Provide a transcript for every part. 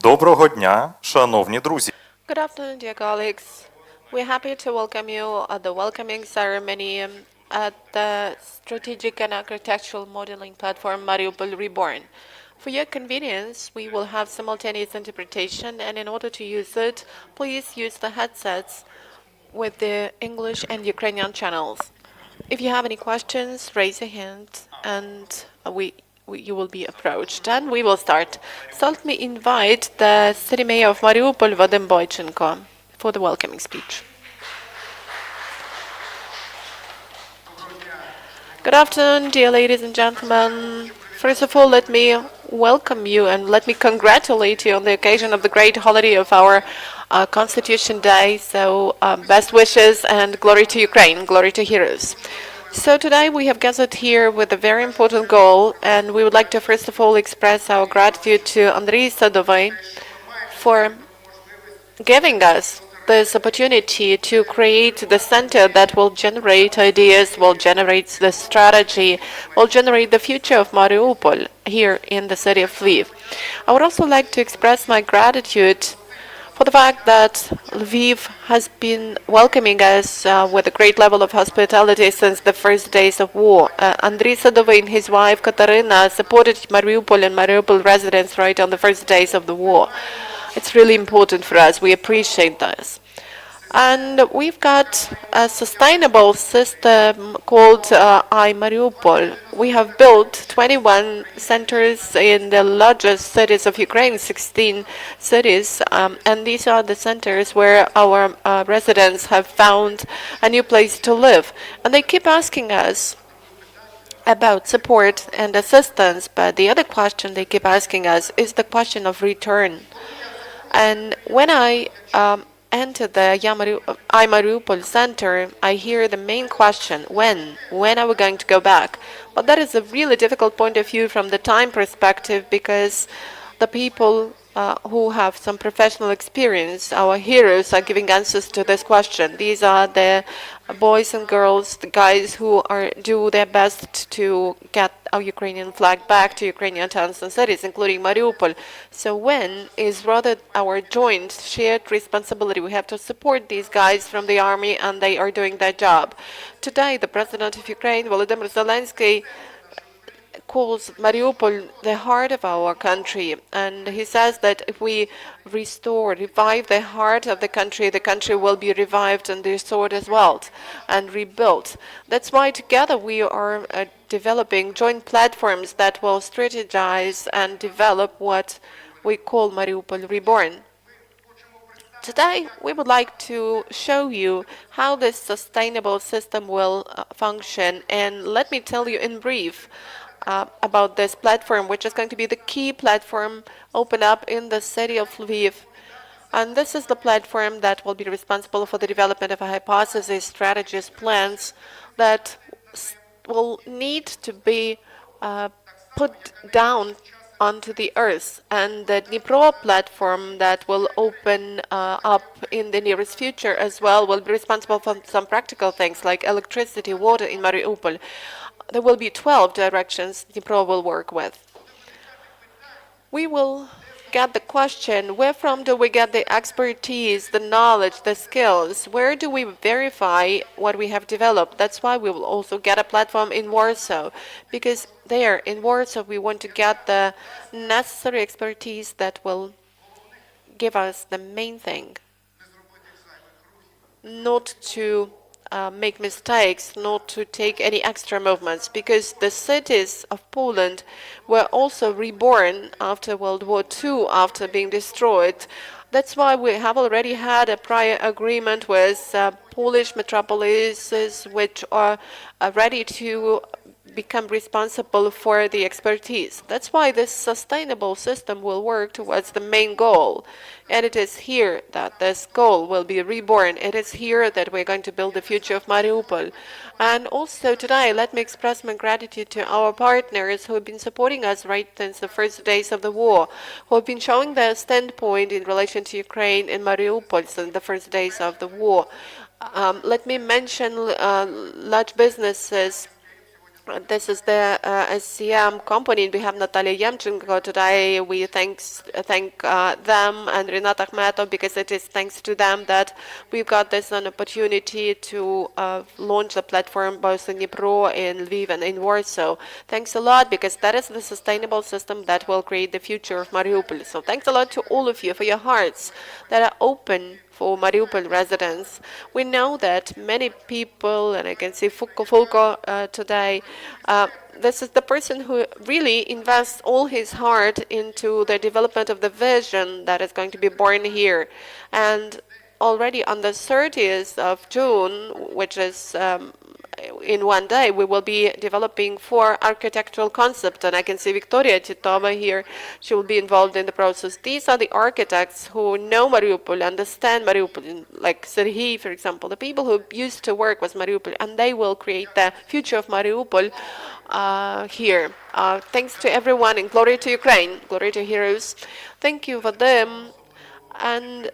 Доброго дня, шановні друзі. Good afternoon, dear colleagues. We're happy to welcome you at the welcoming ceremony at the Strategic and Architectural Modeling Platform Mariupol Reborn. For your convenience, we will have simultaneous interpretation, and in order to use it, please use the headsets with the English and Ukrainian channels. If you have any questions, raise your hand, and you will be approached. And we will start. So let me invite the city mayor of Mariupol, Vadym Boychenko, for the welcoming speech. Good afternoon, dear ladies and gentlemen. First of all, let me welcome you and let me congratulate you on the occasion of the great holiday of our Constitution Day. So, best wishes and glory to Ukraine, glory to heroes. So today we have gathered here with a very important goal, and we would like to first of all express our gratitude to Andriy Sadovy for giving us this opportunity to create the center that will generate ideas, will generate the strategy, will generate the future of Mariupol here in the city of Lviv. I would also like to express my gratitude for the fact that Lviv has been welcoming us with a great level of hospitality since the first days of war. Andriy Sadovy and his wife Katarina supported Mariupol and Mariupol residents right on the first days of the war. It's really important for us. We appreciate this. And we've got a sustainable system called Mariupol. We have built 21 centers in the largest cities of Ukraine, 16 cities, and these are the centers where our residents have found a new place to live. And they keep asking us about support and assistance, but the other question they keep asking us is the question of return. And when I enter the Mariupol center, I hear the main question, when are we going to go back? But that is a really difficult point of view from the time perspective, because the people who have some professional experience, our heroes, are giving answers to this question. These are the boys and girls, the guys who do their best to get our Ukrainian flag back to Ukrainian towns and cities, including Mariupol. So when is rather our joint shared responsibility. We have to support these guys from the army, and they are doing their job. Today, the President of Ukraine, Volodymyr Zelensky, calls Mariupol the heart of our country, and he says that if we revive the heart of the country will be revived and restored as well and rebuilt. That's why together we are developing joint platforms that will strategize and develop what we call Mariupol Reborn. Today, we would like to show you how this sustainable system will function, and let me tell you in brief about this platform, which is going to be the key platform open up in the city of Lviv. And this is the platform that will be responsible for the development of a hypothesis, strategies, plans that will need to be put down onto the earth. And the Dnipro platform that will open up in the nearest future as well will be responsible for some practical things like electricity, water in Mariupol. There will be 12 directions Dnipro will work with. We will get the question, where from do we get the expertise, the knowledge, the skills? Where do we verify what we have developed? That's why we will also get a platform in Warsaw, because there in Warsaw we want to get the necessary expertise that will give us the main thing. Not to make mistakes, not to take any extra movements, because the cities of Poland were also reborn after World War II, after being destroyed. That's why we have already had a prior agreement with Polish metropolises, which are ready to become responsible for the expertise. That's why this sustainable system will work towards the main goal. And it is here that this goal will be reborn. It is here that we're going to build the future of Mariupol. And also today, let me express my gratitude to our partners who have been supporting us right since the first days of the war, who have been showing their standpoint in relation to Ukraine and Mariupol since the first days of the war. Let me mention large businesses This is the SCM company. We have Natalia Yemchenko today. We thank them and Renat Akhmetov, because it is thanks to them that we've got this an opportunity to launch the platform both in Dnipro, in Lviv, and in Warsaw. Thanks a lot, because that is the sustainable system that will create the future of Mariupol. So thanks a lot to all of you for your hearts that are open for Mariupol residents. We know that many people, and I can see Fulko today, this is the person who really invests all his heart into the development of the vision that is going to be born here. And already on the 30th of June, which is in one day, we will be developing 4 architectural concepts, and I can see Victoria Titova here. She will be involved in the process. These are the architects who know Mariupol, understand Mariupol, like Serhiy, for example, the people who used to work with Mariupol, and they will create the future of Mariupol here. Thanks to everyone, and glory to Ukraine, glory to heroes. Thank you for them. And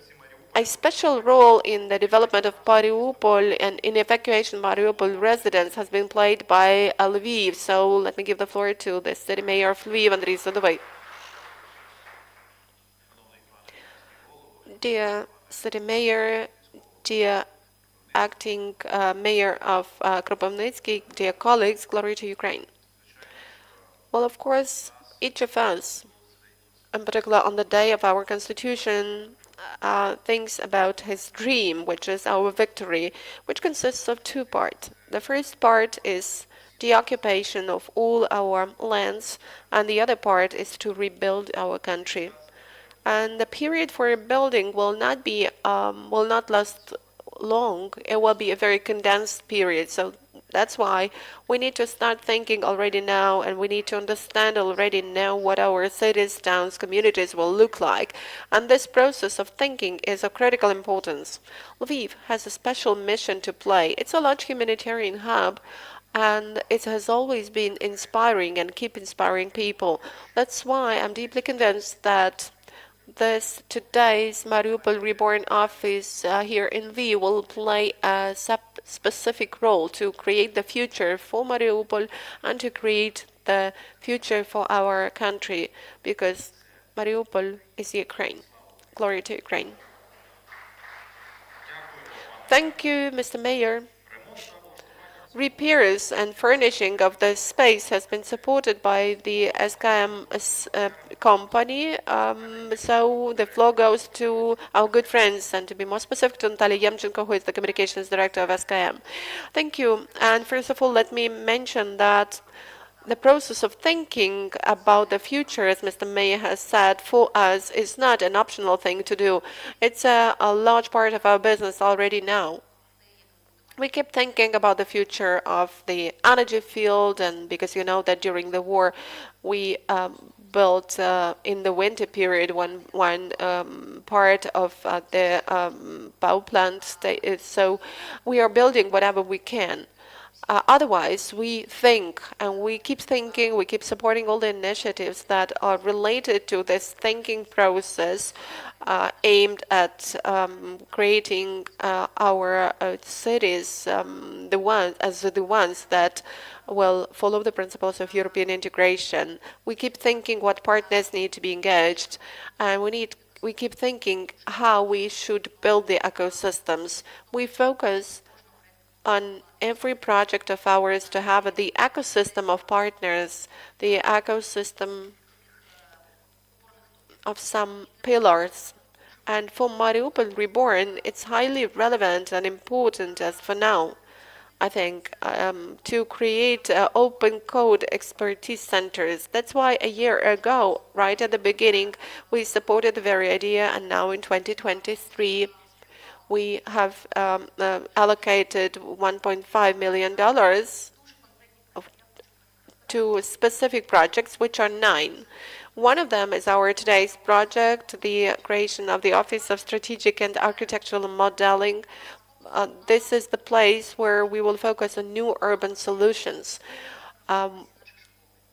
a special role in the development of Mariupol and in evacuation Mariupol residents has been played by Lviv. So let me give the floor to the city mayor of Lviv, Andriy Sadovay. Dear city mayor, dear acting mayor of Kropivnitsky, dear colleagues, glory to Ukraine. Well, of course, each of us, in particular on the day of our constitution, thinks about his dream, which is our victory, which consists of 2 parts. The first part is the occupation of all our lands, and the other part is to rebuild our country. And the period for rebuilding will not last long. It will be a very condensed period. So that's why we need to start thinking already now, and we need to understand already now what our cities, towns, communities will look like. And this process of thinking is of critical importance. Lviv has a special mission to play. It's a large humanitarian hub, and it has always been inspiring and keep inspiring people. That's why I'm deeply convinced that today's Mariupol Reborn office here in Lviv will play a specific role to create the future for Mariupol and to create the future for our country, because Mariupol is Ukraine. Glory to Ukraine. Thank you, Mr. Mayor. Repairs and furnishing of the space has been supported by the SKM company. So the floor goes to our good friends, and to be more specific, to Natalia Yemchenko, who is the communications director of SKM. Thank you. And first of all, let me mention that the process of thinking about the future, as Mr. Mayor has said, for us is not an optional thing to do. It's a large part of our business already now. We keep thinking about the future of the energy field, and because you know that during the war we built in the winter period one part of the power plant. So we are building whatever we can. Otherwise, we think, and we keep thinking, we keep supporting all the initiatives that are related to this thinking process aimed at creating our cities, the ones that will follow the principles of European integration. We keep thinking what partners need to be engaged, and we keep thinking how we should build the ecosystems. We focus on every project of ours to have the ecosystem of partners, the ecosystem of some pillars. And for Mariupol Reborn, it's highly relevant and important as for now, I think, to create open code expertise centers. That's why a year ago, right at the beginning, we supported the very idea, and now in 2023, we have allocated $1.5 million to specific projects, which are 9. One of them is our today's project, the creation of the Office of Strategic and Architectural Modeling. This is the place where we will focus on new urban solutions.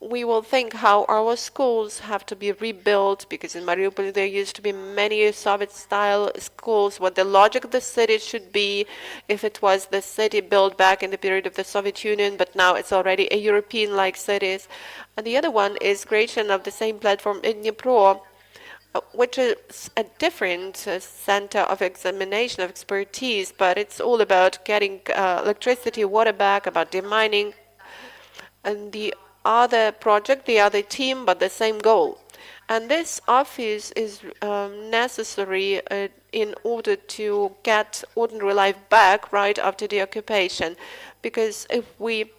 we will think how our schools have to be rebuilt, because in Mariupol there used to be many Soviet-style schools, what the logic of the city should be if it was the city built back in the period of the Soviet Union, but now it's already a European-like cities. And the other one is creation of the same platform in Dnipro, which is a different center of examination of expertise, but it's all about getting electricity, water back, about demining, and the other project, the other team, but the same goal. And this office is necessary in order to get ordinary life back right after the occupation. Because if we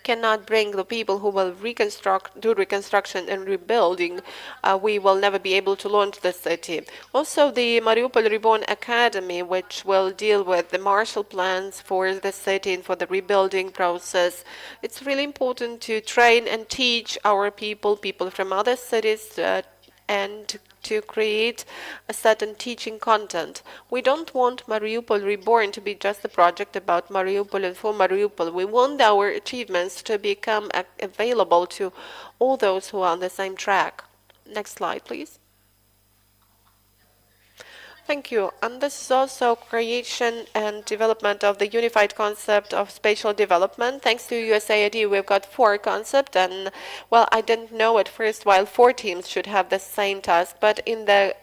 cannot bring the people who will do reconstruction and rebuilding, we will never be able to launch the city. Also, the Mariupol Reborn Academy, which will deal with the Marshall plans for the city and for the rebuilding process. It's really important to train and teach our people from other cities, and to create a certain teaching content. We don't want Mariupol Reborn to be just a project about Mariupol and for Mariupol. We want our achievements to become available to all those who are on the same track. Next slide, please. Thank you. And this is also creation and development of the unified concept of spatial development. Thanks to USAID, we've got 4 concepts, and well, I didn't know at first while 4 teams should have the same task, but in the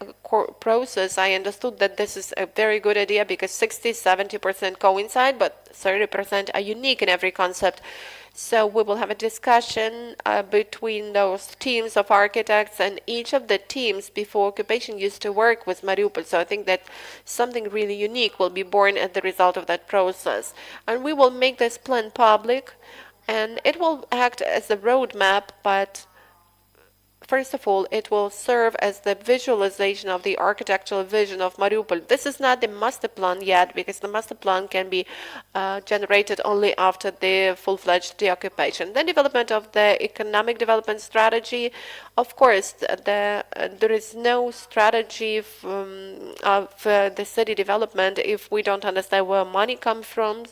process, I understood that this is a very good idea because 60-70% coincide, but 30% are unique in every concept. So we will have a discussion between those teams of architects, and each of the teams before occupation used to work with Mariupol. So I think that something really unique will be born as the result of that process. And we will make this plan public, and it will act as a roadmap, but first of all, it will serve as the visualization of the architectural vision of Mariupol. This is not the master plan yet, because the master plan can be generated only after the full-fledged deoccupation. Then development of the economic development strategy. Of course, there is no strategy of the city development if we don't understand where money comes from.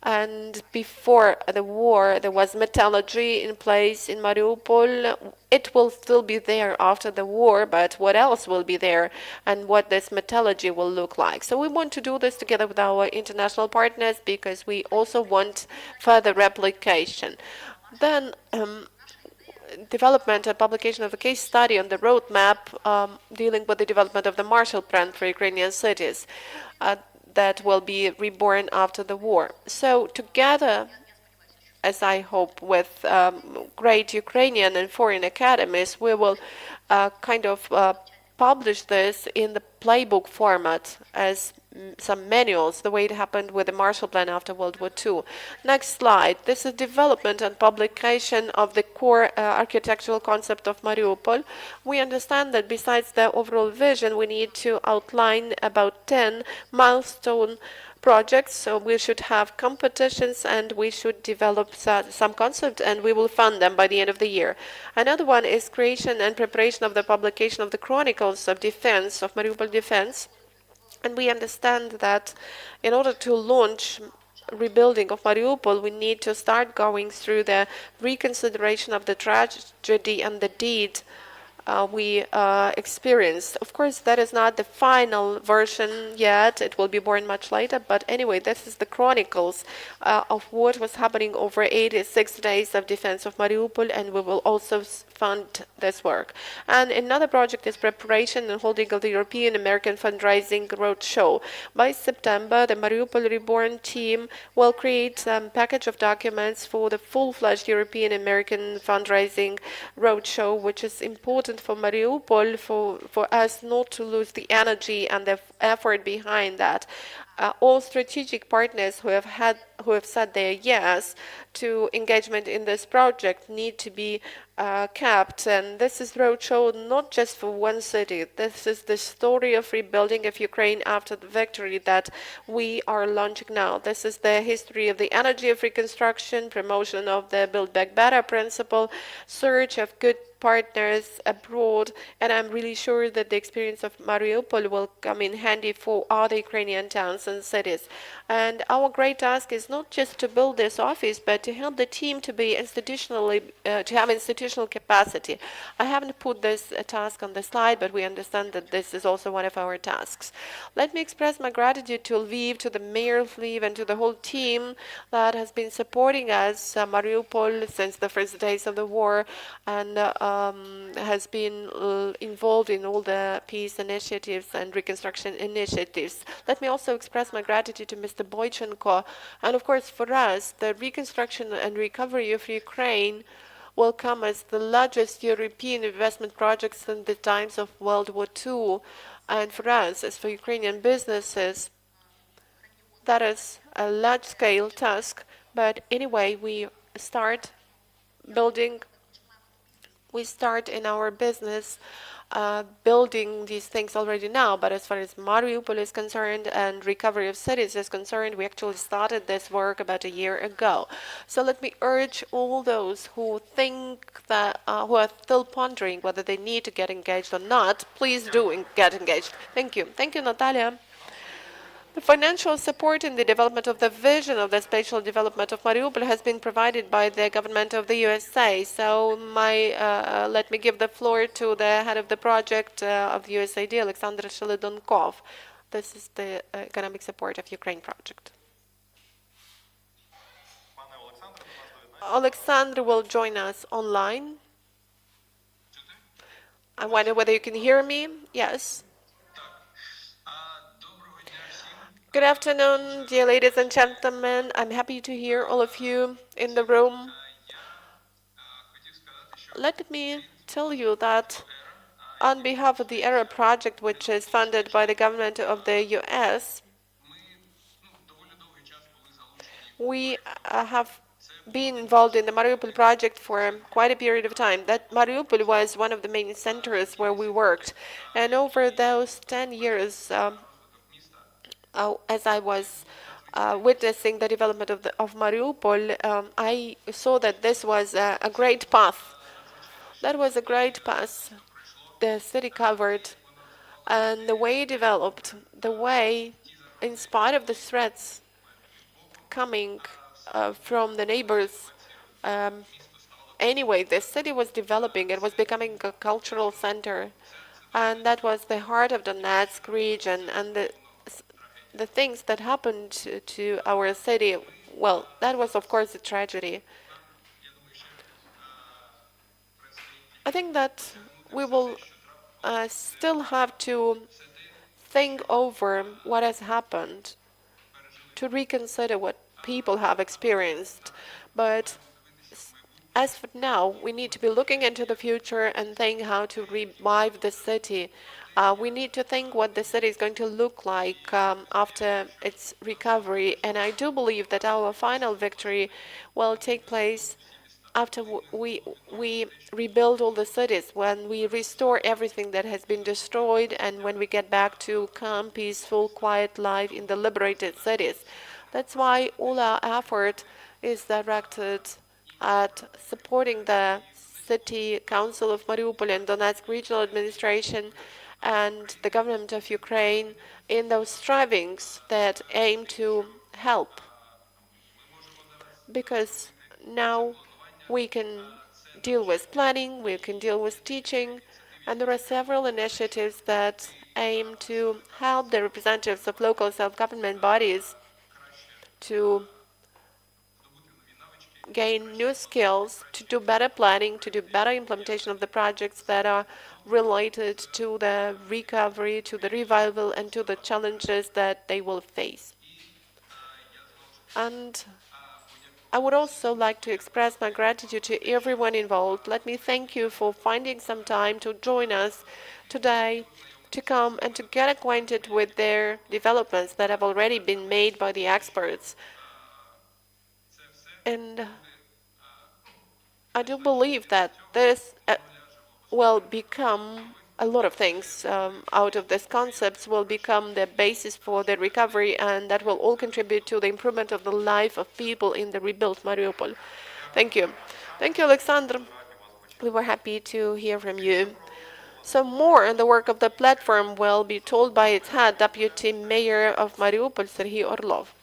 And before the war, there was metallurgy in place in Mariupol. It will still be there after the war, but what else will be there and what this metallurgy will look like? So we want to do this together with our international partners because we also want further replication. Then development and publication of a case study on the roadmap dealing with the development of the Marshall Plan for Ukrainian cities. That will be reborn after the war. So together, as I hope, with great Ukrainian and foreign academies, we will kind of publish this in the playbook format as some manuals, the way it happened with the Marshall Plan after World War II. Next slide. This is development and publication of the core architectural concept of Mariupol. We understand that besides the overall vision, we need to outline about 10 milestone projects, so we should have competitions and we should develop some concept, and we will fund them by the end of the year. Another one is creation and preparation of the publication of the Chronicles of Defense, of Mariupol Defense. And we understand that in order to launch rebuilding of Mariupol, we need to start going through the reconsideration of the tragedy and the deed we experienced. Of course, that is not the final version yet. It will be born much later. But anyway, this is the chronicles of what was happening over 86 days of defense of Mariupol, and we will also fund this work. And another project is preparation and holding of the European American Fundraising Roadshow. By September, the Mariupol Reborn team will create a package of documents for the full-fledged European American Fundraising Roadshow, which is important for Mariupol, for us not to lose the energy and the effort behind that. All strategic partners who have said their yes to engagement in this project need to be kept. And this is roadshow not just for one city. This is the story of rebuilding of Ukraine after the victory that we are launching now. This is the history of the energy of reconstruction, promotion of the Build Back Better principle, search of good partners abroad, and I'm really sure that the experience of Mariupol will come in handy for other Ukrainian towns and cities. And our great task is not just to build this office, but to help the team to be to have institutional capacity. I haven't put this task on the slide, but we understand that this is also one of our tasks. Let me express my gratitude to Lviv, to the mayor of Lviv, and to the whole team that has been supporting us, Mariupol, since the first days of the war, and has been involved in all the peace initiatives and reconstruction initiatives. Let me also express my gratitude to Mr. Boychenko, and of course for us, the reconstruction and recovery of Ukraine will come as the largest European investment project since the times of World War II. And for us, as for Ukrainian businesses, that is a large-scale task. But anyway, start building we start in our business building these things already now. But as far as Mariupol is concerned and recovery of cities is concerned, we actually started this work about a year ago. So let me urge all those who think that, who are still pondering whether they need to get engaged or not, please do get engaged. Thank you. Thank you, Natalia. The financial support in the development of the vision of the spatial development of Mariupol has been provided by the government of the USA. So let me give the floor to the head of the project of the USAID, Alexander Sheledonkov. This is the economic support of Ukraine project. Alexander will join us online. I wonder whether you can hear me. Yes. Good afternoon, dear ladies and gentlemen. I'm happy to hear all of you in the room. Let me tell you that on behalf of the ERA project, which is funded by the government of the US, we have been involved in the Mariupol project for quite a period of time. That Mariupol was one of the main centers where we worked. And over those 10 years, as I was witnessing the development of Mariupol, I saw that this was a great path. That was a great path the city covered, and the way it developed, the way, in spite of the threats coming from the neighbors, anyway, the city was developing. It was becoming a cultural center, and that was the heart of the Donetsk region. And the things that happened to our city, well, that was of course a tragedy. I think that we will still have to think over what has happened, to reconsider what people have experienced. But as for now, we need to be looking into the future and think how to revive the city. We need to think what the city is going to look like after its recovery. And I do believe that our final victory will take place after we rebuild all the cities, when we restore everything that has been destroyed, and when we get back to calm, peaceful, quiet life in the liberated cities. That's why all our effort is directed at supporting the City Council of Mariupol and Donetsk Regional Administration and the government of Ukraine in those strivings that aim to help. Because now we can deal with planning, we can deal with teaching, and there are several initiatives that aim to help the representatives of local self-government bodies to gain new skills, to do better planning, to do better implementation of the projects that are related to the recovery, to the revival, and to the challenges that they will face. And I would also like to express my gratitude to everyone involved. Let me thank you for finding some time to join us today, to come and to get acquainted with their developments that have already been made by the experts. And I do believe that this will become a lot of things out of these concepts will become the basis for the recovery, and that will all contribute to the improvement of the life of people in the rebuilt Mariupol. Thank you. Thank you, Alexander. We were happy to hear from you. So more on the work of the platform will be told by its head, Deputy Mayor of Mariupol, Serhiy Orlov.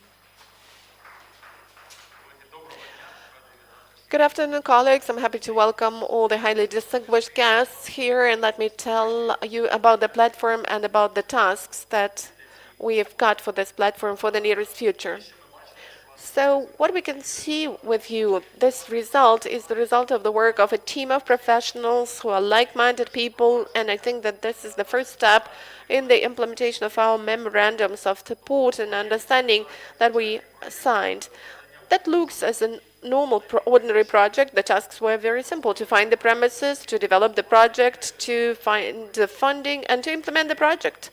Good afternoon, colleagues. I'm happy to welcome all the highly distinguished guests here, and let me tell you about the platform and about the tasks that we have got for this platform for the nearest future. So what we can see with you, this result is the result of the work of a team of professionals who are like-minded people, and I think that this is the first step in the implementation of our memorandums of support and understanding that we signed. That looks as a normal, ordinary project. The tasks were very simple: to find the premises, to develop the project, to find the funding, and to implement the project.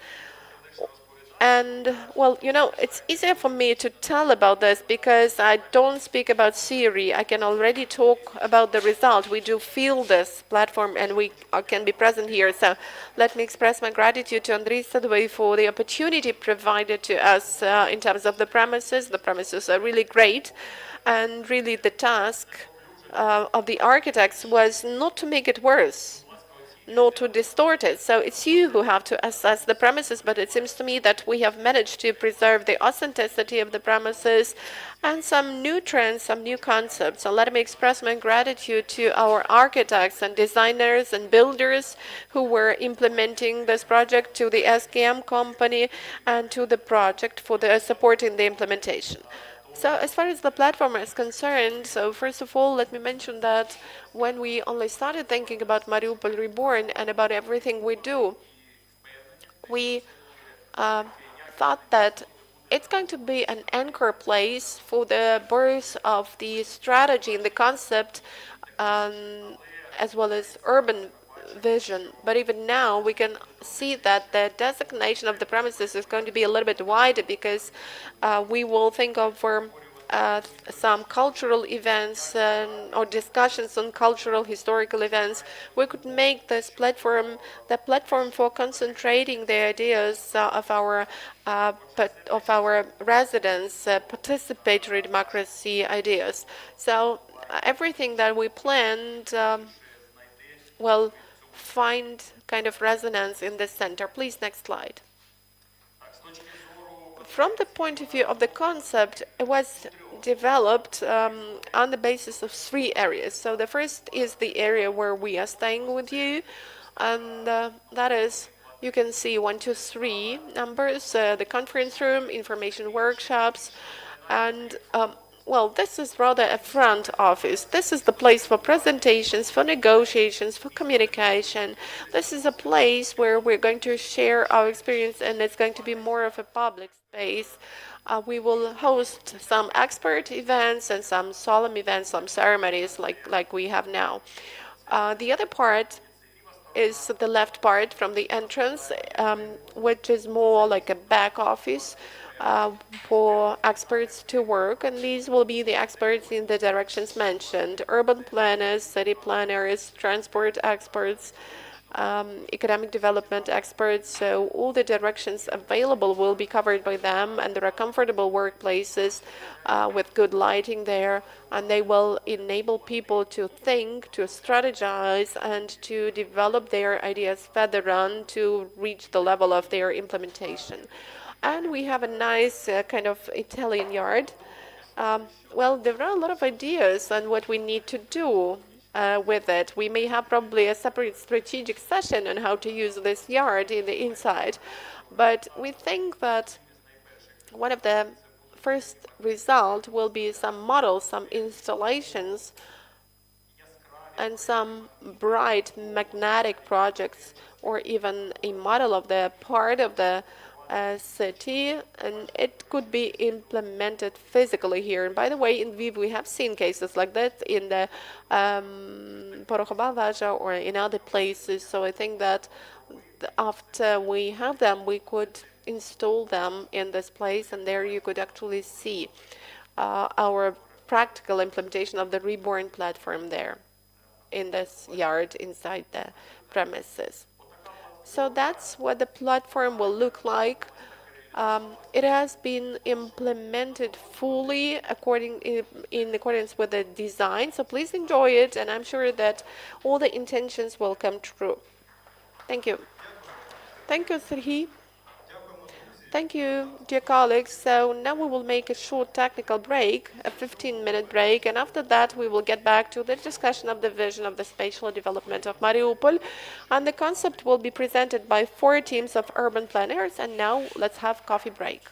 And, well, it's easier for me to tell about this because I don't speak about theory. I can already talk about the result. We do feel this platform and we can be present here. So let me express my gratitude to Andriy Sadovay for the opportunity provided to us in terms of the premises. The premises are really great, and really the task of the architects was not to make it worse, not to distort it. So it's you who have to assess the premises, but it seems to me that we have managed to preserve the authenticity of the premises and some new trends, some new concepts. So let me express my gratitude to our architects and designers and builders who were implementing this project, to the SKM company, and to the project for the supporting the implementation. So as far as the platform is concerned, so first of all, let me mention that when we only started thinking about Mariupol Reborn and about everything we do, we uh, thought that it's going to be an anchor place for the birth of the strategy and the concept, um, as well as urban vision. But even now, we can see that the designation of the premises is going to be a little bit wider because we will think of some cultural events or discussions on cultural historical events. We could make this platform the platform for concentrating the ideas of our residents, participatory democracy ideas. So everything that we planned will find kind of resonance in this center. Please, next slide. From the point of view of the concept, it was developed on the basis of three areas. So the first is the area where we are staying with you, and that is, you can see 1, 2, 3 numbers, the conference room, information workshops, and well, this is rather a front office. This is the place for presentations, for negotiations, for communication. This is a place where we're going to share our experience, and it's going to be more of a public space. We will host some expert events and some solemn events, some ceremonies like we have now. The other part is the left part from the entrance, which is more like a back office for experts to work, and these will be the experts in the directions mentioned: urban planners, city planners, transport experts, economic development experts. So all the directions available will be covered by them, and there are comfortable workplaces with good lighting there, and they will enable people to think, to strategize, and to develop their ideas further on to reach the level of their implementation. And we have a nice kind of Italian yard. Well, there are a lot of ideas on what we need to do with it. We may have probably a separate strategic session on how to use this yard in the inside, but we think that one of the first result will be some models, some installations, and some bright magnetic projects, or even a model of the part of the city, and it could be implemented physically here. And by the way, in Lviv we have seen cases like that in the Porokhoba or in other places. So I think that after we have them, we could install them in this place, and there you could actually see our practical implementation of the Reborn platform there in this yard inside the premises. So that's what the platform will look like. It has been implemented fully in accordance with the design, so please enjoy it, and I'm sure that all the intentions will come true. Thank you. Thank you, Serhi. Thank you, dear colleagues. So now we will make a short technical break, a 15-minute break, and after that we will get back to the discussion of the vision of the spatial development of Mariupol, and the concept will be presented by 4 teams of urban planners. And now let's have coffee break.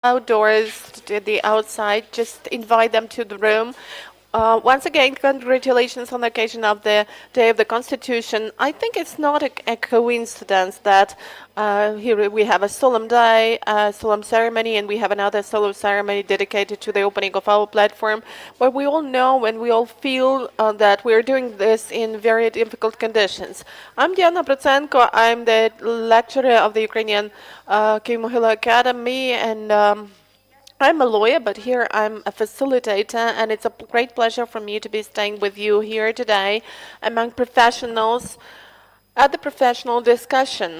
outdoors, to the outside, just invite them to the room. Once again, congratulations on the occasion of the Day of the Constitution. I think it's not a coincidence that here we have a solemn day, a solemn ceremony, and we have another solemn ceremony dedicated to the opening of our platform, where we all know and we all feel that we're doing this in very difficult conditions. I'm Diana Prochenko. I'm the lecturer of the Ukrainian Kyiv-Mohyla Academy, and I'm a lawyer, but here I'm a facilitator, and it's a great pleasure for me to be staying with you here today among professionals at the professional discussion.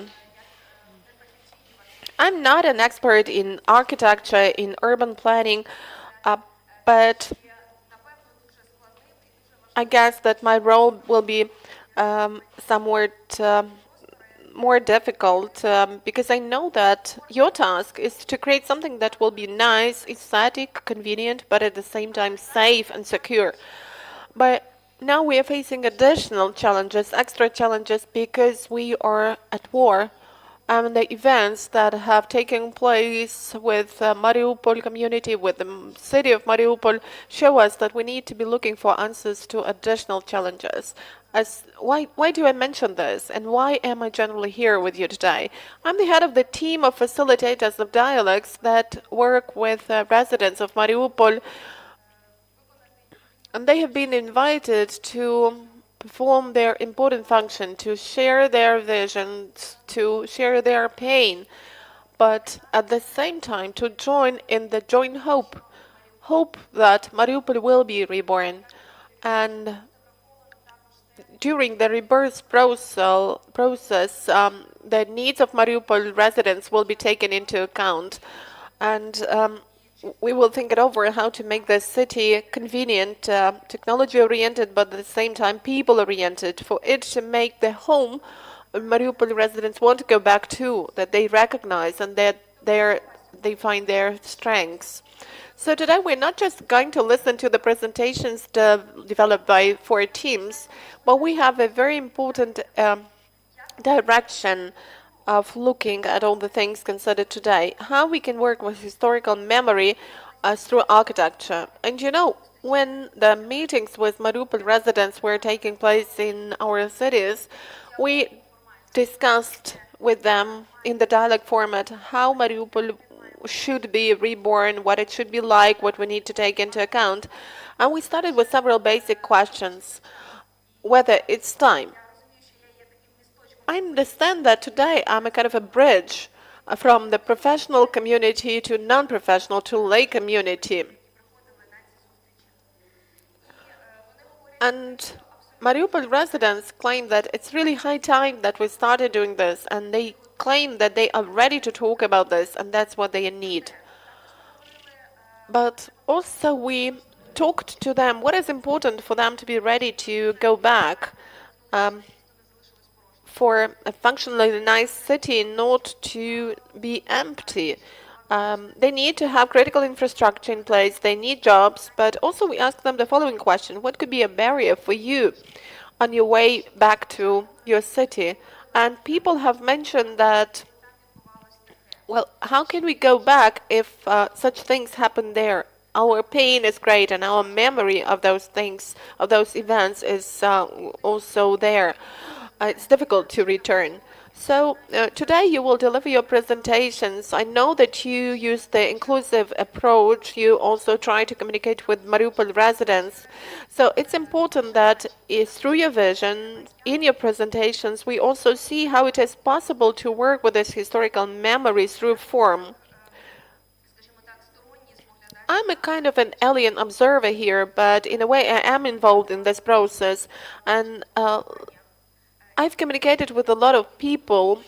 I'm not an expert in architecture, in urban planning, but I guess that my role will be somewhat more difficult because I know that your task is to create something that will be nice, aesthetic, convenient, but at the same time safe and secure. But now we are facing additional challenges, extra challenges, because we are at war. And the events that have taken place with Mariupol community, with the city of Mariupol, show us that we need to be looking for answers to additional challenges. Why do I mention this, and why am I generally here with you today? I'm the head of the team of facilitators of dialogues that work with residents of Mariupol, and they have been invited to perform their important function, to share their visions, to share their pain, but at the same time to join in the joint hope that Mariupol will be reborn. And during the rebirth process, the needs of Mariupol residents will be taken into account. And we will think it over how to make the city convenient, technology-oriented, but at the same time people-oriented, for it to make the home Mariupol residents want to go back to, that they recognize and that they find their strengths. So today we're not just going to listen to the presentations developed by 4 teams, but we have a very important direction of looking at all the things considered today. How we can work with historical memory through architecture. And you know, when the meetings with Mariupol residents were taking place in our cities, we discussed with them in the dialogue format how Mariupol should be reborn, what it should be like, what we need to take into account. And we started with several basic questions. Whether it's time. I understand that today I'm a kind of a bridge from the professional community to non-professional to lay community. And Mariupol residents claim that it's really high time that we started doing this, and they claim that they are ready to talk about this, and that's what they need. But also we talked to them what is important for them to be ready to go back for a functionally nice city not to be empty. They need to have critical infrastructure in place, they need jobs, but also we asked them the following question: what could be a barrier for you on your way back to your city? And people have mentioned that, well, how can we go back if such things happen there? Our pain is great and our memory of those things, of those events is also there. It's difficult to return. So today you will deliver your presentations. I know that you use the inclusive approach. You also try to communicate with Mariupol residents. So it's important that through your vision, in your presentations, we also see how it is possible to work with this historical memory through form. I'm a kind of an alien observer here, but in a way I am involved in this process. And I've communicated with a lot of people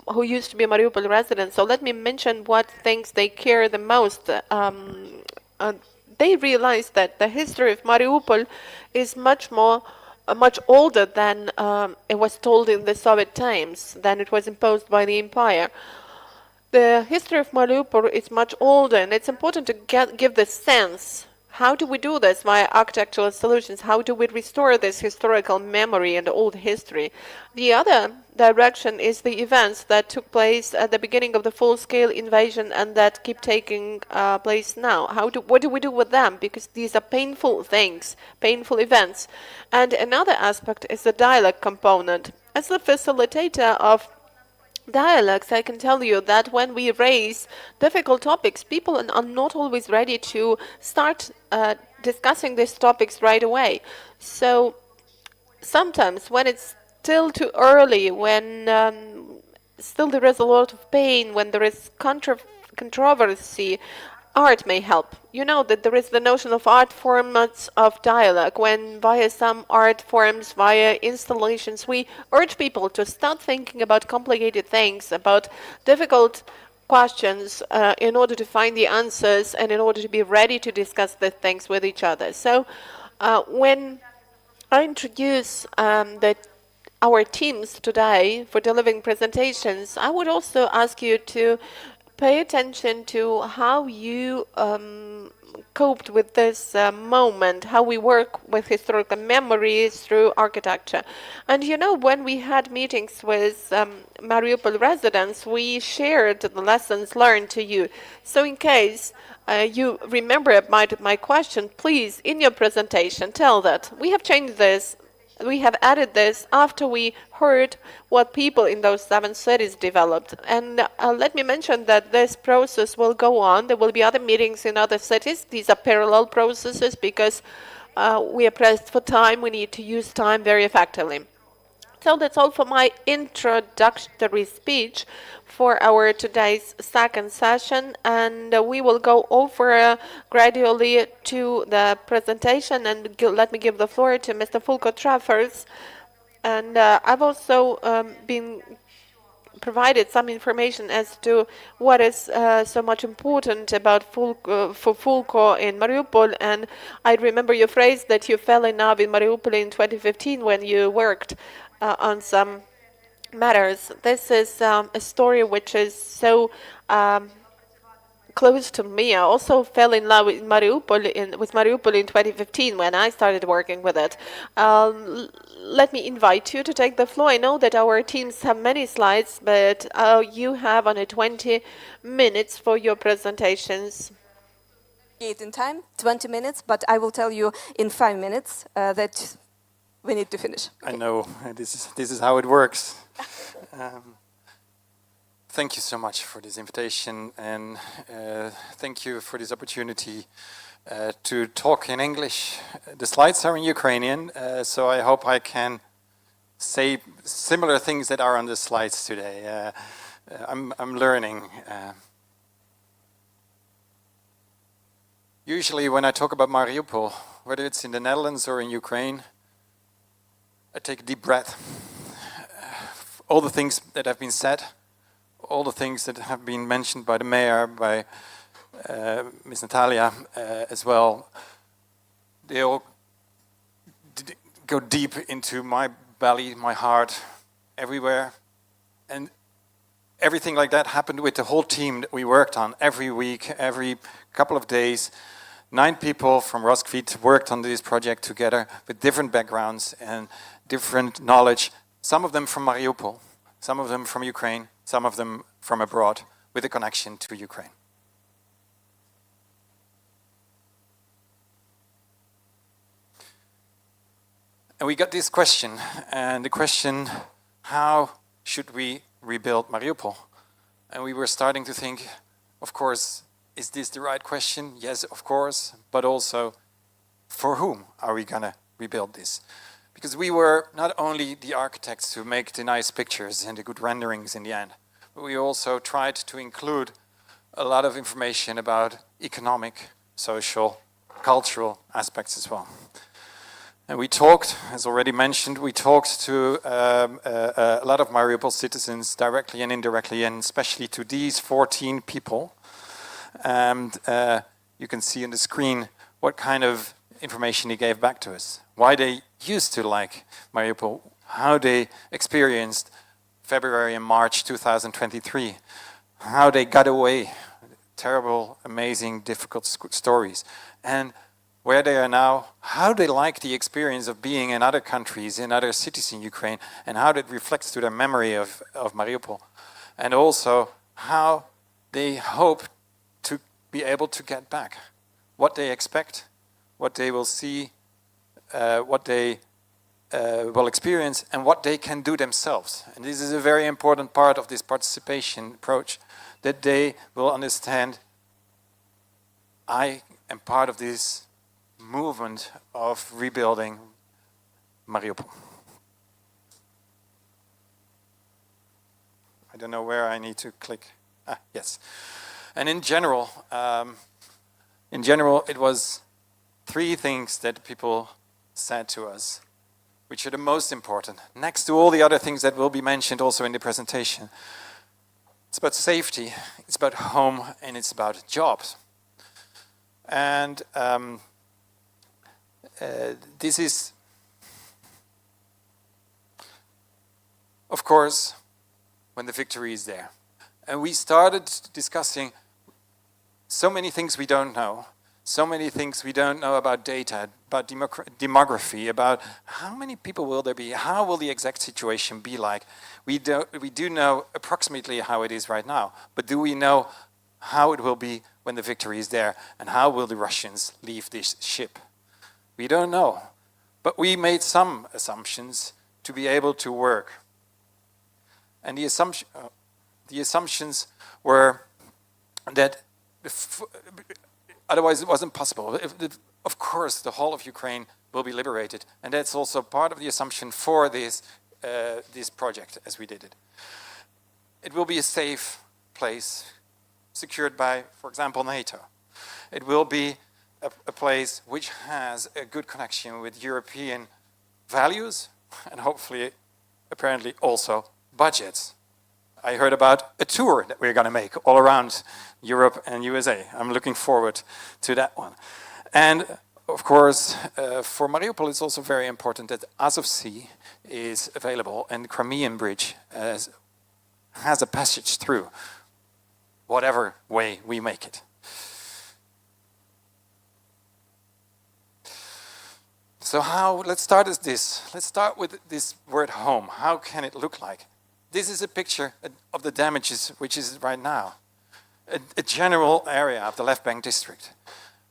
who used to be Mariupol residents, so let me mention what things they care the most. They realize that the history of Mariupol is much older than it was told in the Soviet times, than it was imposed by the empire. The history of Mariupol is much older, and it's important to give the sense how do we do this via architectural solutions? How do we restore this historical memory and old history? The other direction is the events that took place at the beginning of the full-scale invasion and that keep taking place now. What do we do with them? Because these are painful things, painful events. And another aspect is the dialogue component. As the facilitator of dialogues, I can tell you that when we raise difficult topics, people are not always ready to start discussing these topics right away. So sometimes when it's still too early, when still there is a lot of pain, when there is controversy, art may help. You know that there is the notion of art formats of dialogue, when via some art forms, via installations, we urge people to start thinking about complicated things, about difficult questions in order to find the answers and in order to be ready to discuss the things with each other. So when I introduce our teams today for delivering presentations, I would also ask you to pay attention to how you coped with this moment, how we work with historical memories through architecture. And you know, when we had meetings with Mariupol residents, we shared the lessons learned to you. So in case you remember my question, please, in your presentation, tell that we have changed this. We have added this after we heard what people in those 7 cities developed. And let me mention that this process will go on. There will be other meetings in other cities. These are parallel processes because we are pressed for time. We need to use time very effectively. So that's all for my introductory speech for our today's second session, and we will go over gradually to the presentation, and let me give the floor to Mr. Fulko Traffers. And I've also been provided some information as to what is so much important about for Fulko in Mariupol. And I remember your phrase that you fell in love in Mariupol in 2015 when you worked on some matters. This is a story which is so close to me. I also fell in love with Mariupol in 2015 when I started working with it. Let me invite you to take the floor. I know that our teams have many slides, but you have only 20 minutes for your presentations. In time, 20 minutes, but I will tell you in 5 minutes that we need to finish. I know, this is how it works. Thank you so much for this invitation, and thank you for this opportunity to talk in English. The slides are in Ukrainian, so I hope I can say similar things that are on the slides today. I'm learning. Usually when I talk about Mariupol, whether it's in the Netherlands or in Ukraine, I take a deep breath. All the things that have been said, all the things that have been mentioned by the mayor, by Ms. Natalia as well, they all go deep into my belly, my heart, everywhere. And everything like that happened with the whole team that we worked on every week, every couple of days. 9 people from Roskvit worked on this project together with different backgrounds and different knowledge. Some of them from Mariupol, some of them from Ukraine, some of them from abroad with a connection to Ukraine. And we got this question, and the question, how should we rebuild Mariupol? And we were starting to think, of course, is this the right question? Yes, of course, but also, for whom are we gonna rebuild this? Because we were not only the architects who make the nice pictures and the good renderings in the end, but we also tried to include a lot of information about economic, social, cultural aspects as well. And we talked, as already mentioned, we talked to a lot of Mariupol citizens directly and indirectly, and especially to these 14 people. And you can see on the screen what kind of information he gave back to us. Why they used to like Mariupol, how they experienced February and March 2023, how they got away, terrible, amazing, difficult stories, and where they are now, how they like the experience of being in other countries, in other cities in Ukraine, and how that reflects to their memory of Mariupol. And also how they hope to be able to get back, what they expect, what they will see, what they will experience, and what they can do themselves. And this is a very important part of this participation approach, that they will understand, I am part of this movement of rebuilding Mariupol. I don't know where I need to click. Yes. And in general, it was 3 things that people said to us, which are the most important, next to all the other things that will be mentioned also in the presentation. It's about safety, it's about home, and it's about jobs. And this is, of course, when the victory is there. And we started discussing so many things we don't know, so many things we don't know about data, about demography, about how many people will there be, how will the exact situation be like. We do know approximately how it is right now, but do we know how it will be when the victory is there, and how will the Russians leave this ship? We don't know, but we made some assumptions to be able to work. And the assumptions were that otherwise it wasn't possible. Of course, the whole of Ukraine will be liberated, and that's also part of the assumption for this project as we did it. It will be a safe place, secured by, for example, NATO. It will be a place which has a good connection with European values, and hopefully, apparently also, budgets. I heard about a tour that we're going to make all around Europe and USA. I'm looking forward to that one. And of course, for Mariupol, it's also very important that Azov Sea is available, and the Crimean Bridge has a passage through, whatever way we make it. So let's start with this. Let's start with this word home. How can it look like? This is a picture of the damages, which is right now. A general area of the left bank district.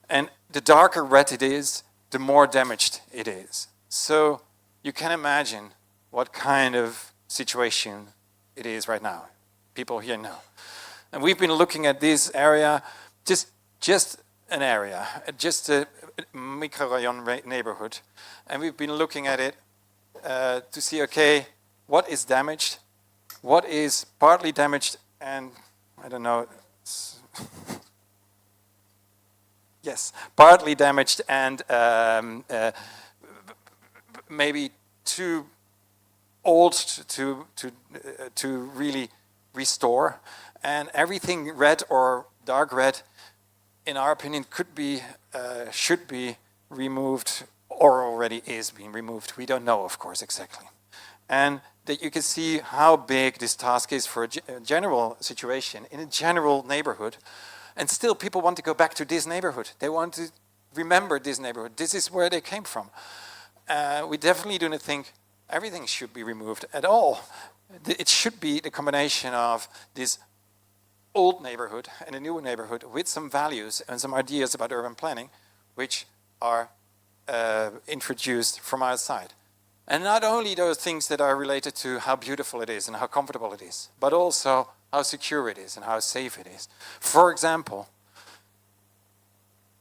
And the darker red it is, the more damaged it is. So you can imagine what kind of situation it is right now. People here know. And we've been looking at this area, just an area, just a microrayon neighborhood. And we've been looking at it to see, okay, what is damaged, what is partly damaged, and I don't know, yes, partly damaged and maybe too old to really restore. And everything red or dark red, in our opinion, should be removed, or already is being removed. We don't know, of course, exactly. And that you can see how big this task is for a general situation in a general neighborhood. And still people want to go back to this neighborhood. They want to remember this neighborhood. This is where they came from. We definitely do not think everything should be removed at all. It should be the combination of this old neighborhood and a new neighborhood with some values and some ideas about urban planning, which are introduced from outside. And not only those things that are related to how beautiful it is and how comfortable it is, but also how secure it is and how safe it is. For example,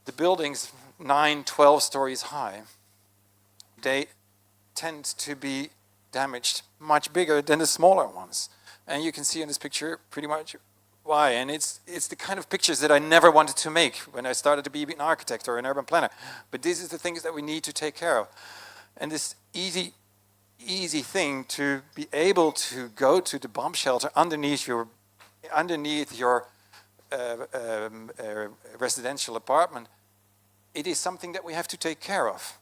the buildings 9, 12 stories high, they tend to be damaged much bigger than the smaller ones. And you can see in this picture pretty much why. And it's the kind of pictures that I never wanted to make when I started to be an architect or an urban planner. But these are the things that we need to take care of. And this easy thing to be able to go to the bomb shelter underneath your residential apartment, it is something that we have to take care of.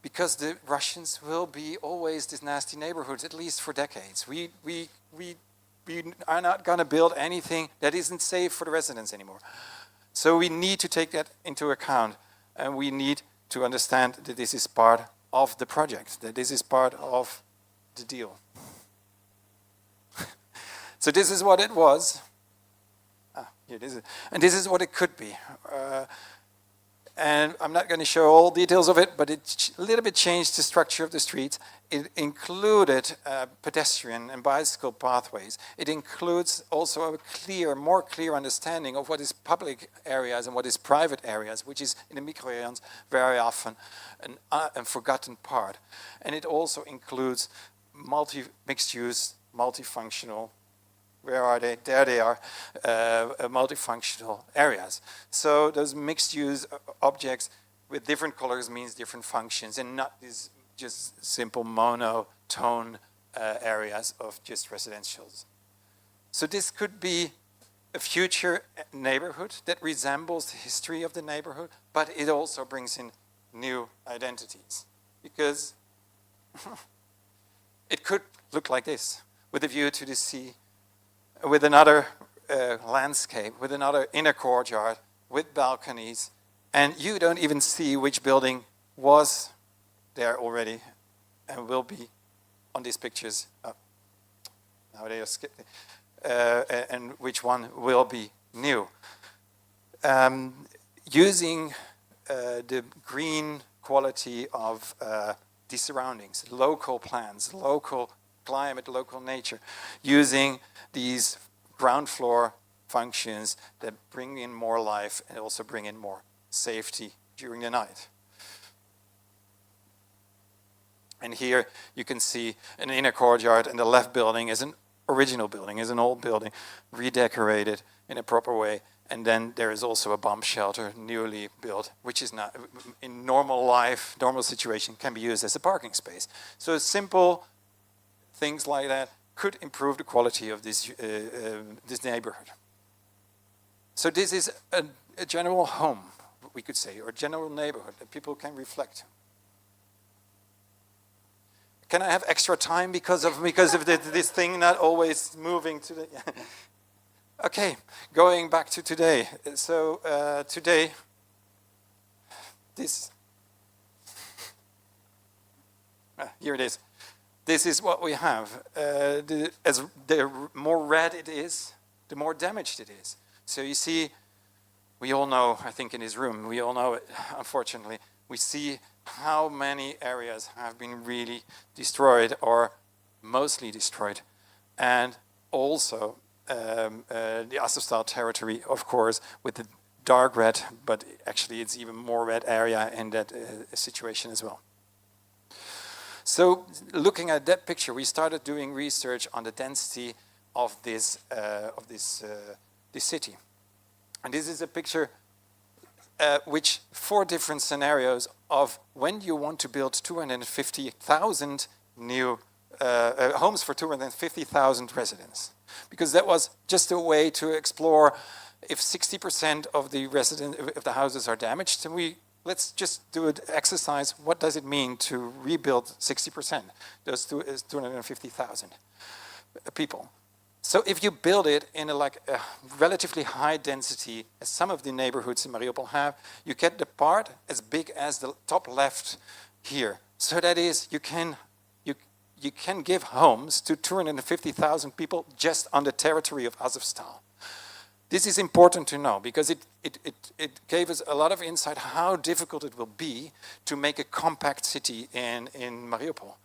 Because the Russians will be always this nasty neighborhood, at least for decades. We are not going to build anything that isn't safe for the residents anymore. So we need to take that into account. And we need to understand that this is part of the project, that this is part of the deal. So this is what it was. Here it is. And this is what it could be. And I'm not going to show all details of it, but it a little bit changed the structure of the streets. It included pedestrian and bicycle pathways. It includes also a more clear understanding of what is public areas and what is private areas, which is in the micro-areas very often a forgotten part. And it also includes mixed-use, multifunctional. Where are they? There they are, multifunctional areas. So those mixed-use objects with different colors means different functions, and not these just simple monotone areas of just residentials. So this could be a future neighborhood that resembles the history of the neighborhood, but it also brings in new identities. Because it could look like this, with a view to the sea, with another landscape, with another inner courtyard, with balconies, and you don't even see which building was there already and will be on these pictures. Now they are skipped. And which one will be new. Using the green quality of the surroundings, local plants, local climate, local nature, using these ground floor functions that bring in more life and also bring in more safety during the night. And here you can see an inner courtyard, and the left building is an original building, is an old building, redecorated in a proper way. And then there is also a bomb shelter, newly built, which is not, in normal life, normal situation, can be used as a parking space. So simple things like that could improve the quality of this neighborhood. So this is a general home, we could say, or general neighborhood that people can reflect. Can I have extra time because of this thing not always moving to the... Okay, going back to today. So today, this... here it is. This is what we have. As the more red it is, the more damaged it is. So you see, we all know, I think in this room, we all know it, unfortunately, we see how many areas have been really destroyed or mostly destroyed. And also the Azovstal territory, of course, with the dark red, but actually it's even more red area in that situation as well. So looking at that picture, we started doing research on the density of this city. And this is a picture which 4 different scenarios of when you want to build 250,000 new homes for 250,000 residents. Because that was just a way to explore if 60% of the houses are damaged, and let's just do an exercise. What does it mean to rebuild 60%? Those is 250,000 people. So if you build it in a relatively high density, as some of the neighborhoods in Mariupol have, you get the part as big as the top left here. So that is, you can give homes to 250,000 people just on the territory of Azovstal. This is important to know because it gave us a lot of insight how difficult it will be to make a compact city in Mariupol,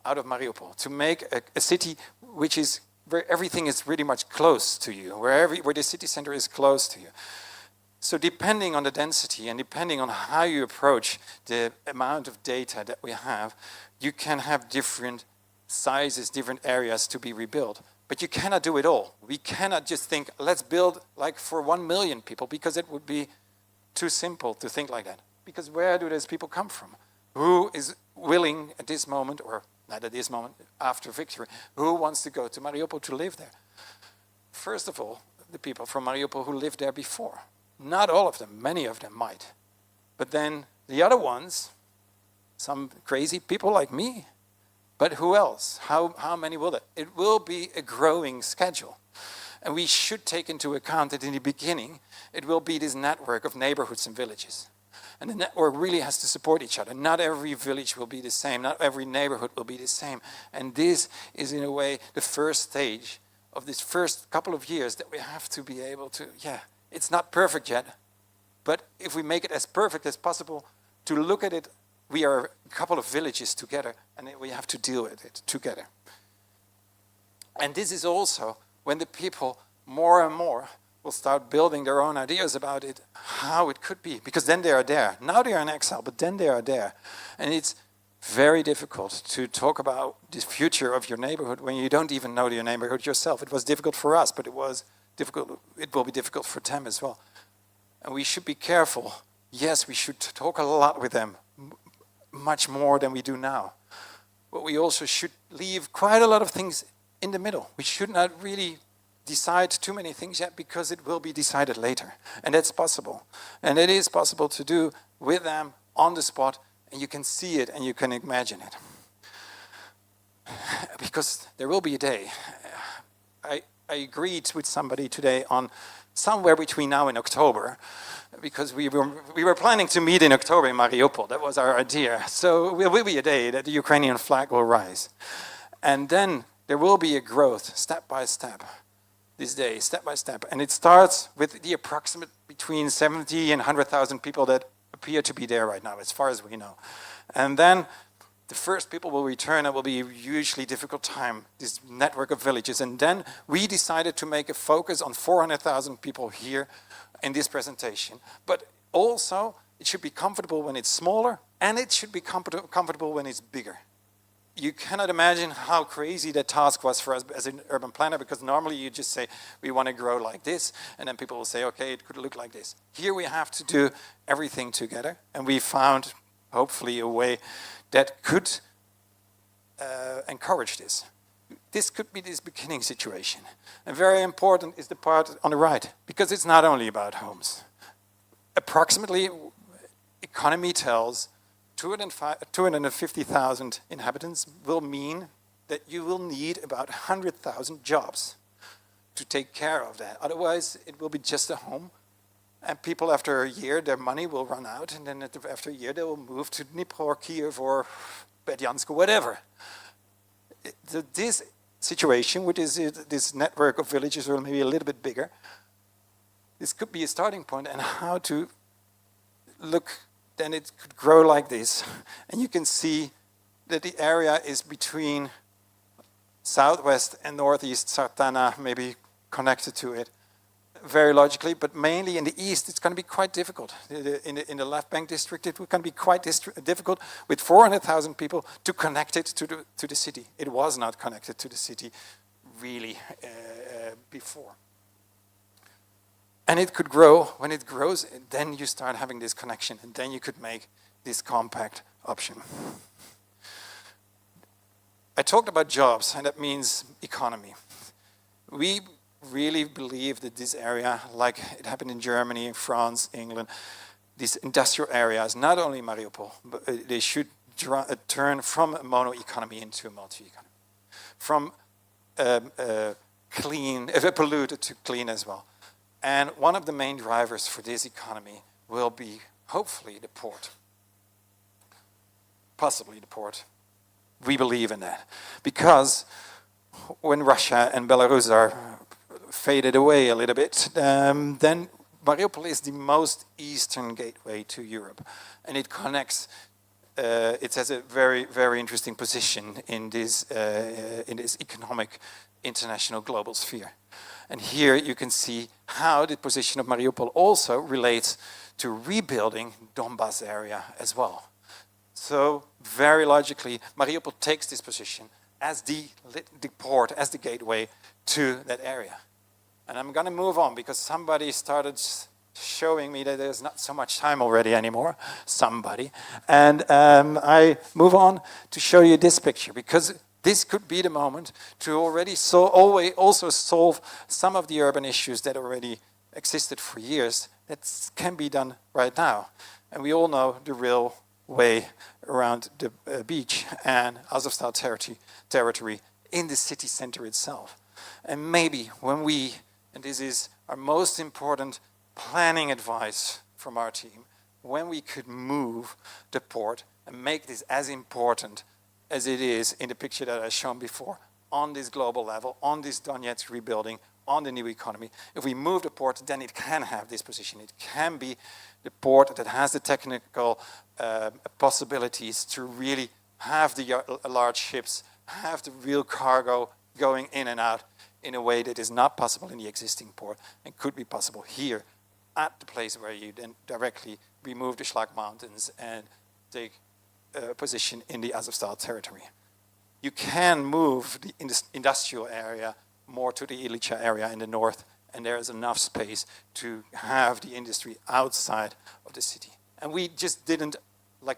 out of Mariupol, to make a city which is where everything is really much close to you, where the city center is close to you. So depending on the density and depending on how you approach the amount of data that we have, you can have different sizes, different areas to be rebuilt. But you cannot do it all. We cannot just think, let's build like for 1 million people, because it would be too simple to think like that. Because where do those people come from? Who is willing at this moment, or not at this moment, after victory, who wants to go to Mariupol to live there? First of all, the people from Mariupol who lived there before. Not all of them, many of them might. But then the other ones, some crazy people like me. But who else? How many will it? It will be a growing schedule. And we should take into account that in the beginning, it will be this network of neighborhoods and villages. And the network really has to support each other. Not every village will be the same. Not every neighborhood will be the same. And this is, in a way, the first stage of this first couple of years that we have to be able to, it's not perfect yet, but if we make it as perfect as possible, to look at it, we are a couple of villages together, and we have to deal with it together. And this is also when the people more and more will start building their own ideas about it, how it could be, because then they are there. Now they are in exile, but then they are there. And it's very difficult to talk about the future of your neighborhood when you don't even know your neighborhood yourself. It was difficult for us, but it will be difficult for them as well. And we should be careful. Yes, we should talk a lot with them, much more than we do now. But we also should leave quite a lot of things in the middle. We should not really decide too many things yet, because it will be decided later. And that's possible. And it is possible to do with them on the spot, and you can see it and you can imagine it. Because there will be a day. I agreed with somebody today on somewhere between now and October, because we were planning to meet in October in Mariupol. That was our idea. So there will be a day that the Ukrainian flag will rise. And then there will be a growth, step by step, this day, step by step. And it starts with the approximate between 70 and 100,000 people that appear to be there right now, as far as we know. And then the first people will return. It will be a hugely difficult time, this network of villages. And then we decided to make a focus on 400,000 people here in this presentation. But also, it should be comfortable when it's smaller, and it should be comfortable when it's bigger. You cannot imagine how crazy that task was for us as an urban planner, because normally you just say, we want to grow like this, and then people will say, okay, it could look like this. Here we have to do everything together, and we found, hopefully, a way that could encourage this. This could be this beginning situation. And very important is the part on the right, because it's not only about homes. Approximately, economy tells 250,000 inhabitants will mean that you will need about 100,000 jobs to take care of that. Otherwise, it will be just a home, and people after a year, their money will run out, and then after a year, they will move to Dnipro or Kiev or Berdyansk or whatever. This situation, which is this network of villages, or maybe a little bit bigger, this could be a starting point, and how to look. Then it could grow like this. And you can see that the area is between southwest and northeast, Sartana maybe connected to it, very logically, but mainly in the east it's going to be quite difficult. In the left bank district it's going to be quite difficult with 400,000 people to connect it to the city. It was not connected to the city really before. And it could grow. When it grows, then you start having this connection, and then you could make this compact option. I talked about jobs, and that means economy. We really believe that this area, like it happened in Germany, France, England, these industrial areas, not only Mariupol, but they should turn from a mono-economy into a multi-economy. From polluted to clean as well. And one of the main drivers for this economy will be, hopefully, the port. Possibly the port. We believe in that. Because when Russia and Belarus are faded away a little bit, then Mariupol is the most eastern gateway to Europe. And it connects, it has a very, very interesting position in this economic international global sphere. And here you can see how the position of Mariupol also relates to rebuilding Donbas area as well. So very logically, Mariupol takes this position as the port, as the gateway to that area. And I'm going to move on because somebody started showing me that there's not so much time already anymore, somebody. And I move on to show you this picture, because this could be the moment to already also solve some of the urban issues that already existed for years that can be done right now. And we all know the real way around the beach and Azovstal territory in the city center itself. And maybe when we, and this is our most important planning advice from our team, when we could move the port and make this as important as it is in the picture that I've shown before, on this global level, on this Donetsk rebuilding, on the new economy. If we move the port, then it can have this position. It can be the port that has the technical possibilities to really have the large ships, have the real cargo going in and out in a way that is not possible in the existing port and could be possible here at the place where you then directly remove the Schlag Mountains and take a position in the Azovstal territory. You can move the industrial area more to the Ilicha area in the north, and there is enough space to have the industry outside of the city. And we just didn't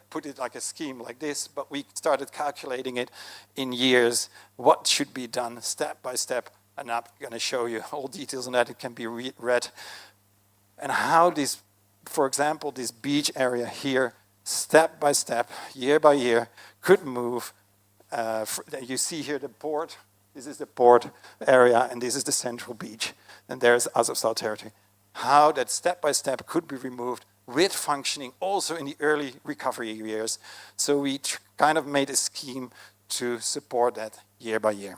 put it like a scheme like this, but we started calculating it in years, what should be done step by step. I'm not going to show you all details on that, it can be read. And how this, for example, this beach area here, step by step, year by year, could move. You see here the port. This is the port area, and this is the central beach. And there's Azovstal territory. How that step by step could be removed with functioning also in the early recovery years. So we kind of made a scheme to support that year by year.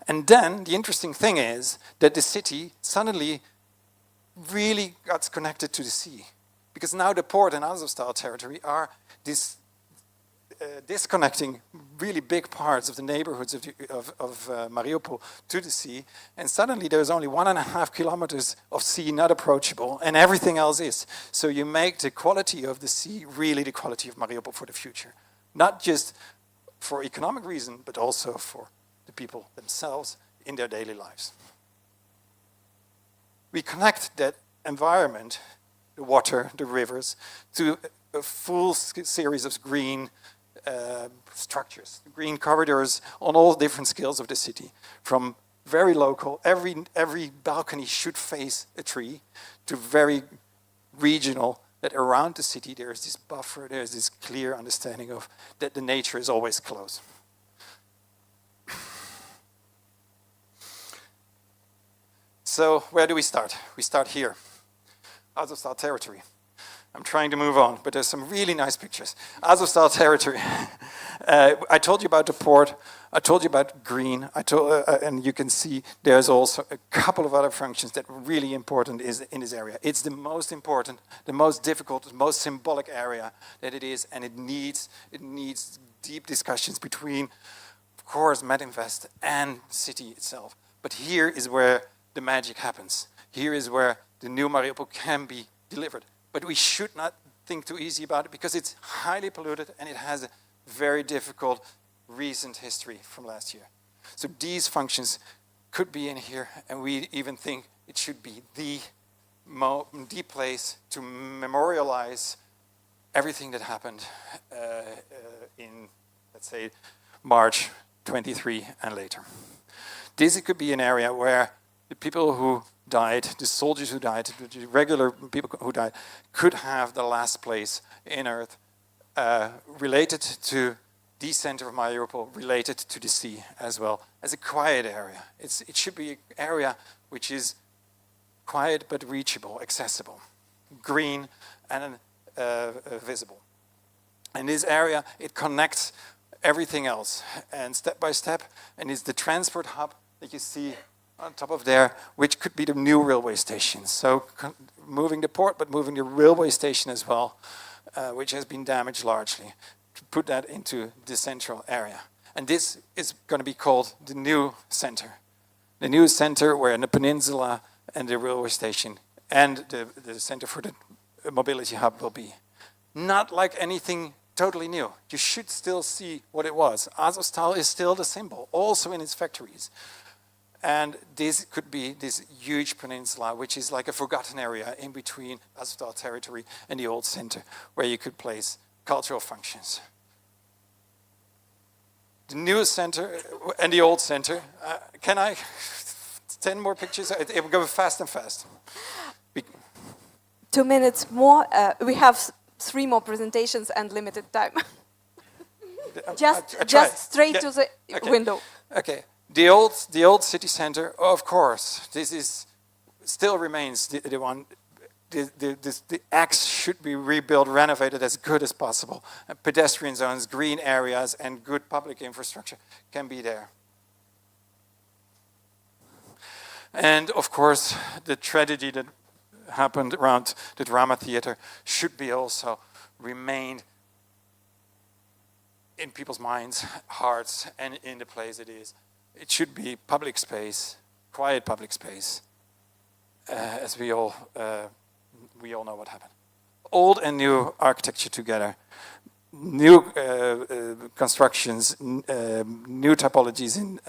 And then the interesting thing is that the city suddenly really got connected to the sea. Because now the port and Azovstal territory are disconnecting really big parts of the neighborhoods of Mariupol to the sea, and suddenly there's only 1.5 kilometers of sea not approachable, and everything else is. So you make the quality of the sea really the quality of Mariupol for the future. Not just for economic reason, but also for the people themselves in their daily lives. We connect that environment, the water, the rivers, to a full series of green structures, green corridors on all different scales of the city, from very local, every balcony should face a tree, to very regional, that around the city there's this buffer, there's this clear understanding of that the nature is always close. So where do we start? We start here, Azovstal territory. I'm trying to move on, but there's some really nice pictures. Azovstal territory. I told you about the port. I told you about green. And you can see there's also a couple of other functions that are really important in this area. It's the most important, the most difficult, the most symbolic area that it is, and it needs deep discussions between, of course, Metinvest and the city itself. But here is where the magic happens. Here is where the new Mariupol can be delivered. But we should not think too easy about it because it's highly polluted and it has a very difficult recent history from last year. So these functions could be in here, and we even think it should be the place to memorialize everything that happened in, let's say, March 23 and later. This could be an area where the people who died, the soldiers who died, the regular people who died, could have the last place in Earth related to the center of Mariupol, related to the sea as well, as a quiet area. It should be an area which is quiet but reachable, accessible, green and visible. And this area, it connects everything else, and step by step, and it's the transport hub that you see on top of there, which could be the new railway station. So moving the port, but moving the railway station as well, which has been damaged largely, to put that into the central area. And this is going to be called the new center. The new center where the peninsula and the railway station and the center for the mobility hub will be. Not like anything totally new. You should still see what it was. Azovstal is still the symbol, also in its factories. And this could be this huge peninsula, which is like a forgotten area in between Azovstal territory and the old center, where you could place cultural functions. The new center and the old center. Can I? 10 more pictures? It will go fast and fast. 2 minutes more. We have 3 more presentations and limited time. just straight to the window. Okay. The old city center, of course, this is still remains the one. The X should be rebuilt, renovated as good as possible. Pedestrian zones, green areas, and good public infrastructure can be there. And of course, the tragedy that happened around the drama theater should be also remained in people's minds, hearts, and in the place it is. It should be public space, quiet public space, as we all know what happened. Old and new architecture together, new constructions, new typologies in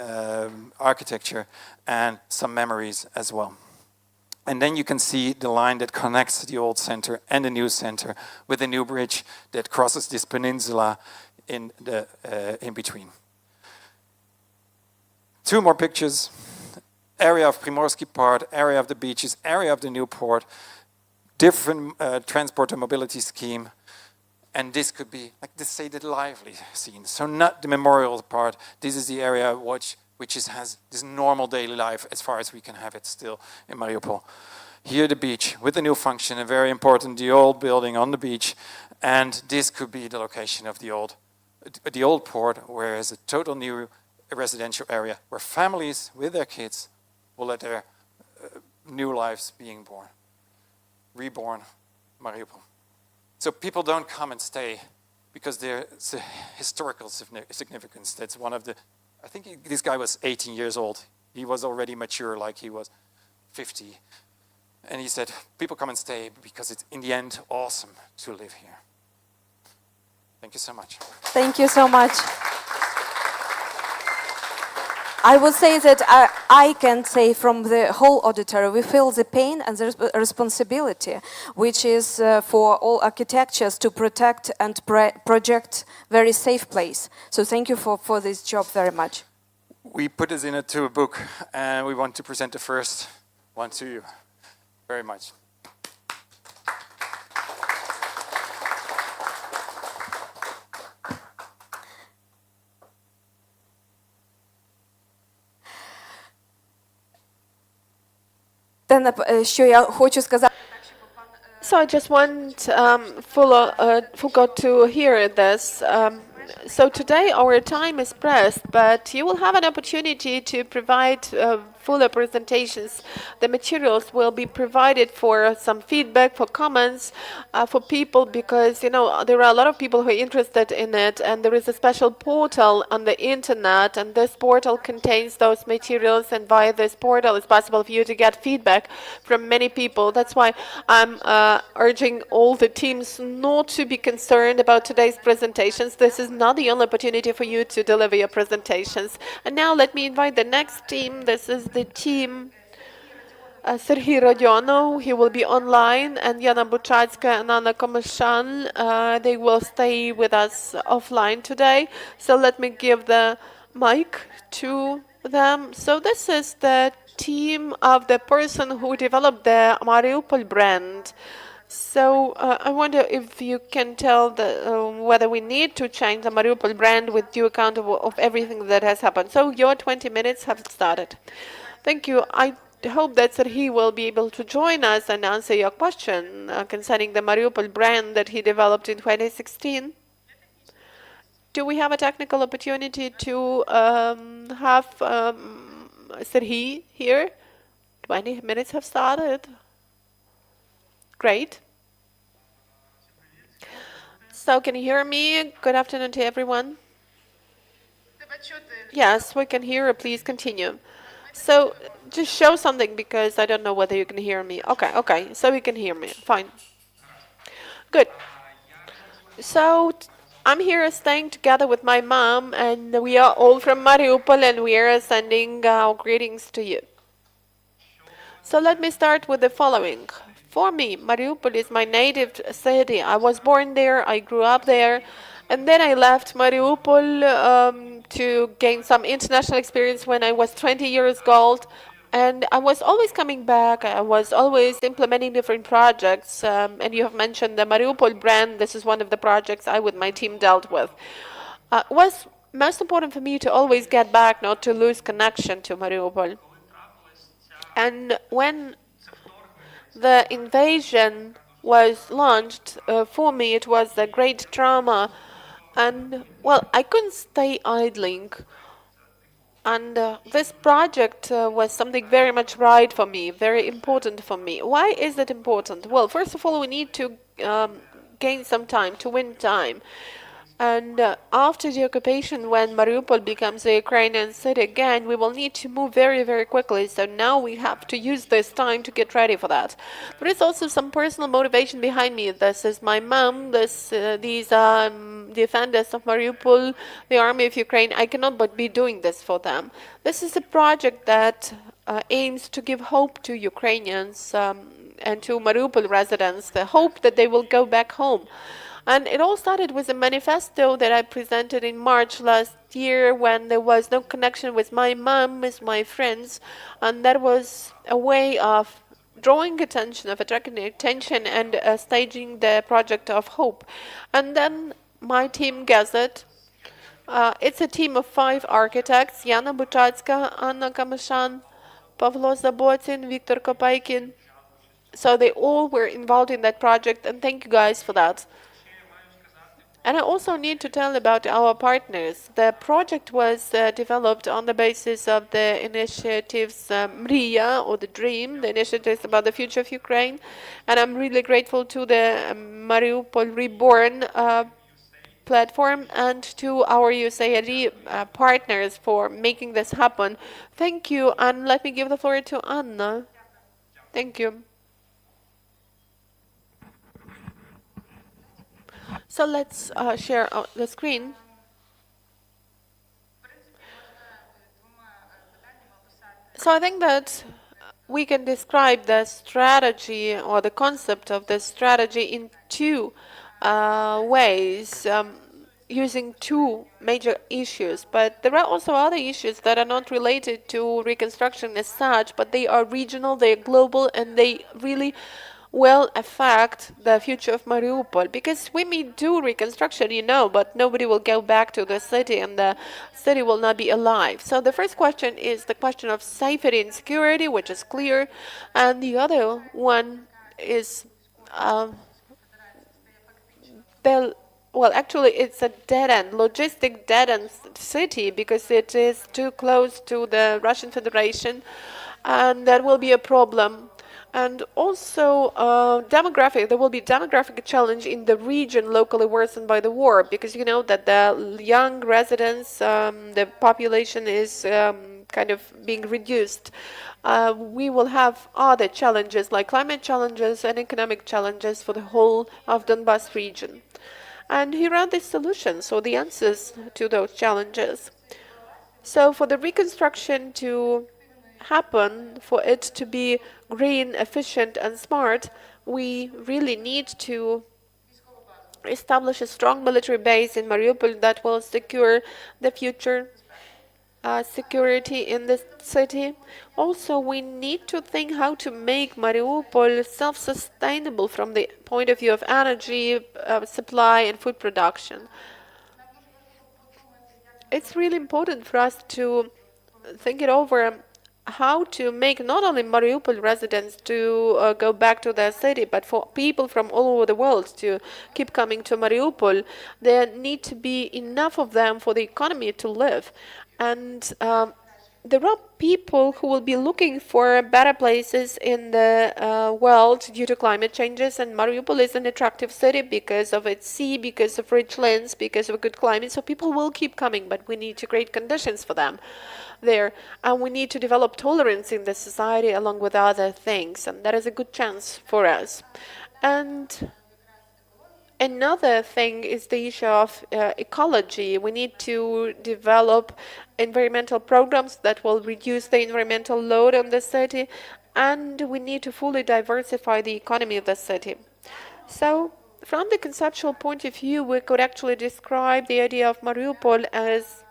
architecture, and some memories as well. And then you can see the line that connects the old center and the new center with the new bridge that crosses this peninsula in between. Two more pictures. Area of Primorsky Part, area of the beaches, area of the new port, different transport and mobility scheme. And this could be, like this, say, the lively scene. So not the memorial part. This is the area which has this normal daily life as far as we can have it still in Mariupol. Here the beach with the new function, and very important, the old building on the beach. And this could be the location of the old port, whereas a total new residential area where families with their kids will let their new lives being born. Reborn Mariupol. So people don't come and stay because there's a historical significance. That's one of the, I think this guy was 18 years old. He was already mature, like he was 50. And he said, people come and stay because it's in the end awesome to live here. Thank you so much. Thank you so much. I would say that I can say from the whole auditory, we feel the pain and the responsibility, which is for all architectures to protect and project very safe place. So thank you for this job very much. We put this into a book, and we want to present the first one to you. Very much. Що я хочу сказати. So I just forgot to hear this. So today our time is pressed, but you will have an opportunity to provide fuller presentations. The materials will be provided for some feedback, for comments, for people, because there are a lot of people who are interested in it, and there is a special portal on the internet, and this portal contains those materials, and via this portal it's possible for you to get feedback from many people. That's why I'm urging all the teams not to be concerned about today's presentations. This is not the only opportunity for you to deliver your presentations. And now let me invite the next team. This is the team Serhiy Rodionov, he will be online, and Yana Buchatska and Anna Komyshan, they will stay with us offline today. So let me give the mic to them. So this is the team of the person who developed the Mariupol brand. So I wonder if you can tell whether we need to change the Mariupol brand with due account of everything that has happened. So your 20 minutes have started. Thank you. I hope that Serhiy will be able to join us and answer your question concerning the Mariupol brand that he developed in 2016. Do we have a technical opportunity to have Serhiy here? 20 minutes have started. Great. So can you hear me? Good afternoon to everyone. Yes, we can hear you. Please continue. So just show something, because I don't know whether you can hear me. Okay, so you can hear me. Fine. Good. So I'm here staying together with my mom, and we are all from Mariupol, and we are sending our greetings to you. So let me start with the following. For me, Mariupol is my native city. I was born there, I grew up there, and then I left Mariupol to gain some international experience when I was 20 years old. And I was always coming back. I was always implementing different projects. And you have mentioned the Mariupol brand. This is one of the projects I with my team dealt with. It was most important for me to always get back, not to lose connection to Mariupol. And when the invasion was launched, for me it was a great trauma. And, well, I couldn't stay idling. And this project was something very much right for me, very important for me. Why is it important? Well, first of all, we need to gain some time, to win time. And after the occupation, when Mariupol becomes a Ukrainian city again, we will need to move very, very quickly. So now we have to use this time to get ready for that. There is also some personal motivation behind me. This is my mom. These are defenders of Mariupol, the army of Ukraine. I cannot but be doing this for them. This is a project that aims to give hope to Ukrainians and to Mariupol residents, the hope that they will go back home. And it all started with a manifesto that I presented in March last year, when there was no connection with my mom, with my friends. And that was a way of drawing attention, of attracting attention, and staging the project of hope. And then my team gathered. It's a team of 5 architects: Yana Buchatska, Anna Kamashan, Pavlo Zabotin, Viktor Kopaykin. So they all were involved in that project, and thank you guys for that. And I also need to tell about our partners. The project was developed on the basis of the initiatives MRIA, or the Dream, the initiatives about the future of Ukraine. And I'm really grateful to the Mariupol Reborn platform and to our USAID partners for making this happen. Thank you, and let me give the floor to Anna. Thank you. So let's share the screen. So I think that we can describe the strategy, or the concept of the strategy, in 2 ways, using 2 major issues. But there are also other issues that are not related to reconstruction as such, but they are regional, they are global, and they really will affect the future of Mariupol. Because we may do reconstruction, but nobody will go back to the city, and the city will not be alive. So the first question is the question of safety and security, which is clear. And the other one is well, actually, it's a dead-end, logistic dead-end city, because it is too close to the Russian Federation, and that will be a problem. And also, there will be demographic challenge in the region locally worsened by the war, because you know that the young residents, the population is kind of being reduced. We will have other challenges like climate challenges and economic challenges for the whole of Donbas region. And here are the solutions, or the answers to those challenges. So for the reconstruction to happen, for it to be green, efficient, and smart, we really need to establish a strong military base in Mariupol that will secure the future security in the city. Also, we need to think how to make Mariupol self-sustainable from the point of view of energy supply and food production. It's really important for us to think it over, how to make not only Mariupol residents to go back to their city, but for people from all over the world to keep coming to Mariupol. There need to be enough of them for the economy to live. And there are people who will be looking for better places in the world due to climate changes, and Mariupol is an attractive city because of its sea, because of rich lands, because of a good climate. So people will keep coming, but we need to create conditions for them there. And we need to develop tolerance in the society along with other things, and that is a good chance for us. And another thing is the issue of ecology. We need to develop environmental programs that will reduce the environmental load on the city, and we need to fully diversify the economy of the city. So, from the conceptual point of view, we could actually describe the idea of Mariupol as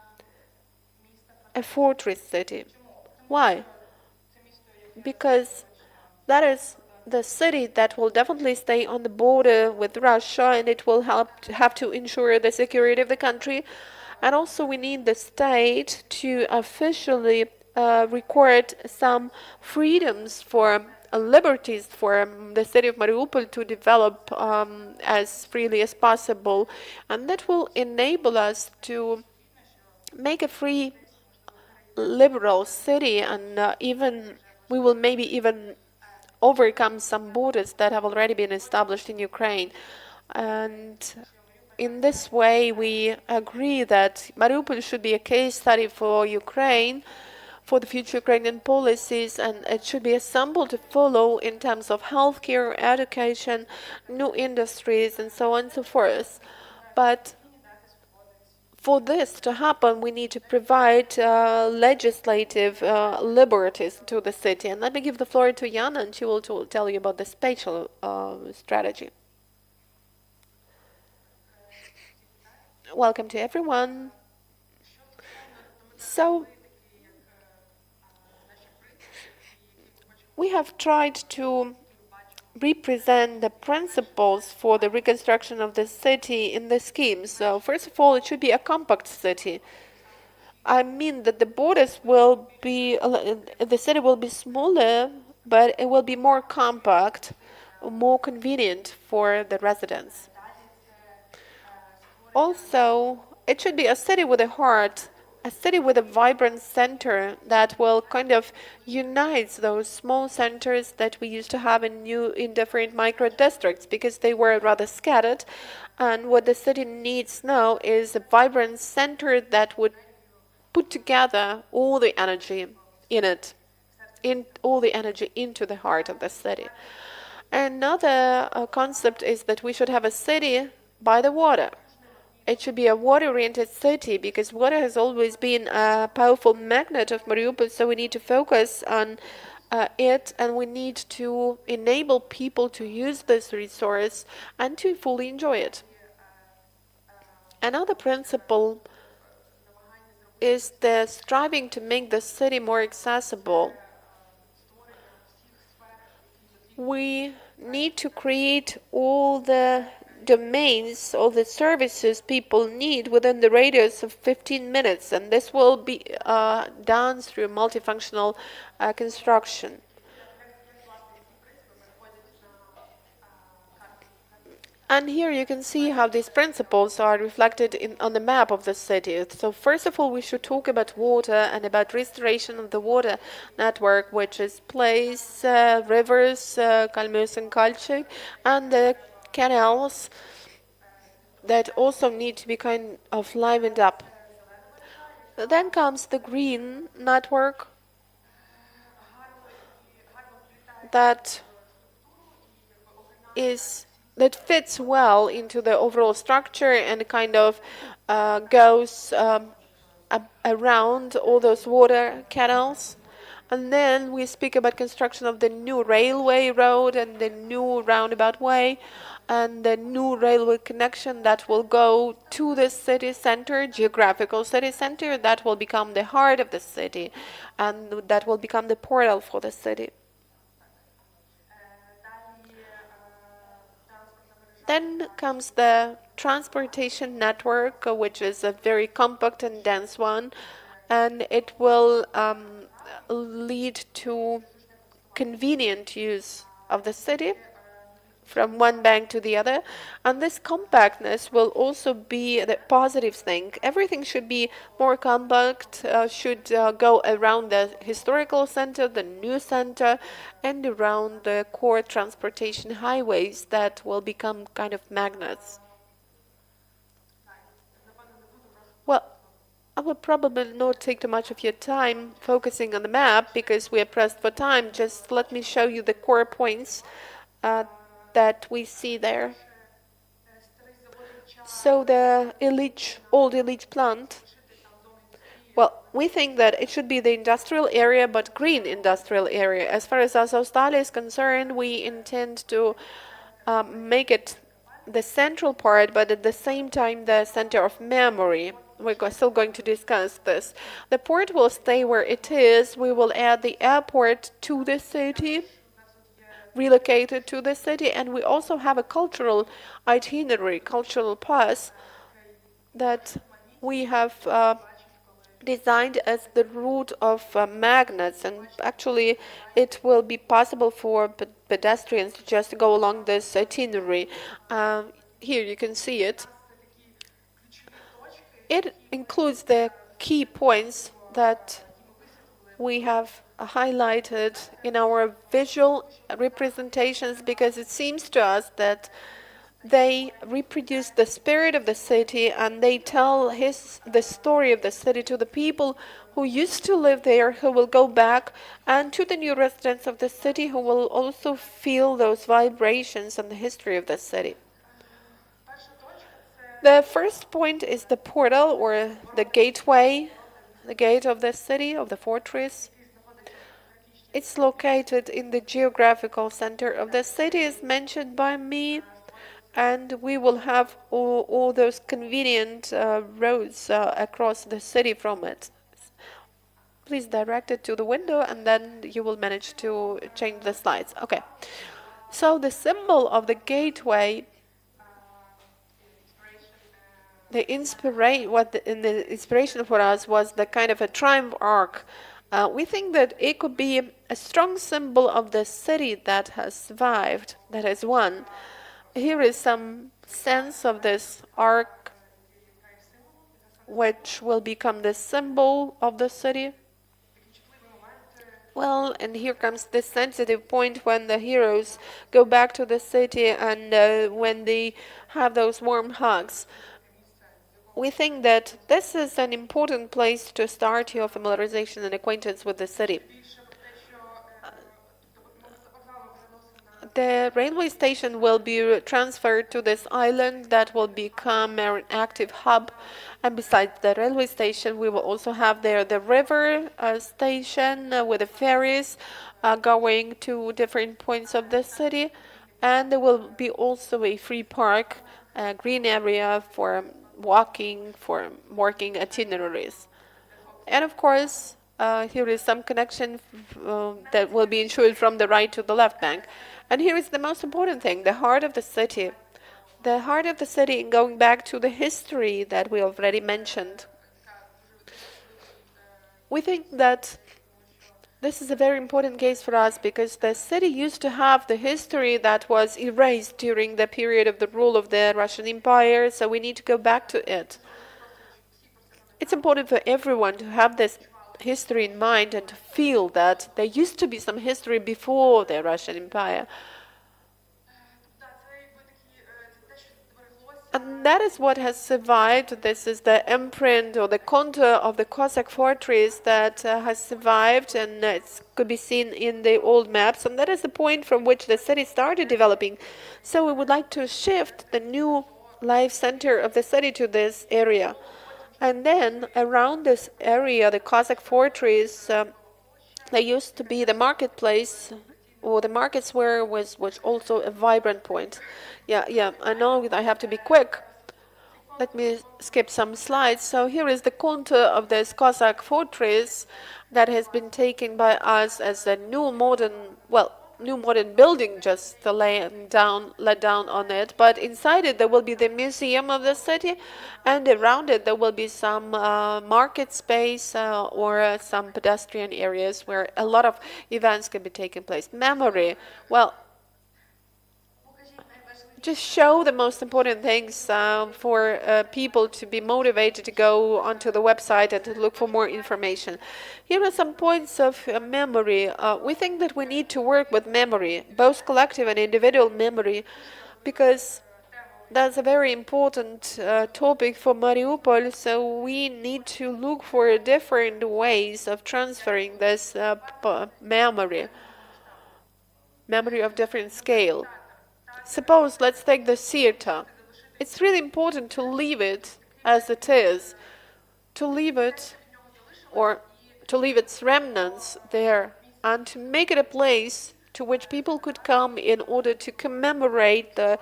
a fortress city. Why? Because that is the city that will definitely stay on the border with Russia, and it will have to ensure the security of the country. And also we need the state to officially record some freedoms for liberties for the city of Mariupol to develop as freely as possible, and that will enable us to make a free, liberal city, and even we will maybe even overcome some borders that have already been established in Ukraine. And in this way, we agree that Mariupol should be a case study for Ukraine, for the future Ukrainian policies, and it should be a sample to follow in terms of healthcare, education, new industries, and so on and so forth. But for this to happen, we need to provide legislative liberties to the city. And let me give the floor to Yana, and she will tell you about the spatial strategy. Welcome to everyone. So, we have tried to represent the principles for the reconstruction of the city in the scheme. So, first of all, it should be a compact city. I mean that the borders will be, the city will be smaller, but it will be more compact, more convenient for the residents. Also, it should be a city with a heart, a city with a vibrant center that will kind of unite those small centers that we used to have in different micro districts, because they were rather scattered. And what the city needs now is a vibrant center that would put together all the energy in it, all the energy into the heart of the city. Another concept is that we should have a city by the water. It should be a water-oriented city, because water has always been a powerful magnet of Mariupol, so we need to focus on it, and we need to enable people to use this resource and to fully enjoy it. Another principle is the striving to make the city more accessible. We need to create all the domains, all the services people need within the radius of 15 minutes, and this will be done through multifunctional construction. And here you can see how these principles are reflected on the map of the city. So first of all, we should talk about water and about restoration of the water network, which is place, rivers, Kalmius and Kalchik, and the canals that also need to be kind of livened up. Then comes the green network that fits well into the overall structure and kind of goes around all those water canals. And then we speak about construction of the new railway road and the new roundabout way and the new railway connection that will go to the city center, geographical city center, that will become the heart of the city, and that will become the portal for the city. Then comes the transportation network, which is a very compact and dense one, and it will lead to convenient use of the city from one bank to the other. And this compactness will also be the positive thing. Everything should be more compact, should go around the historical center, the new center, and around the core transportation highways that will become kind of magnets. Well, I will probably not take too much of your time focusing on the map because we are pressed for time. Just let me show you the core points that we see there. So the old Illich plant, well, we think that it should be the industrial area, but green industrial area. As far as Azovstali is concerned, we intend to make it the central part, but at the same time the center of memory. We're still going to discuss this. The port will stay where it is. We will add the airport to the city, relocated to the city, and we also have a cultural itinerary, cultural path that we have designed as the route of magnets, and actually it will be possible for pedestrians to just go along this itinerary. Here you can see it. It includes the key points that we have highlighted in our visual representations, because it seems to us that they reproduce the spirit of the city, and they tell the story of the city to the people who used to live there, who will go back, and to the new residents of the city who will also feel those vibrations and the history of the city. The first point is the portal, or the gateway, the gate of the city, of the fortress. It's located in the geographical center of the city, as mentioned by me, and we will have all those convenient roads across the city from it. Please direct it to the window, and then you will manage to change the slides. Okay. So the symbol of the gateway, the inspiration for us was the kind of a triumph arc. We think that it could be a strong symbol of the city that has survived, that has won. Here is some sense of this arc, which will become the symbol of the city. Well, and here comes this sensitive point when the heroes go back to the city, and when they have those warm hugs. We think that this is an important place to start your familiarization and acquaintance with the city. The railway station will be transferred to this island that will become an active hub. And besides the railway station, we will also have there the river station with the ferries going to different points of the city. And there will be also a free park, a green area for walking, for working itineraries. And of course, here is some connection that will be ensured from the right to the left bank. And here is the most important thing, the heart of the city. The heart of the city, going back to the history that we already mentioned. We think that this is a very important case for us, because the city used to have the history that was erased during the period of the rule of the Russian Empire, so we need to go back to it. It's important for everyone to have this history in mind and to feel that there used to be some history before the Russian Empire. And that is what has survived. This is the imprint or the contour of the Cossack fortress that has survived, and it could be seen in the old maps. And that is the point from which the city started developing. So we would like to shift the new life center of the city to this area. And then around this area, the Cossack fortress, there used to be the marketplace, or the market square was also a vibrant point. Yeah, I know that I have to be quick. Let me skip some slides. So here is the contour of this Cossack fortress that has been taken by us as a new modern building, just let down on it. But inside it there will be the museum of the city, and around it there will be some market space or some pedestrian areas where a lot of events can be taking place. Memory. Well, just show the most important things for people to be motivated to go onto the website and to look for more information. Here are some points of memory. We think that we need to work with memory, both collective and individual memory, because that's a very important topic for Mariupol. So we need to look for different ways of transferring this memory of different scale. Suppose, let's take the theater. It's really important to leave it as it is, to leave it, or to leave its remnants there, and to make it a place to which people could come in order to commemorate the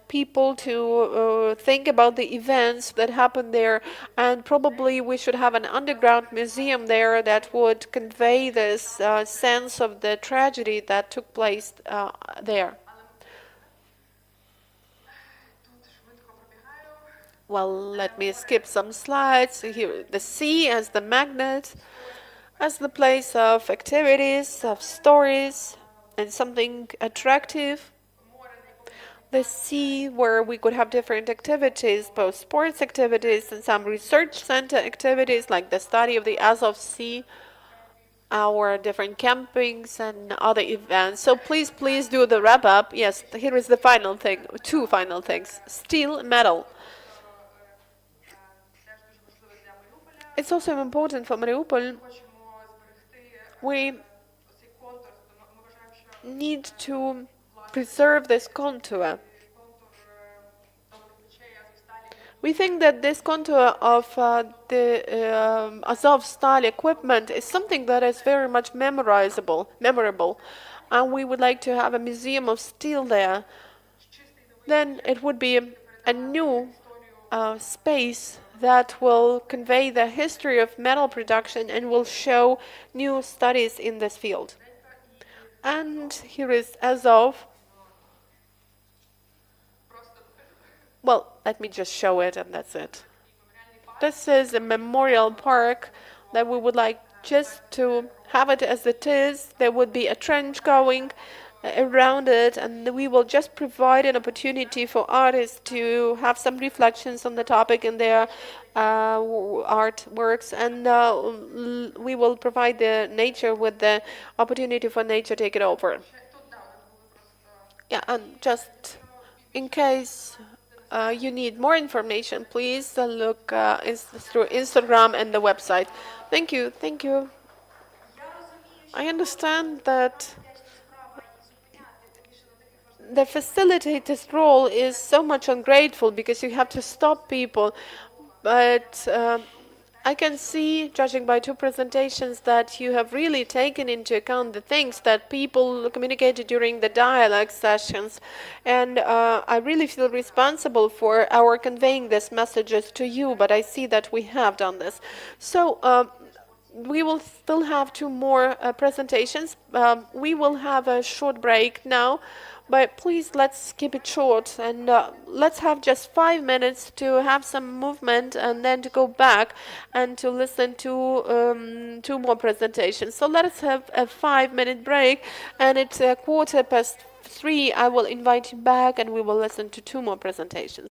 people, to think about the events that happened there. And probably we should have an underground museum there that would convey this sense of the tragedy that took place there. well, let me skip some slides. Here, the sea as the magnet, as the place of activities, of stories, and something attractive. The sea, where we could have different activities, both sports activities and some research center activities, like the study of the Azov Sea, our different campings and other events. So please do the wrap up. Yes, here is the final thing, two final things: steel and metal. It's also important for Mariupol. We need to preserve this contour. We think that this contour of the Azov style equipment is something that is very much memorable, and we would like to have a museum of steel there. Then it would be a new space that will convey the history of metal production and will show new studies in this field. And here is Azov. Well, let me just show it and that's it. This is a memorial park that we would like just to have it as it is. There would be a trench going around it, and we will just provide an opportunity for artists to have some reflections on the topic in their artworks, and we will provide the nature with the opportunity for nature to take it over. Yeah, and just in case you need more information, please look through Instagram and the website. Thank you, thank you. I understand that the facilitator's role is so much ungrateful because you have to stop people, but I can see, judging by two presentations, that you have really taken into account the things that people communicated during the dialogue sessions, and I really feel responsible for our conveying these messages to you, but I see that we have done this. So we will still have two more presentations. We will have a short break now, but please let's keep it short and let's have just 5 minutes to have some movement and then to go back and to listen to two more presentations. So let us have a 5 minute break, and it's a 3:15. I will invite you back and we will listen to two more presentations.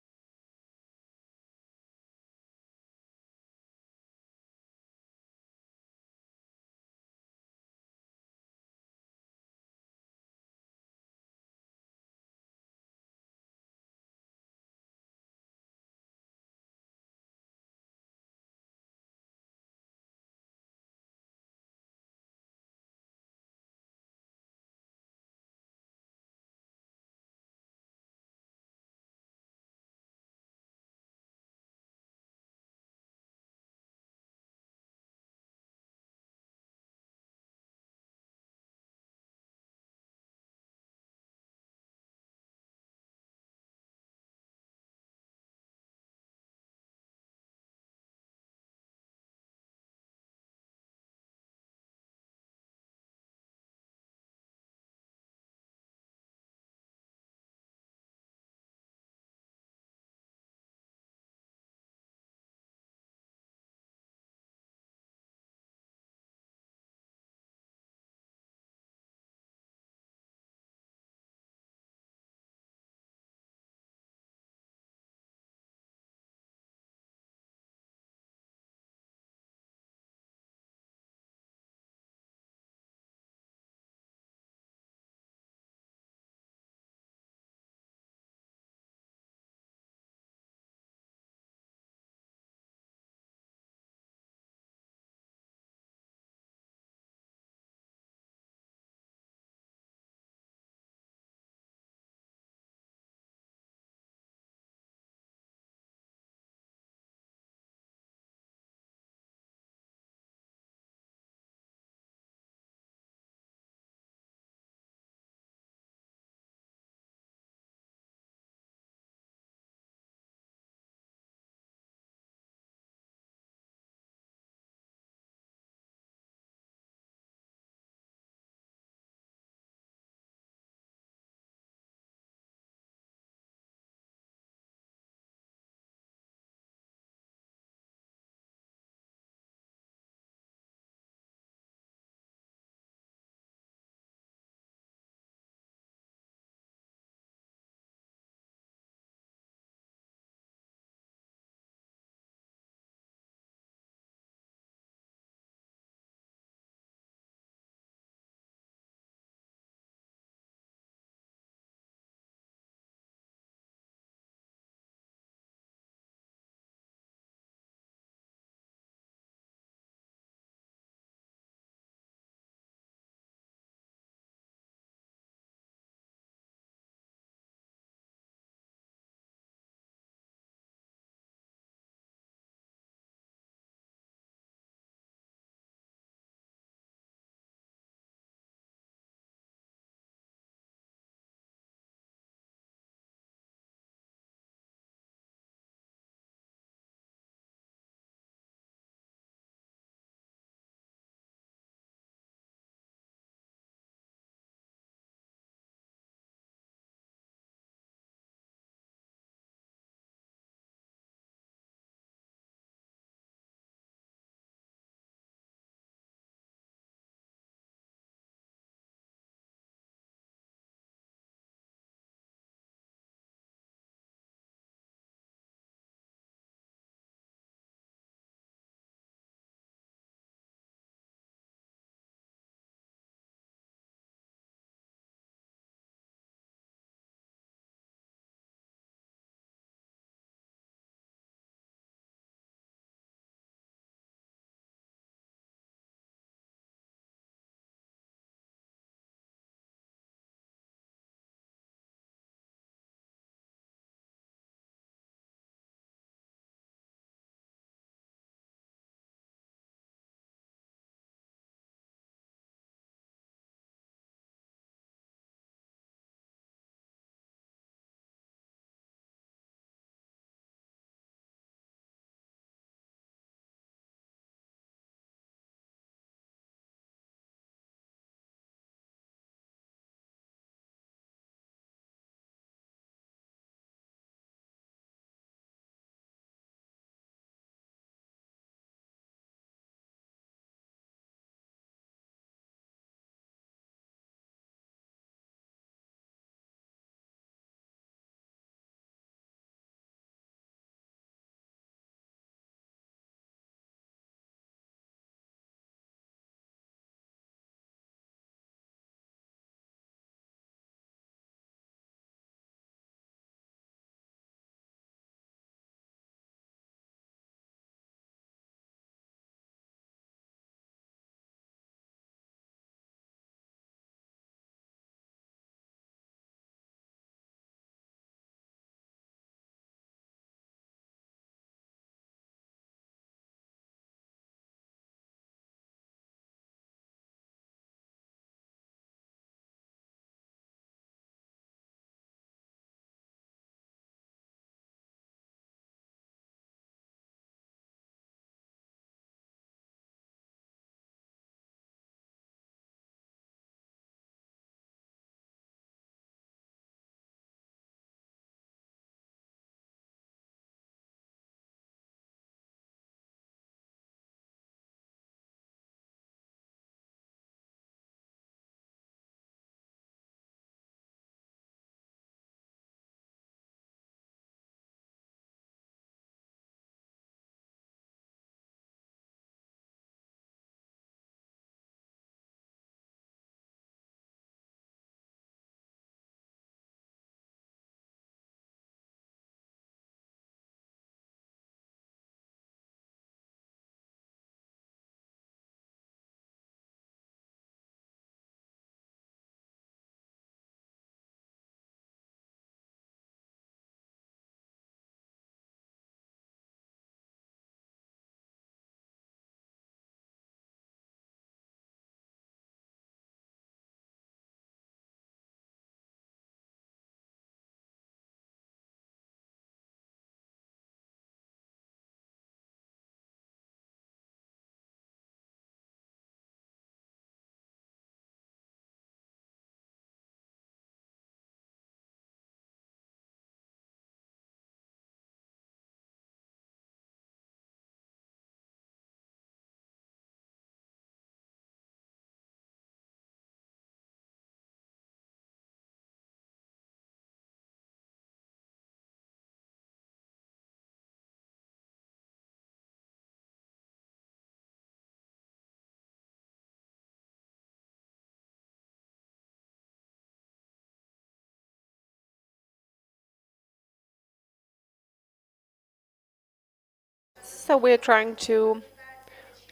So we're trying to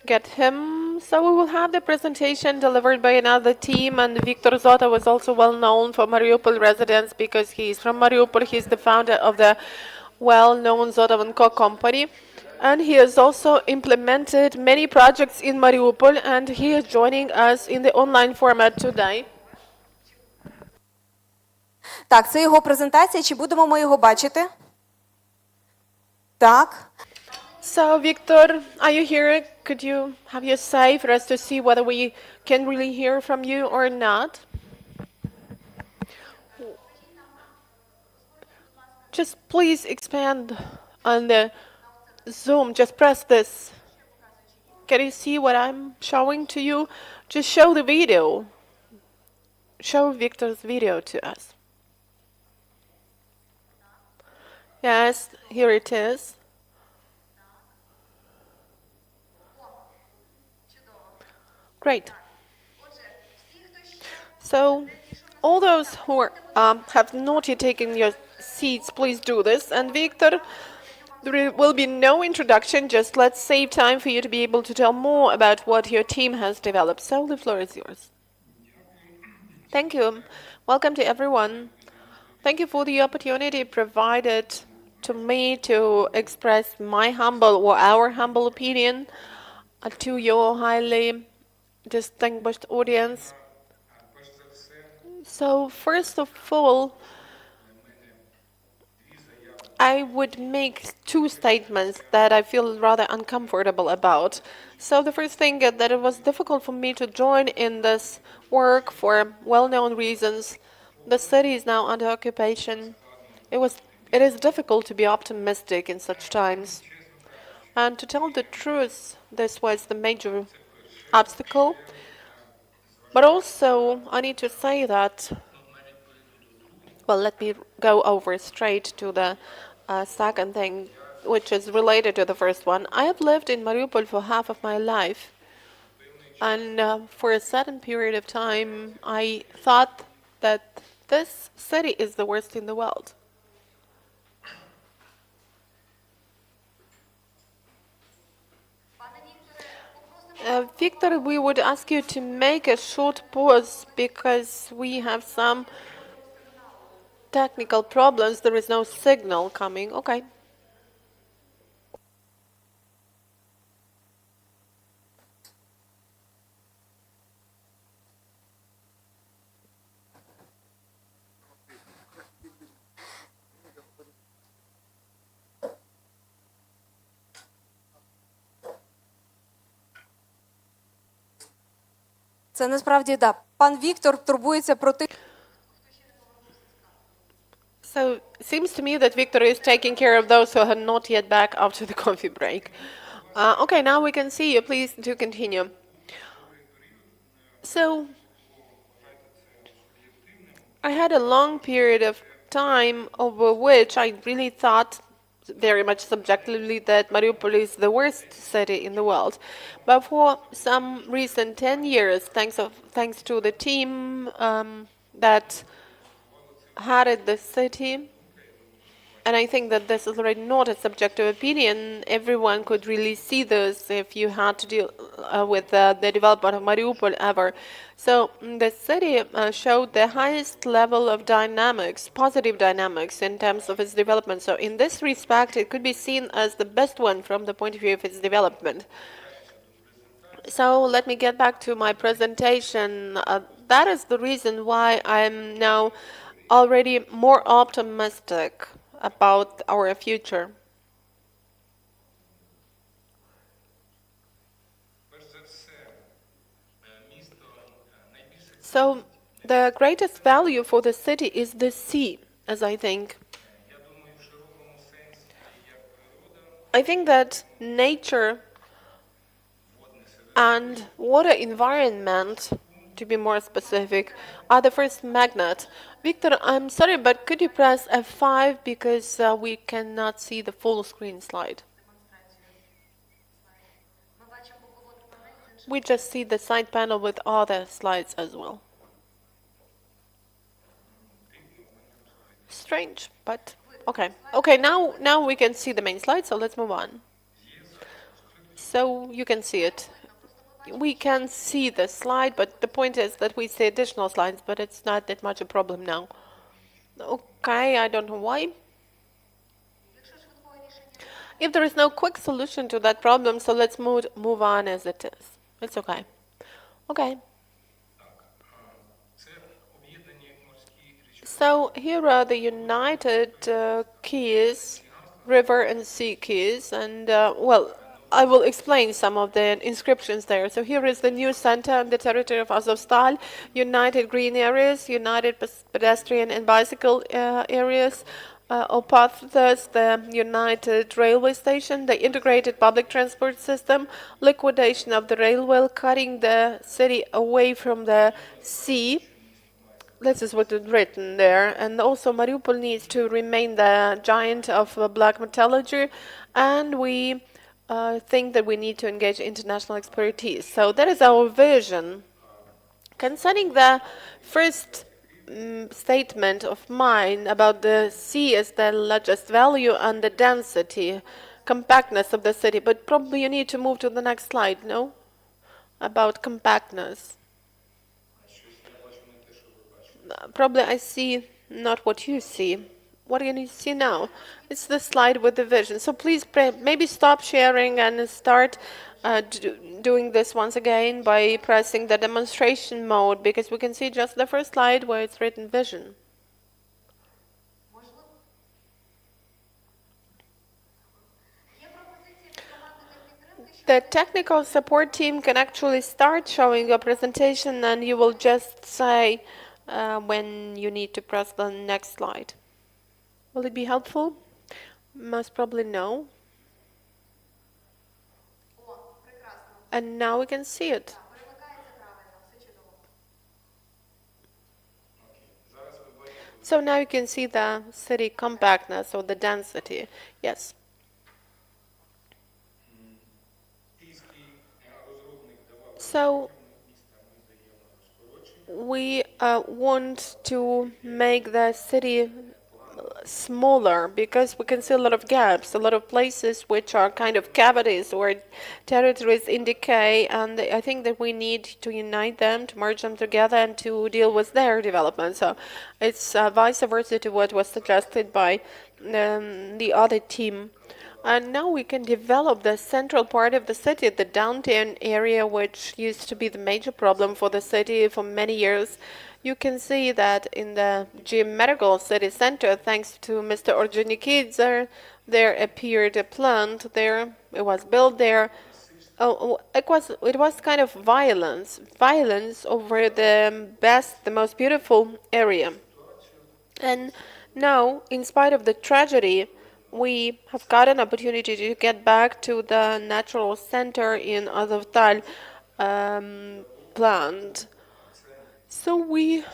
get him. So we will have the presentation delivered by another team, and Viktor Zota was also well known for Mariupol residents because he's from Mariupol. He's the founder of the well-known Zotavanko company, and he has also implemented many projects in Mariupol, and he is joining us in the online format today. Так, це його презентація. Чи будемо ми його бачити? Так. So, Victor, are you here? Could you have your say for us to see whether we can really hear from you or not? Just please expand on the Zoom. Just press this. Can you see what I'm showing to you? Just show the video. Show Victor's video to us. Yes, here it is. Great. So, all those who have not yet taken your seats, please do this. And Victor, there will be no introduction, just let's save time for you to be able to tell more about what your team has developed. So, the floor is yours. Thank you. Welcome to everyone. Thank you for the opportunity provided to me to express my humble or our humble opinion to your highly distinguished audience. So, first of all, I would make two statements that I feel rather uncomfortable about. So, the first thing is that it was difficult for me to join in this work for well-known reasons. The city is now under occupation. It is difficult to be optimistic in such times. And to tell the truth, this was the major obstacle. But also, I need to say that, well, let me go over straight to the second thing, which is related to the first one. I have lived in Mariupol for half of my life. And for a certain period of time, I thought that this city is the worst in the world. Victor, we would ask you to make a short pause because we have some technical problems. There is no signal coming. Okay. Це насправді, да. Пан Віктор турбується про тих. So it seems to me that Victor is taking care of those who are not yet back after the coffee break. Okay, now we can see you. Please do continue. So I had a long period of time over which I really thought very much subjectively that Mariupol is the worst city in the world. But for some recent 10 years, thanks to the team that headed the city, and I think that this is already not a subjective opinion, everyone could really see this if you had to deal with the development of Mariupol ever. So the city showed the highest level of dynamics, positive dynamics in terms of its development. So in this respect, it could be seen as the best one from the point of view of its development. So let me get back to my presentation. That is the reason why I'm now already more optimistic about our future. So the greatest value for the city is the sea, as I think. I think that nature and water environment, to be more specific, are the first magnet. Victor, I'm sorry, but could you press F5 because we cannot see the full screen slide. We just see the side panel with other slides as well. Strange, but okay. Okay, now we can see the main slide, so let's move on. So you can see it. We can see the slide, but the point is that we see additional slides, but it's not that much a problem now. Okay, I don't know why. If there is no quick solution to that problem, so let's move on as it is. It's okay. Okay. So here are the United Keys, river and sea keys, and well, I will explain some of the inscriptions there. So here is the new center on the territory of Azovstal, United Green Areas, United Pedestrian and Bicycle areas, Opathas, the United Railway Station, the integrated public transport system, liquidation of the railway, cutting the city away from the sea. This is what is written there. And also Mariupol needs to remain the giant of black metallurgy, and we think that we need to engage international expertise. So that is our vision. Concerning the first statement of mine about the sea as the largest value and the density, compactness of the city, but probably you need to move to the next slide, no? About compactness. Probably I see not what you see. What can you see now? It's the slide with the vision. So please maybe stop sharing and start doing this once again by pressing the demonstration mode, because we can see just the first slide where it's written vision. The technical support team can actually start showing your presentation, and you will just say when you need to press the next slide. Will it be helpful? Most probably no. And now we can see it. So now you can see the city compactness or the density. Yes. So we want to make the city smaller, because we can see a lot of gaps, a lot of places which are kind of cavities or territories in decay, and I think that we need to unite them, to merge them together, and to deal with their development. So it's vice versa to what was suggested by the other team. And now we can develop the central part of the city, the downtown area, which used to be the major problem for the city for many years. You can see that in the geometrical city center, thanks to Mr. Orjonikidze, there appeared a plant there. It was built there. Oh, it was kind of violence over the best, the most beautiful area. And now, in spite of the tragedy, we have got an opportunity to get back to the natural center in Azovstal plant. So we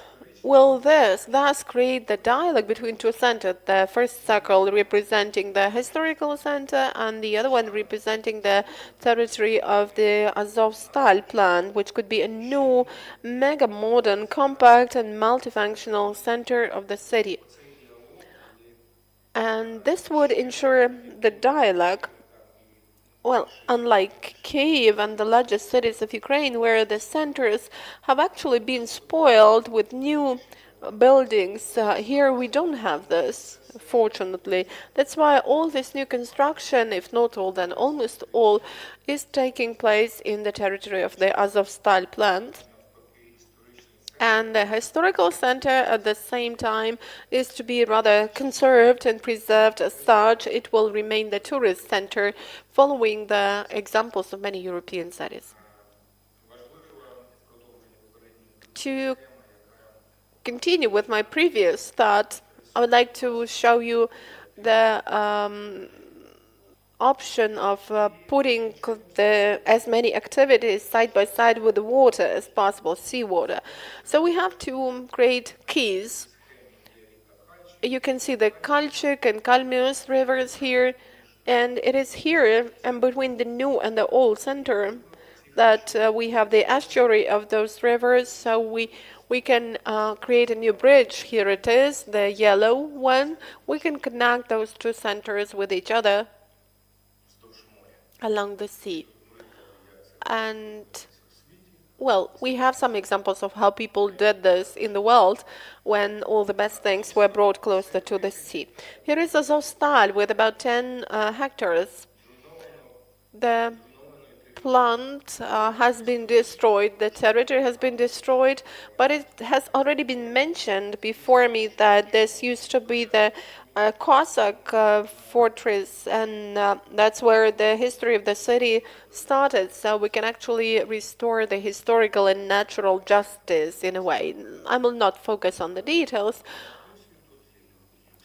will thus create the dialogue between two centers, the first circle representing the historical center and the other one representing the territory of the Azovstal plant, which could be a new, mega modern, compact and multifunctional center of the city. And this would ensure the dialogue. Well, unlike Kyiv and the largest cities of Ukraine, where the centers have actually been spoiled with new buildings, here we don't have this, fortunately. That's why all this new construction, if not all, then almost all, is taking place in the territory of the Azovstal plant. And the historical center at the same time is to be rather conserved and preserved as such. It will remain the tourist center, following the examples of many European cities. To continue with my previous thought, I would like to show you the option of putting as many activities side by side with the water as possible, seawater. So we have to create keys. You can see the Kalchik and Kalmius rivers here, and it is here and between the new and the old center that we have the estuary of those rivers. So we can create a new bridge. Here it is, the yellow one. We can connect those two centers with each other along the sea. And well, we have some examples of how people did this in the world when all the best things were brought closer to the sea. Here is Azovstal with about 10 hectares. The plant has been destroyed, the territory has been destroyed, but it has already been mentioned before me that this used to be the Cossack fortress, and that's where the history of the city started, so we can actually restore the historical and natural justice in a way. I will not focus on the details.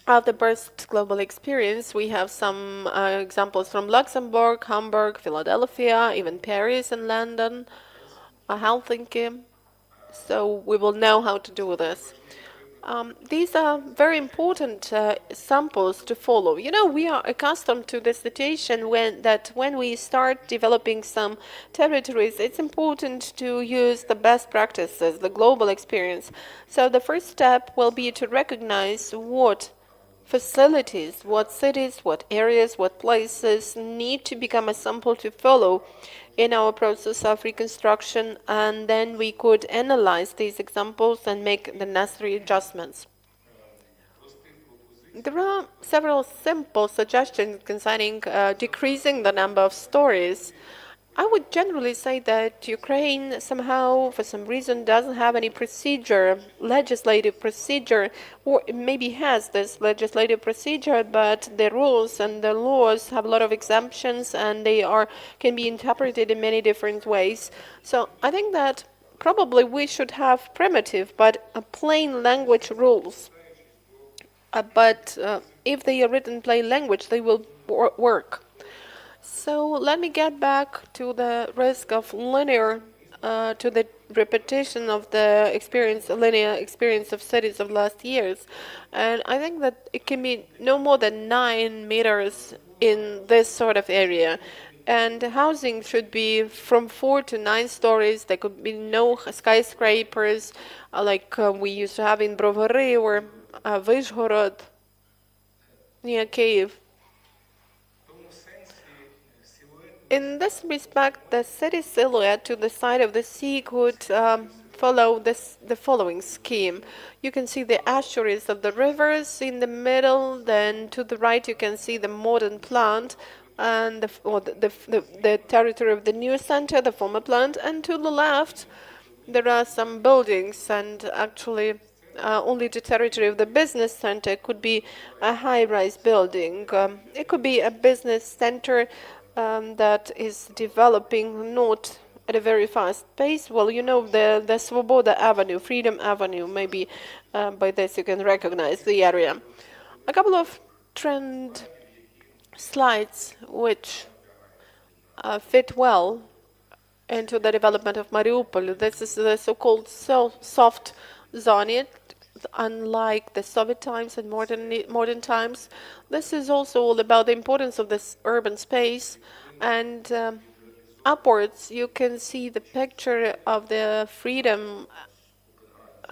Of the burst global experience, we have some examples from Luxembourg, Hamburg, Philadelphia, even Paris and London, Helsinki. So we will know how to do this. These are very important samples to follow. You know, we are accustomed to the situation when we start developing some territories, it's important to use the best practices, the global experience. So the first step will be to recognize what facilities, what cities, what areas, what places need to become a sample to follow in our process of reconstruction, and then we could analyze these examples and make the necessary adjustments. There are several simple suggestions concerning decreasing the number of stories. I would generally say that Ukraine somehow, for some reason, doesn't have any procedure, legislative procedure, or maybe has this legislative procedure, but the rules and the laws have a lot of exemptions and they can be interpreted in many different ways. So I think that probably we should have primitive but plain language rules. But if they are written plain language, they will work. So let me get back to the risk of to the repetition of the linear experience of cities of last years. And I think that it can be no more than 9 meters in this sort of area. And housing should be from 4 to 9 stories. There could be no skyscrapers like we used to have in Brovary or Vyshhorod near Kiev. In this respect, the city silhouette to the side of the sea could follow the following scheme. You can see the estuaries of the rivers in the middle, then to the right you can see the modern plant and the territory of the new center, the former plant, and to the left there are some buildings, and actually only the territory of the business center could be a high-rise building. It could be a business center that is developing not at a very fast pace. Well, you know, the Svoboda Avenue, Freedom Avenue, maybe by this you can recognize the area. A couple of trend slides which fit well into the development of Mariupol. This is the so-called soft zone. Unlike the Soviet times and modern times, this is also all about the importance of this urban space. And upwards, you can see the picture of the Freedom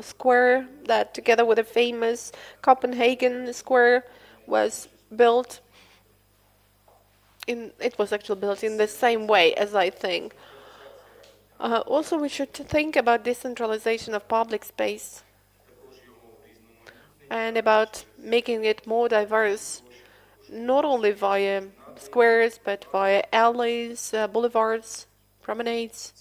Square that, together with the famous Copenhagen Square, was built. It was actually built in the same way, as I think. Also, we should think about decentralization of public space and about making it more diverse, not only via squares, but via alleys, boulevards, promenades.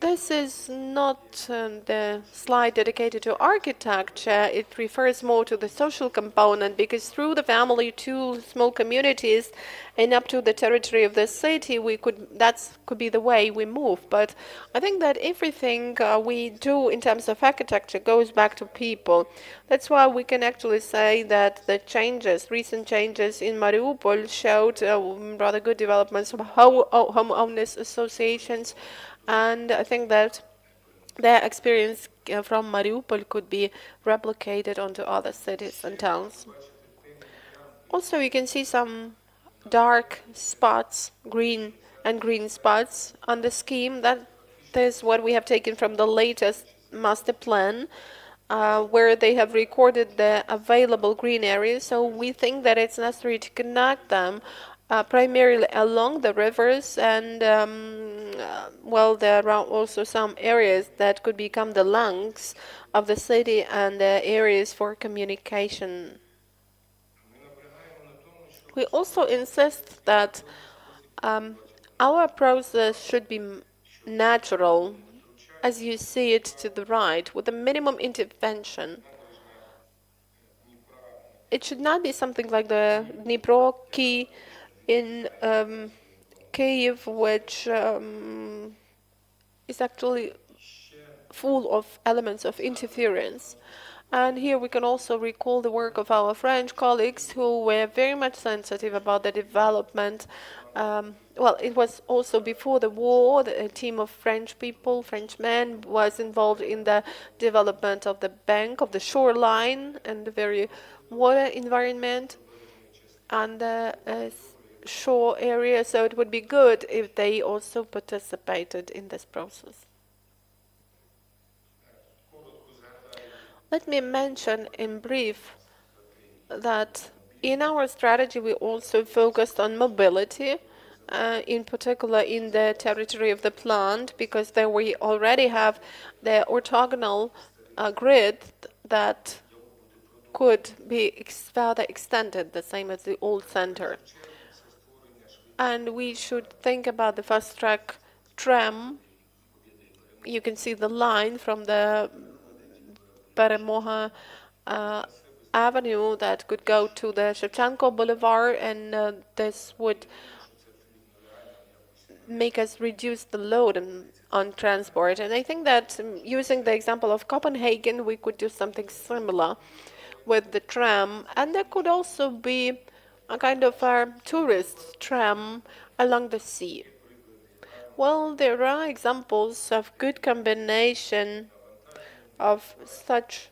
This is not the slide dedicated to architecture. It refers more to the social component, because through the family to small communities and up to the territory of the city, that could be the way we move. But I think that everything we do in terms of architecture goes back to people. That's why we can actually say that the recent changes in Mariupol showed rather good developments of homeowners associations. And I think that their experience from Mariupol could be replicated onto other cities and towns. Also, you can see some dark spots, green spots on the scheme. That is what we have taken from the latest master plan, where they have recorded the available green areas. So we think that it's necessary to connect them primarily along the rivers and well, there are also some areas that could become the lungs of the city and the areas for communication. We also insist that our process should be natural, as you see it to the right, with a minimum intervention. It should not be something like the Dnipro key in Kyiv, which is actually full of elements of interference. And here we can also recall the work of our French colleagues who were very much sensitive about the development. Well, it was also before the war, a team of French people, French men, was involved in the development of the bank, of the shoreline, and the very water environment and the shore area. So it would be good if they also participated in this process. Let me mention in brief that in our strategy we also focused on mobility, in particular in the territory of the plant, because there we already have the orthogonal grid that could be further extended, the same as the old center. And we should think about the fast track tram. You can see the line from the Peremoha Avenue that could go to the Shevchenko Boulevard, and this would make us reduce the load on transport. And I think that using the example of Copenhagen, we could do something similar with the tram. And there could also be a kind of a tourist tram along the sea. Well, there are examples of good combination of such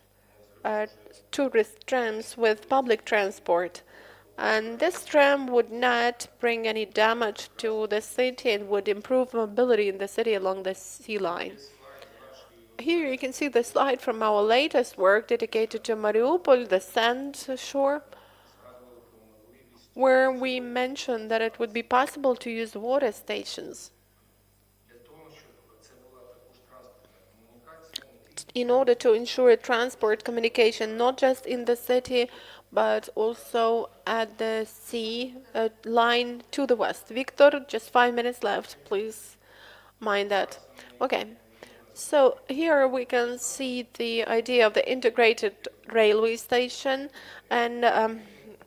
tourist trams with public transport. And this tram would not bring any damage to the city and would improve mobility in the city along the sea line. Here you can see the slide from our latest work dedicated to Mariupol, the sand shore, where we mentioned that it would be possible to use water stations in order to ensure transport communication not just in the city but also at the sea line to the west. Victor, just 5 minutes left, please mind that. Okay, so here we can see the idea of the integrated railway station, and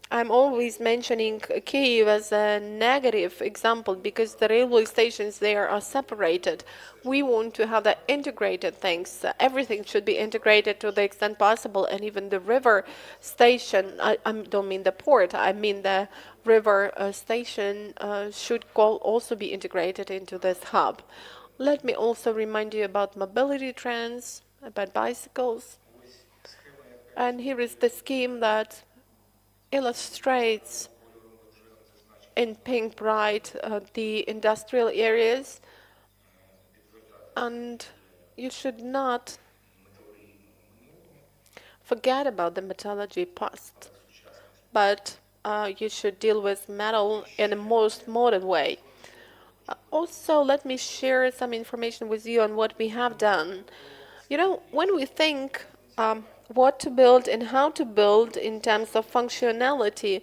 I'm always mentioning Kyiv as a negative example because the railway stations there are separated. We want to have the integrated things. Everything should be integrated to the extent possible, and even the river station, I don't mean the port, I mean the river station should also be integrated into this hub. Let me also remind you about mobility trends, about bicycles. And here is the scheme that illustrates in pink bright the industrial areas, and you should not forget about the metallurgy past, but you should deal with metal in the most modern way. Also, let me share some information with you on what we have done. You know, when we think what to build and how to build in terms of functionality,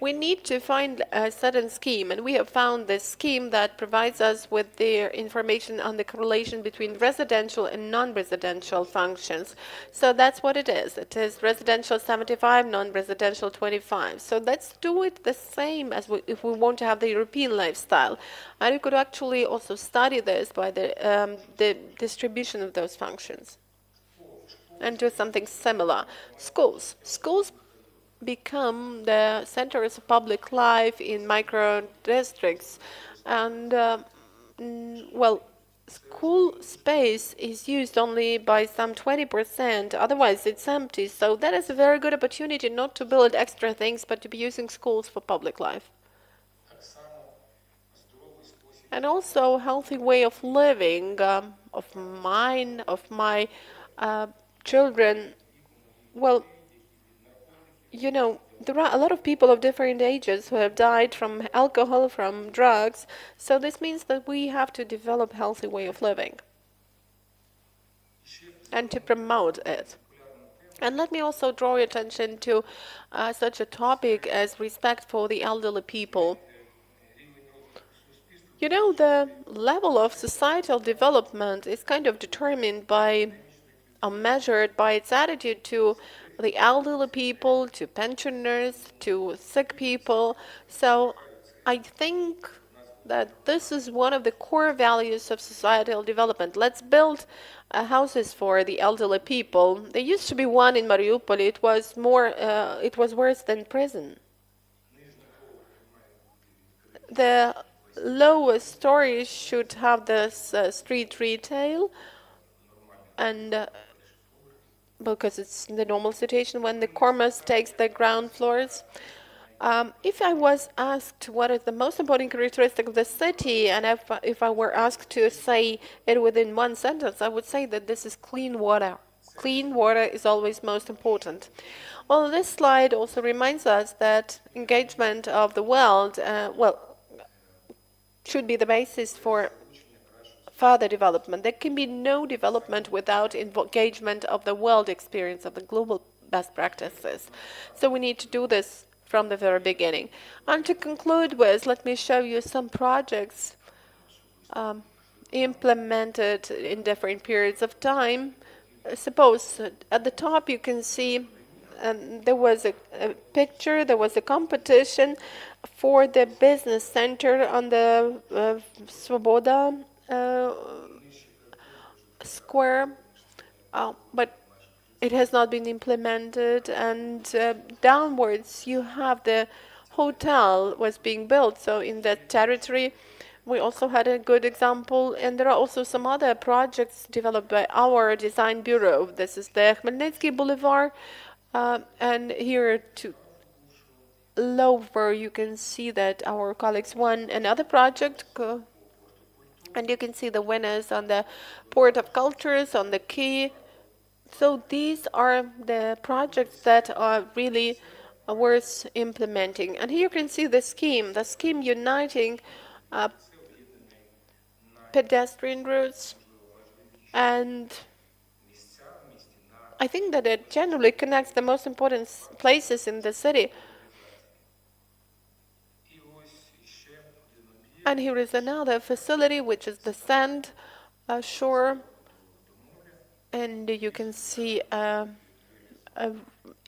we need to find a certain scheme, and we have found this scheme that provides us with the information on the correlation between residential and non-residential functions. So that's what it is. It is residential 75, non-residential 25. So let's do it the same as if we want to have the European lifestyle. And you could actually also study this by the distribution of those functions and do something similar. Schools. Schools become the centers of public life in micro districts, and well, school space is used only by some 20%, otherwise it's empty. So that is a very good opportunity not to build extra things but to be using schools for public life. And also a healthy way of living of mine, of my children. Well, you know, there are a lot of people of different ages who have died from alcohol, from drugs. So this means that we have to develop healthy way of living and to promote it. And let me also draw your attention to such a topic as respect for the elderly people. You know, the level of societal development is kind of determined by, or measured by its attitude to the elderly people, to pensioners, to sick people. So I think that this is one of the core values of societal development. Let's build houses for the elderly people. There used to be one in Mariupol. It was worse than prison. The lowest stories should have this street retail, and because it's the normal situation when the Kormas takes the ground floors. If I was asked what is the most important characteristic of the city, and if I were asked to say it within one sentence, I would say that this is clean water. Clean water is always most important. Well, this slide also reminds us that engagement of the world, should be the basis for further development. There can be no development without engagement of the world experience, of the global best practices. So we need to do this from the very beginning. And to conclude with, let me show you some projects implemented in different periods of time. Suppose at the top you can see there was a picture, there was a competition for the business center on the Svoboda square, but it has not been implemented, and downwards you have the hotel was being built. So in that territory we also had a good example, and there are also some other projects developed by our design bureau. This is the Khmelnytsky Boulevard, and here to lower you can see that our colleagues won another project, and you can see the winners on the Port of Cultures, on the quay. So these are the projects that are really worth implementing. And here you can see the scheme uniting pedestrian routes, and I think that it generally connects the most important places in the city. And here is another facility, which is the sand shore, and you can see an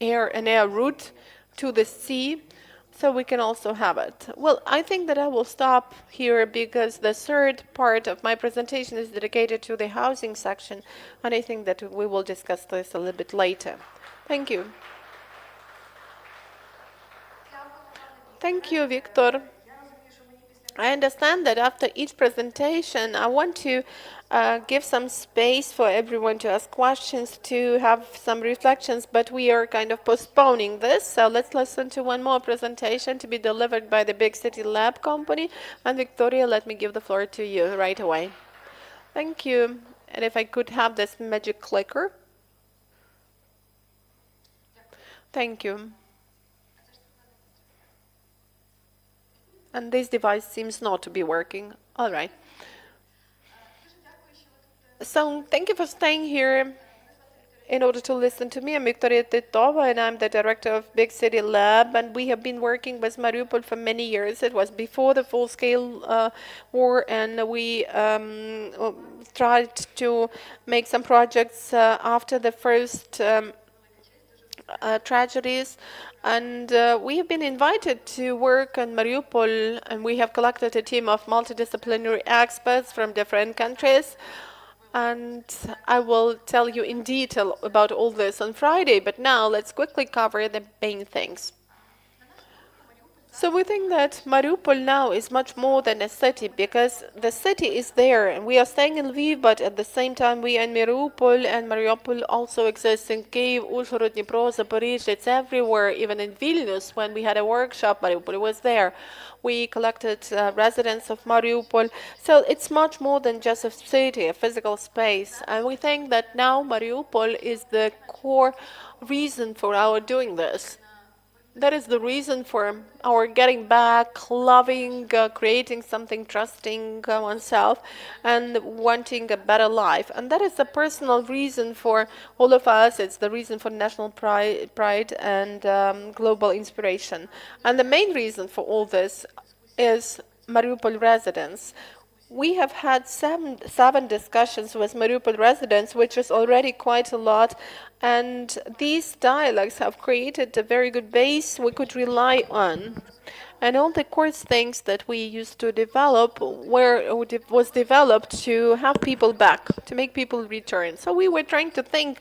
air route to the sea, so we can also have it. Well, I think that I will stop here because the third part of my presentation is dedicated to the housing section, and I think that we will discuss this a little bit later. Thank you. Thank you, Victor. I understand that after each presentation, I want to give some space for everyone to ask questions, to have some reflections, but we are kind of postponing this. So let's listen to one more presentation to be delivered by the Big City Lab company. And Victoria, let me give the floor to you right away. Thank you. And if I could have this magic clicker. Thank you. And this device seems not to be working. All right. So thank you for staying here in order to listen to me. I'm Victoria Titova, and I'm the director of Big City Lab, and we have been working with Mariupol for many years. It was before the full-scale war, and we tried to make some projects after the first tragedies, and we have been invited to work on Mariupol, and we have collected a team of multidisciplinary experts from different countries, and I will tell you in detail about all this on Friday, but now let's quickly cover the main things. So we think that Mariupol now is much more than a city, because the city is there, and we are staying in Lviv, but at the same time we are in Mariupol, and Mariupol also exists in Kyiv, Uzhhorod, Dnipro, Zaporizhzhia. It's everywhere, even in Vilnius. When we had a workshop, Mariupol was there. We collected residents of Mariupol. So it's much more than just a city, a physical space. And we think that now Mariupol is the core reason for our doing this. That is the reason for our getting back, loving, creating something, trusting oneself, and wanting a better life. And that is the personal reason for all of us. It's the reason for national pride and global inspiration. And the main reason for all this is Mariupol residents. We have had seven discussions with Mariupol residents, which is already quite a lot, and these dialogues have created a very good base we could rely on. And all the core things that we used to develop was developed to have people back, to make people return. So we were trying to think,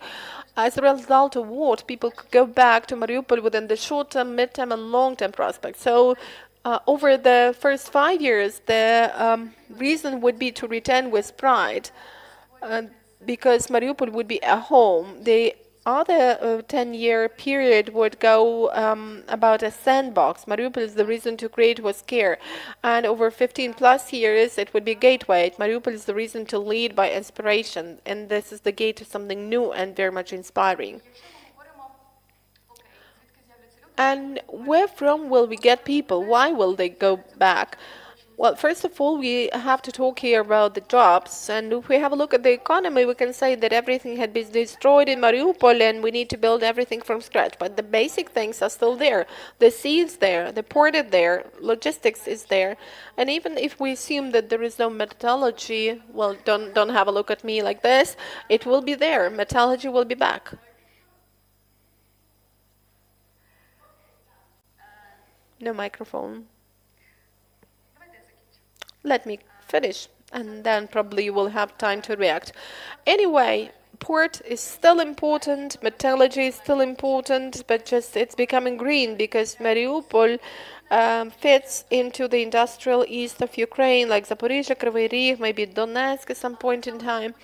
as a result of what people could go back to Mariupol within the short-term, mid-term, and long-term prospect. So over the first 5 years, the reason would be to return with pride, uh, because Mariupol would be a home. The other 10-year period would go about a sandbox. Mariupol is the reason to create was care. And over 15 plus years, it would be gateway. Mariupol is the reason to lead by inspiration. And this is the gate to something new and very much inspiring. And where from will we get people? Why will they go back? Well, first of all, we have to talk here about the jobs. And if we have a look at the economy, we can say that everything had been destroyed in Mariupol and we need to build everything from scratch. But the basic things are still there. The sea is there, the port is there, logistics is there. And even if we assume that there is no metallurgy, well, don't have a look at me like this, it will be there. Metallurgy will be back. No microphone. Let me finish, and then probably you will have time to react. Anyway, port is still important, metallurgy is still important, but just it's becoming green because Mariupol fits into the industrial east of Ukraine, like Zaporizhia, Kryvyi Rih, maybe Donetsk at some point in time.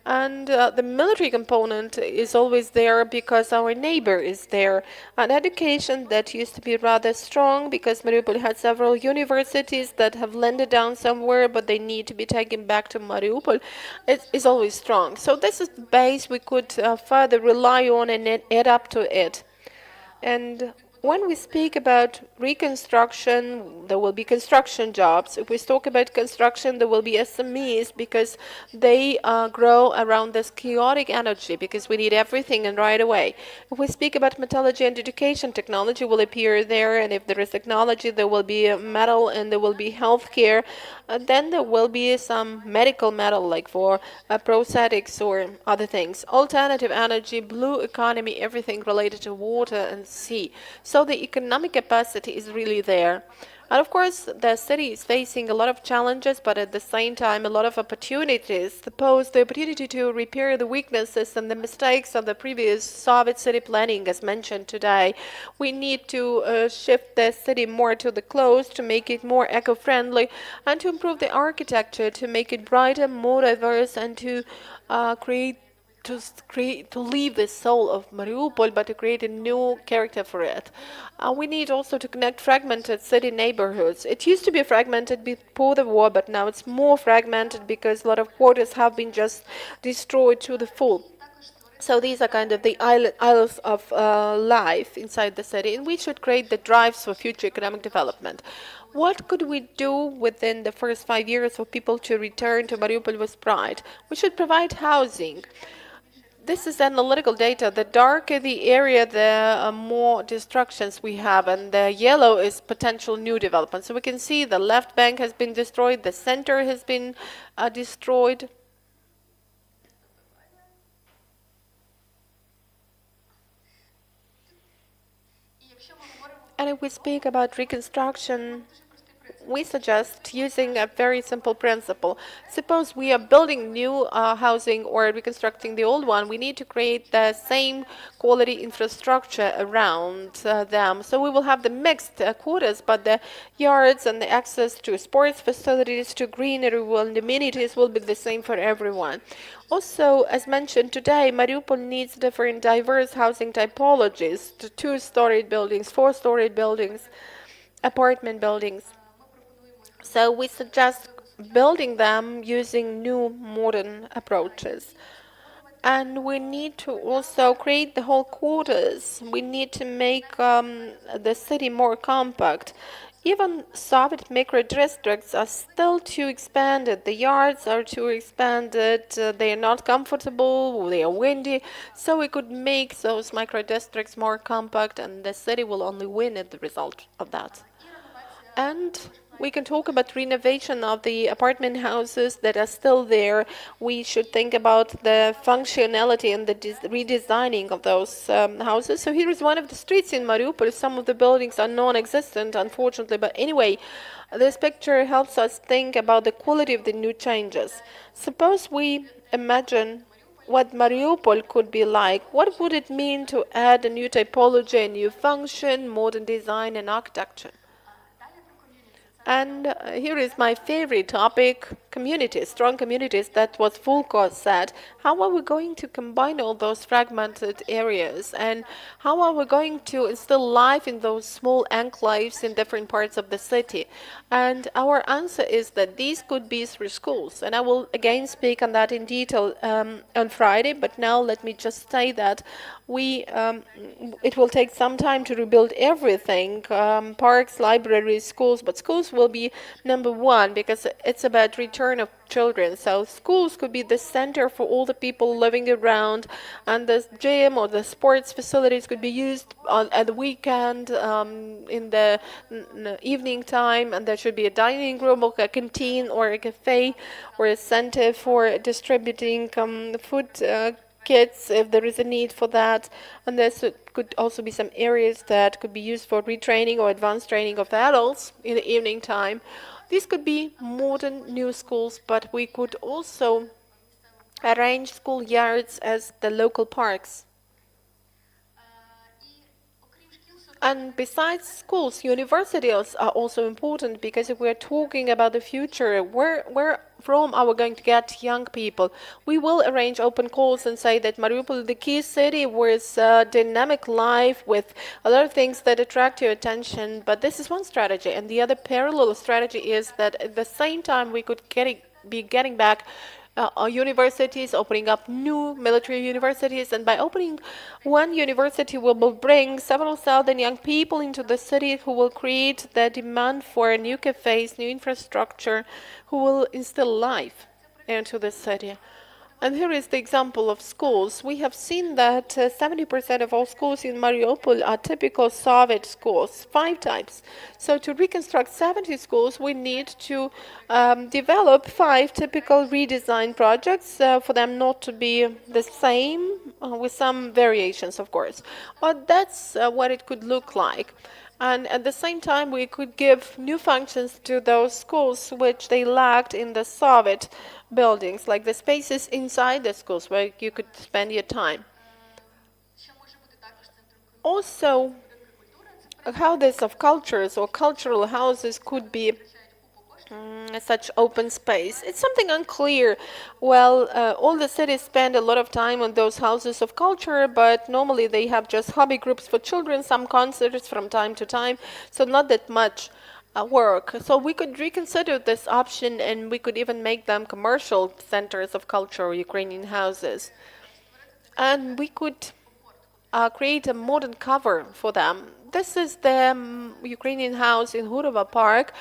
And the military component is always there because our neighbor is there. And education that used to be rather strong because Mariupol had several universities that have landed down somewhere, but they need to be taken back to Mariupol. It is always strong. So this is the base we could further rely on and add up to it. And when we speak about reconstruction, there will be construction jobs. If we talk about construction, there will be SMEs because they grow around this chaotic energy because we need everything and right away. If we speak about metallurgy and education, technology will appear there, and if there is technology, there will be metal and there will be healthcare. Then there will be some medical metal like for prosthetics or other things. Alternative energy, blue economy, everything related to water and sea. So the economic capacity is really there. And of course, the city is facing a lot of challenges, but at the same time, a lot of opportunities. Suppose the opportunity to repair the weaknesses and the mistakes of the previous Soviet city planning, as mentioned today. We need to shift the city more to the coast to make it more eco-friendly and to improve the architecture, to make it brighter, more diverse, and to to leave the soul of Mariupol, but to create a new character for it. We need also to connect fragmented city neighborhoods. It used to be fragmented before the war, but now it's more fragmented because a lot of quarters have been just destroyed to the full. So these are kind of the isles of life inside the city, and we should create the drives for future economic development. What could we do within the first 5 years for people to return to Mariupol with pride? We should provide housing. This is analytical data. The darker the area, the more destructions we have, and the yellow is potential new development. So we can see the left bank has been destroyed, the center has been destroyed. And if we speak about reconstruction, we suggest using a very simple principle. Suppose we are building new housing or reconstructing the old one, we need to create the same quality infrastructure around them. So we will have the mixed quarters, but the yards and the access to sports facilities, to greenery and amenities will be the same for everyone. Also, as mentioned today, Mariupol needs different diverse housing typologies, two-storied buildings, four-storied buildings, apartment buildings. So we suggest building them using new modern approaches. And we need to also create the whole quarters. We need to make the city more compact. Even Soviet micro districts are still too expanded. The yards are too expanded. They are not comfortable. They are windy. So we could make those micro districts more compact, and the city will only win as the result of that. And we can talk about renovation of the apartment houses that are still there. We should think about the functionality and the redesigning of those houses. So here is one of the streets in Mariupol. Some of the buildings are non-existent, unfortunately. But anyway, this picture helps us think about the quality of the new changes. Suppose we imagine what Mariupol could be like. What would it mean to add a new typology, a new function, modern design and architecture? And here is my favorite topic, communities, strong communities. That was Fulco said. How are we going to combine all those fragmented areas? And how are we going to instill life in those small enclaves in different parts of the city? And our answer is that these could be through schools. And I will again speak on that in detail on Friday. But now let me just say that it will take some time to rebuild everything, parks, libraries, schools, but schools will be number one because it's about return of children. So schools could be the center for all the people living around, and the gym or the sports facilities could be used at the weekend, in the evening time, and there should be a dining room or a canteen or a cafe or a center for distributing food kits if there is a need for that. And there could also be some areas that could be used for retraining or advanced training of adults in the evening time. These could be modern new schools, but we could also arrange school yards as the local parks. And besides schools, universities are also important, because if we're talking about the future, where from are we going to get young people? We will arrange open calls and say that Mariupol is the key city with dynamic life, with a lot of things that attract your attention. But this is one strategy. And the other parallel strategy is that at the same time we could be getting back universities, opening up new military universities, and by opening one university, we will bring several thousand young people into the city who will create the demand for new cafes, new infrastructure, who will instill life into the city. And here is the example of schools. We have seen that 70% of all schools in Mariupol are typical Soviet schools, 5 types. So to reconstruct 70 schools, we need to develop 5 typical redesign projects for them not to be the same, with some variations, of course. But that's what it could look like. And at the same time, we could give new functions to those schools which they lacked in the Soviet buildings, like the spaces inside the schools where you could spend your time. Also, houses of cultures or cultural houses could be such open space. It's something unclear. Well, all the cities spend a lot of time on those houses of culture, but normally they have just hobby groups for children, some concerts from time to time, so not that much work. So we could reconsider this option, and we could even make them commercial centers of culture, Ukrainian houses. And we could create a modern cover for them. This is the Ukrainian house in Hurova Park.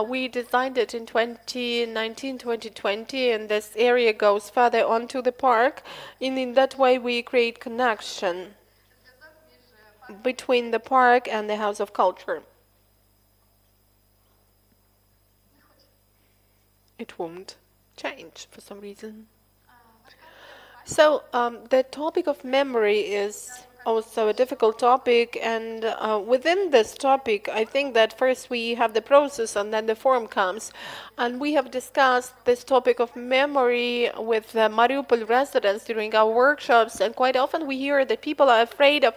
We designed it in 2019-2020, and this area goes further onto the park. And in that way, we create connection between the park and the House of Culture. It won't change for some reason. So the topic of memory is also a difficult topic, and within this topic, I think that first we have the process and then the form comes. And we have discussed this topic of memory with the Mariupol residents during our workshops, and quite often we hear that people are afraid of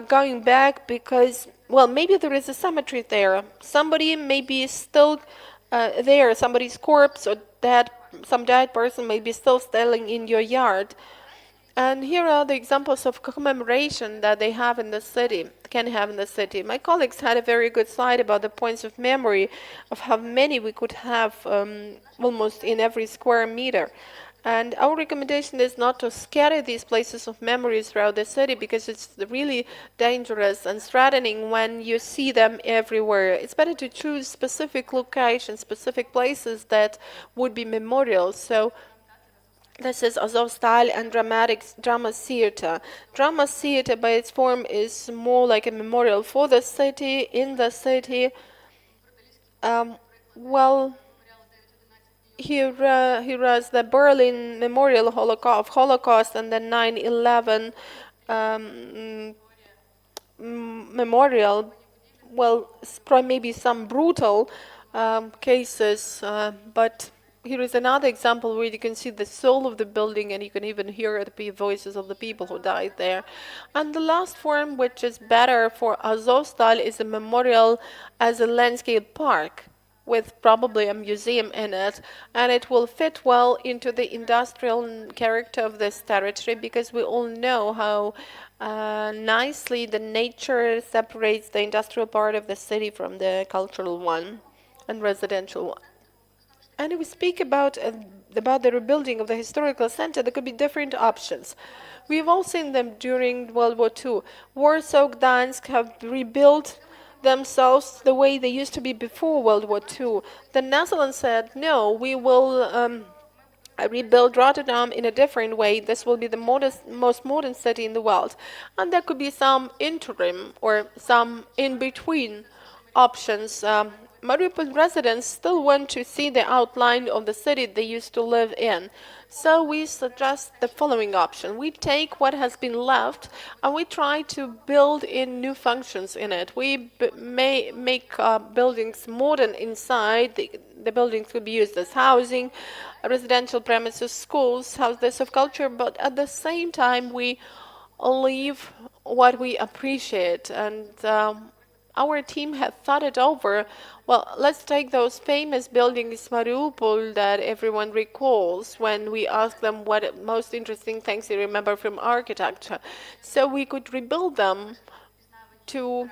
going back because, well, maybe there is a cemetery there. Somebody may be still there, somebody's corpse or some dead person may be still standing in your yard. And here are the examples of commemoration that they have in the city, can have in the city. My colleagues had a very good slide about the points of memory, of how many we could have almost in every square meter. And our recommendation is not to scatter these places of memories throughout the city because it's really dangerous and threatening when you see them everywhere. It's better to choose specific locations, specific places that would be memorials. So this is Azovstal and drama theater. Drama theater by its form is more like a memorial for the city, in the city. Um, well, here was the Berlin Memorial Holocaust and the 9/11 um, memorial. Well, maybe some brutal cases, but here is another example where you can see the soul of the building and you can even hear the voices of the people who died there. And the last form, which is better for Azovstal, is a memorial as a landscape park with probably a museum in it, and it will fit well into the industrial character of this territory because we all know how nicely the nature separates the industrial part of the city from the cultural one and residential one. And if we speak about the rebuilding of the historical center, there could be different options. We've all seen them during World War II. Warsaw, Gdansk have rebuilt themselves the way they used to be before World War II. The Netherlands said, no, we will rebuild Rotterdam in a different way. This will be the most modern city in the world. And there could be some interim or some in-between options. Mariupol residents still want to see the outline of the city they used to live in. So we suggest the following option. We take what has been left and we try to build in new functions in it. We may make buildings modern inside. The buildings could be used as housing, residential premises, schools, houses of culture, but at the same time we leave what we appreciate. And our team had thought it over. Well, let's take those famous buildings in Mariupol that everyone recalls when we ask them what most interesting things they remember from architecture. So we could rebuild them to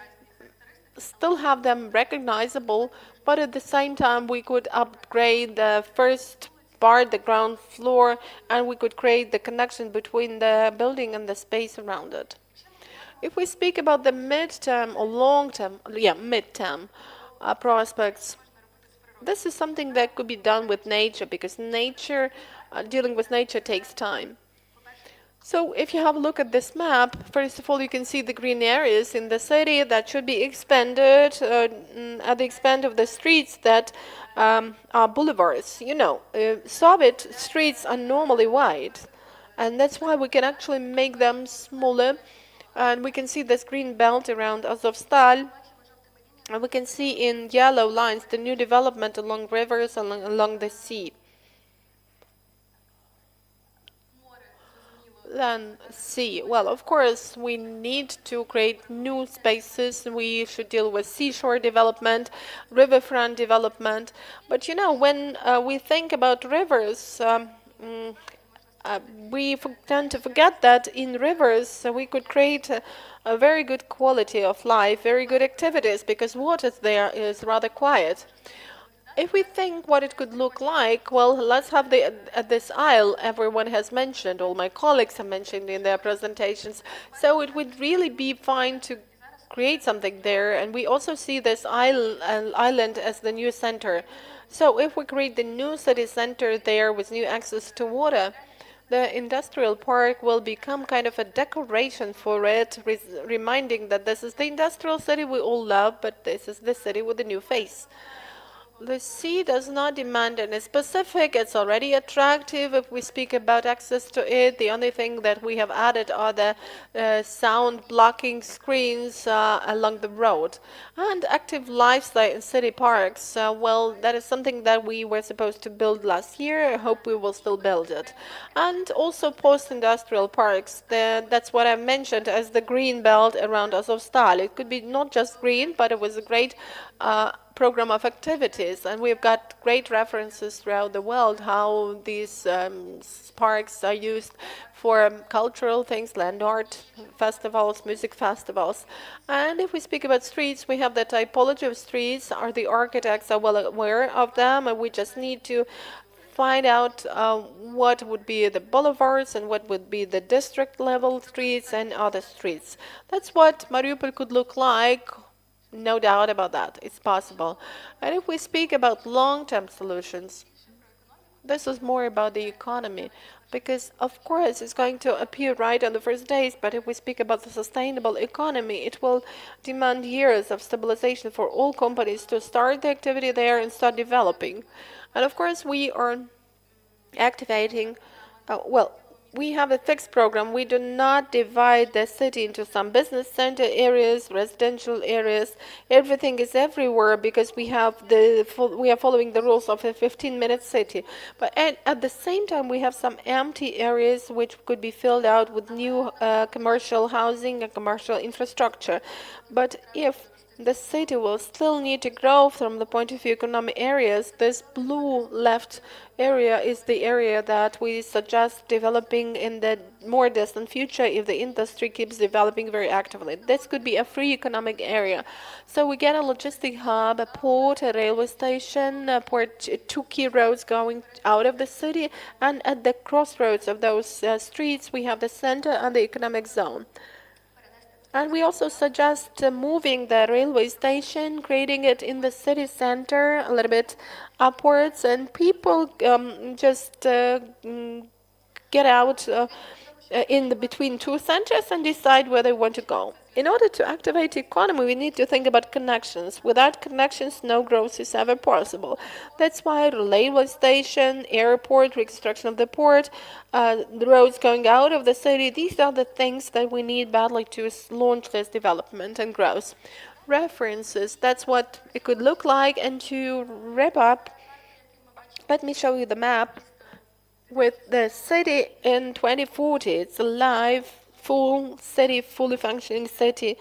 still have them recognizable, but at the same time we could upgrade the first part, the ground floor, and we could create the connection between the building and the space around it. If we speak about the mid-term or long-term, mid-term prospects, this is something that could be done with nature because dealing with nature takes time. So if you have a look at this map, first of all, you can see the green areas in the city that should be expanded at the expense of the streets that are boulevards. Soviet streets are normally wide, and that's why we can actually make them smaller. And we can see this green belt around Azovstal. And we can see in yellow lines the new development along rivers, along the sea. Then sea. Well, of course, we need to create new spaces. We should deal with seashore development, riverfront development. But when we think about rivers, we tend to forget that in rivers we could create a very good quality of life, very good activities, because water there is rather quiet. If we think what it could look like, well, let's have this isle everyone has mentioned, all my colleagues have mentioned in their presentations. So it would really be fine to create something there, and we also see this island as the new center. So if we create the new city center there with new access to water, the industrial park will become kind of a decoration for it, reminding that this is the industrial city we all love, but this is the city with a new face. The sea does not demand any specific. It's already attractive if we speak about access to it. The only thing that we have added are the sound blocking screens along the road. And active lifestyle in city parks. Well, that is something that we were supposed to build last year. I hope we will still build it. And also post-industrial parks. That's what I mentioned as the green belt around Azovstal. It could be not just green, but it was a great program of activities, and we've got great references throughout the world how these parks are used for cultural things, land art festivals, music festivals. And if we speak about streets, we have the typology of streets, the architects are well aware of them, and we just need to find out what would be the boulevards and what would be the district level streets and other streets. That's what Mariupol could look like. No doubt about that. It's possible. And if we speak about long-term solutions, this is more about the economy, because of course it's going to appear right on the first days, but if we speak about the sustainable economy, it will demand years of stabilization for all companies to start the activity there and start developing. And of course we are activating, we have a fixed program. We do not divide the city into some business center areas, residential areas. Everything is everywhere because we are following the rules of a 15-minute city. But at the same time, we have some empty areas which could be filled out with new commercial housing and commercial infrastructure. But if the city will still need to grow from the point of view economic areas, this blue left area is the area that we suggest developing in the more distant future if the industry keeps developing very actively. This could be a free economic area. So we get a logistic hub, a port, a railway station, two key roads going out of the city, and at the crossroads of those streets we have the center and the economic zone. And we also suggest moving the railway station, creating it in the city center a little bit upwards, and people just get out in the between two centers and decide where they want to go. In order to activate the economy, we need to think about connections. Without connections, no growth is ever possible. That's why the railway station, airport, reconstruction of the port, the roads going out of the city, these are the things that we need badly to launch this development and growth. References, that's what it could look like. And to wrap up, let me show you the map with the city in 2040. It's a live, full city, fully functioning city.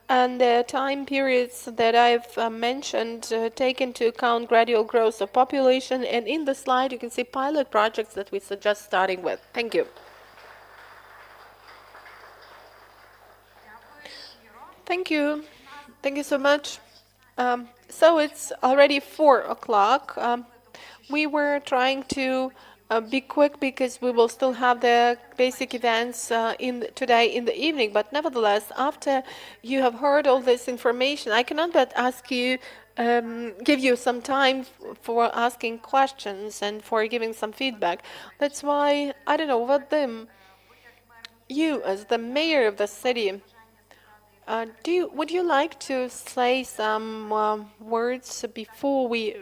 And the time periods that I've mentioned take into account gradual growth of population. And in the slide, you can see pilot projects that we suggest starting with. Thank you. Thank you. Thank you so much. So it's already 4 o'clock. We were trying to be quick because we will still have the basic events today in the evening. But nevertheless, after you have heard all this information, I cannot but ask you, give you some time for asking questions and for giving some feedback. That's why, I don't know, Vadym, you as the mayor of the city, would you like to say some words before we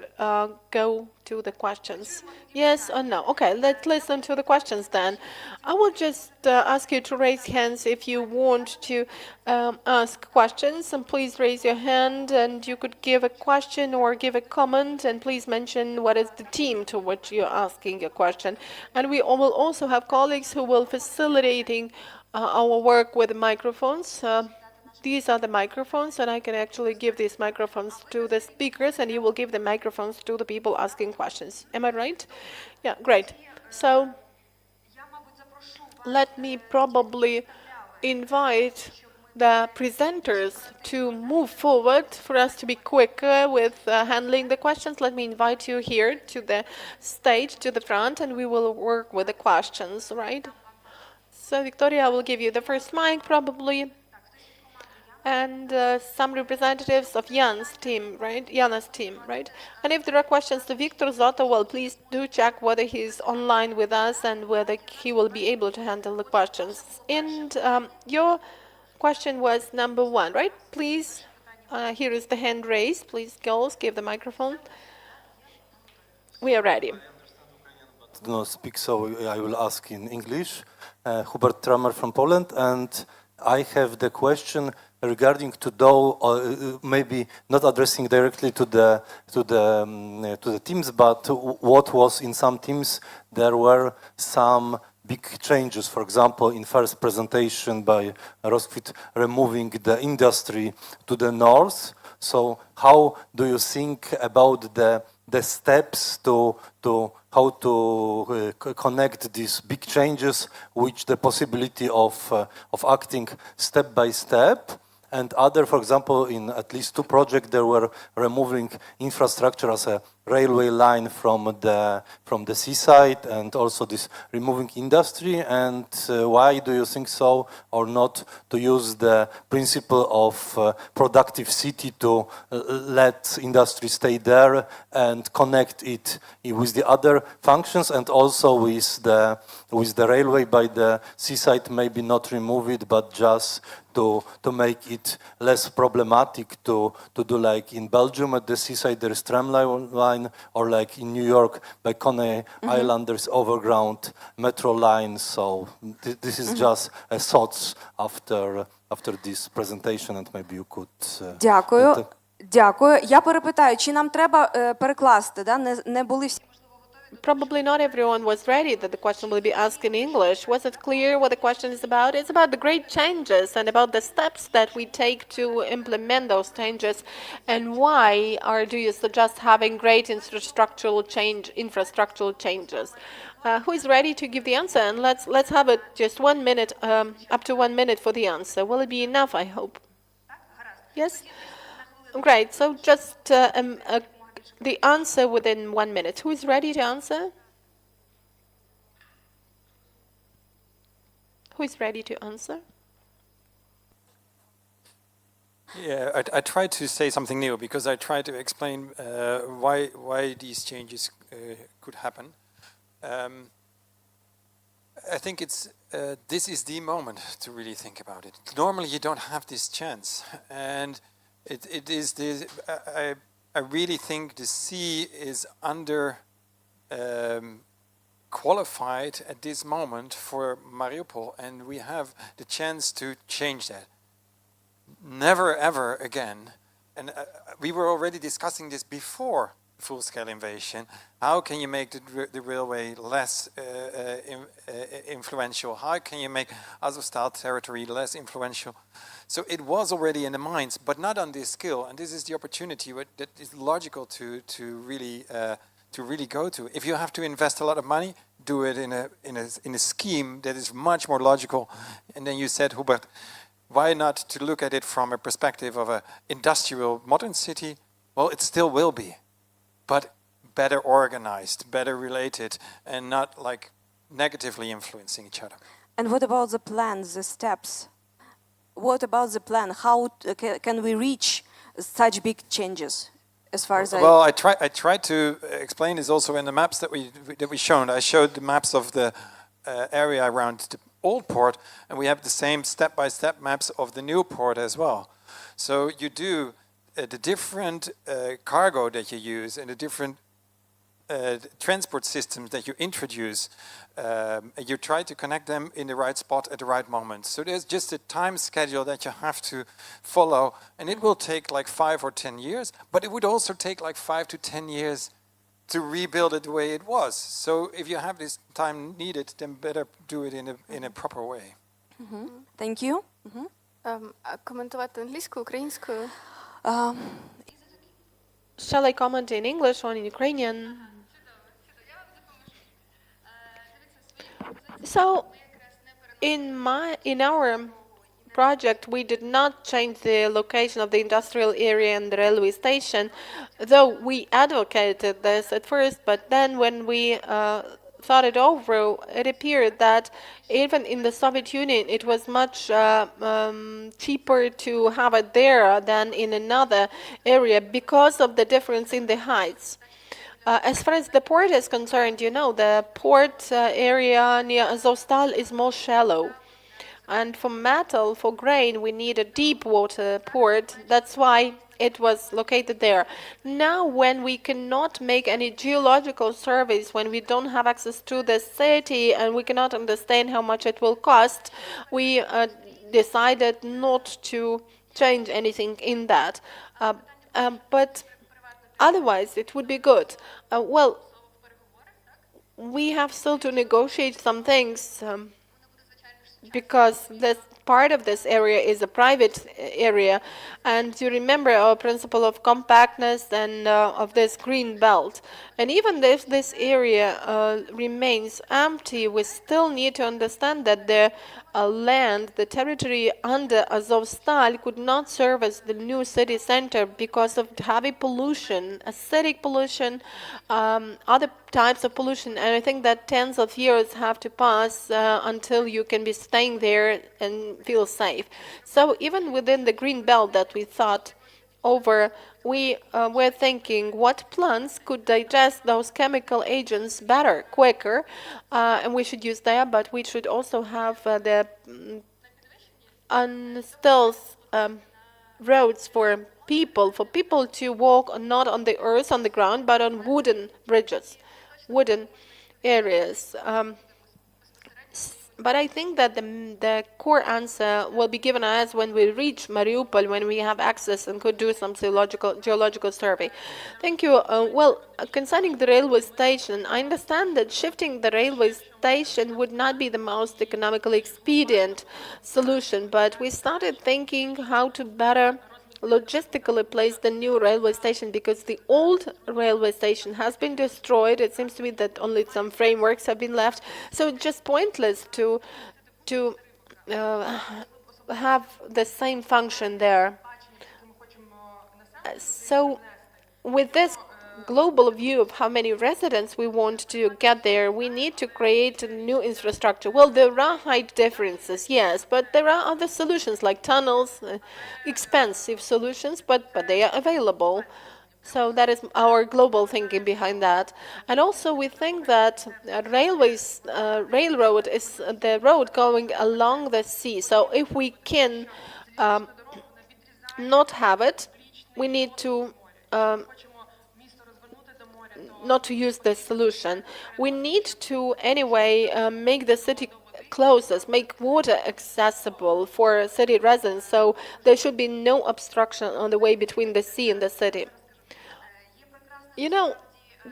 go to the questions? Yes or no? Okay, let's listen to the questions then. I will just ask you to raise hands if you want to ask questions, and please raise your hand, and you could give a question or give a comment, and please mention what is the team to which you're asking a question. And we will also have colleagues who will facilitating our work with the microphones. These are the microphones, and I can actually give these microphones to the speakers, and you will give the microphones to the people asking questions. Am I right? Yeah, great. So let me probably invite the presenters to move forward for us to be quicker with handling the questions. Let me invite you here to the stage, to the front, and we will work with the questions, right? So, Victoria, I will give you the first mic, probably. And some representatives of Jan's team, right? Jana's team, right? And if there are questions to Victor Zotto, well, please do check whether he's online with us and whether he will be able to handle the questions. And your question was number 1, right? Please, here is the hand raised. Please, girls, give the microphone. We are ready. Do not speak, so I will ask in English. Hubert Tramer from Poland, and I have the question regarding to maybe not addressing directly to the teams, but what was in some teams there were some big changes. For example, in first presentation by Rosquit, removing the industry to the north. So how do you think about the steps to how to connect these big changes with the possibility of acting step by step? And other, for example, in at least 2 projects, they were removing infrastructure as a railway line from the seaside, and also this removing industry? And why do you think so, or not to use the principle of productive city to let industry stay there and connect it with the other functions, and also with the railway by the seaside, maybe not remove it, but just to make it less problematic to do like in Belgium at the seaside there is tramline line, or like in New York by Coney Island there's overground metro line. So this is just a thoughts after this presentation, and maybe you could Дякую. Дякую. Я перепитаю, чи нам треба перекласти, да? Не були всі. Probably not everyone was ready that the question will be asked in English. Was it clear what the question is about? It's about the great changes and about the steps that we take to implement those changes, and why do you suggest having great infrastructural changes? Who is ready to give the answer? And let's have it just 1 minute, up to 1 minute for the answer. Will it be enough, I hope? Yes? Great. So just the answer within 1 minute. Who is ready to answer? Who is ready to answer? Yeah, I tried to say something new because I tried to explain why these changes could happen. I think this is the moment to really think about it. Normally, you don't have this chance, and it is this. I really think the sea is under qualified at this moment for Mariupol, and we have the chance to change that. Never ever again, and we were already discussing this before full-scale invasion. How can you make the railway less influential? How can you make Azovstal territory less influential? So it was already in the minds, but not on this scale. And this is the opportunity that is logical to really go to. If you have to invest a lot of money, do it in a scheme that is much more logical. And then you said, Hubert, why not to look at it from a perspective of an industrial modern city? Well, it still will be, but better organized, better related, and not like negatively influencing each other. And what about the plans, the steps? What about the plan? How can we reach such big changes? As far as well, I tried to explain this also in the maps that we shown. I showed the maps of the area around the old port, and we have the same step-by-step maps of the new port as well. So you do the different cargo that you use and the different transport systems that you introduce, you try to connect them in the right spot at the right moment. So there's just a time schedule that you have to follow, and it will take like 5 or 10 years, but it would also take like 5 to 10 years to rebuild it the way it was. So if you have this time needed, then better do it in a proper way. Thank you. Коментувати англійською, українською. Shall I comment in English or in Ukrainian? So, in our project, we did not change the location of the industrial area and the railway station, though we advocated this at first. But then, when we thought it over, it appeared that even in the Soviet Union, it was much cheaper to have it there than in another area because of the difference in the heights. As far as the port is concerned, you know, the port area near Azovstal is more shallow. And for metal, for grain, we need a deep water port. That's why it was located there. Now, when we cannot make any geological surveys, when we don't have access to the city and we cannot understand how much it will cost, we decided not to change anything in that. But otherwise, it would be good. Well, we have still to negotiate some things. because this part of this area is a private area, and you remember our principle of compactness and of this green belt. And even if this area remains empty, we still need to understand that the land, the territory under Azovstal could not serve as the new city center because of heavy pollution, acidic pollution, other types of pollution. And I think that tens of years have to pass until you can be staying there and feel safe. So even within the green belt that we thought over, we were thinking what plants could digest those chemical agents better, quicker, and we should use them, but we should also have the unstealth roads for people to walk not on the earth, on the ground, but on wooden bridges, wooden areas. But I think that the core answer will be given us when we reach Mariupol, when we have access and could do some geological survey. Thank you. Concerning the railway station, I understand that shifting the railway station would not be the most economically expedient solution, but we started thinking how to better logistically place the new railway station, because the old railway station has been destroyed. It seems to me that only some frameworks have been left. So it's just pointless to have the same function there. So with this global view of how many residents we want to get there, we need to create a new infrastructure. Well, there are height differences, yes, but there are other solutions like tunnels, expensive solutions, but they are available. So that is our global thinking behind that. And also we think that railroad is the road going along the sea. So if we can not have it, we need to not to use this solution. We need to anyway make the city closest, make water accessible for city residents, so there should be no obstruction on the way between the sea and the city. You know,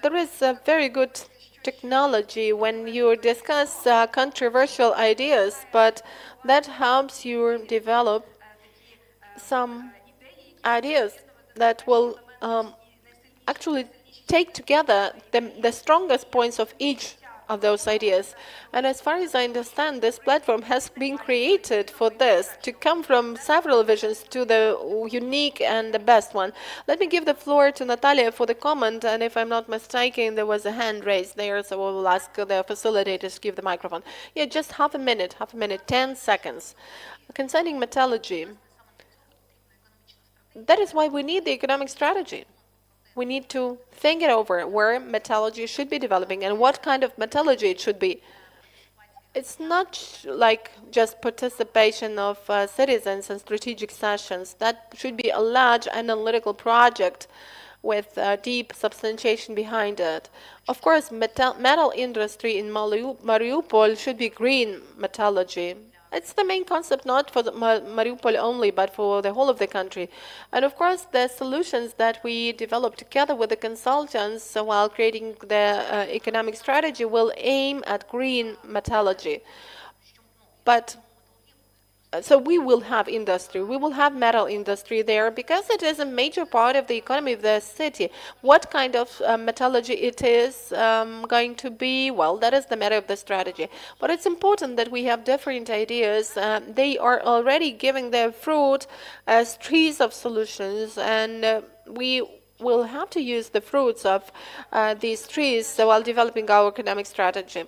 there is a very good technology when you discuss controversial ideas, but that helps you develop some ideas that will actually take together the strongest points of each of those ideas. And as far as I understand, this platform has been created for this, to come from several visions to the unique and the best one. Let me give the floor to Natalia for the comment, and if I'm not mistaken, there was a hand raised there, so we'll ask the facilitators to give the microphone. Yeah, just half a minute, 10 seconds. Concerning metallurgy, that is why we need the economic strategy. We need to think it over, where metallurgy should be developing and what kind of metallurgy it should be. It's not like just participation of citizens in strategic sessions. That should be a large analytical project with deep substantiation behind it. Of course, metal industry in Mariupol should be green metallurgy. It's the main concept, not for Mariupol only, but for the whole of the country. And of course, the solutions that we develop together with the consultants while creating the economic strategy will aim at green metallurgy. But so we will have industry, we will have metal industry there, because it is a major part of the economy of the city. What kind of metallurgy it is going to be, well, that is the matter of the strategy. But it's important that we have different ideas. They are already giving their fruit as trees of solutions, and we will have to use the fruits of these trees while developing our economic strategy.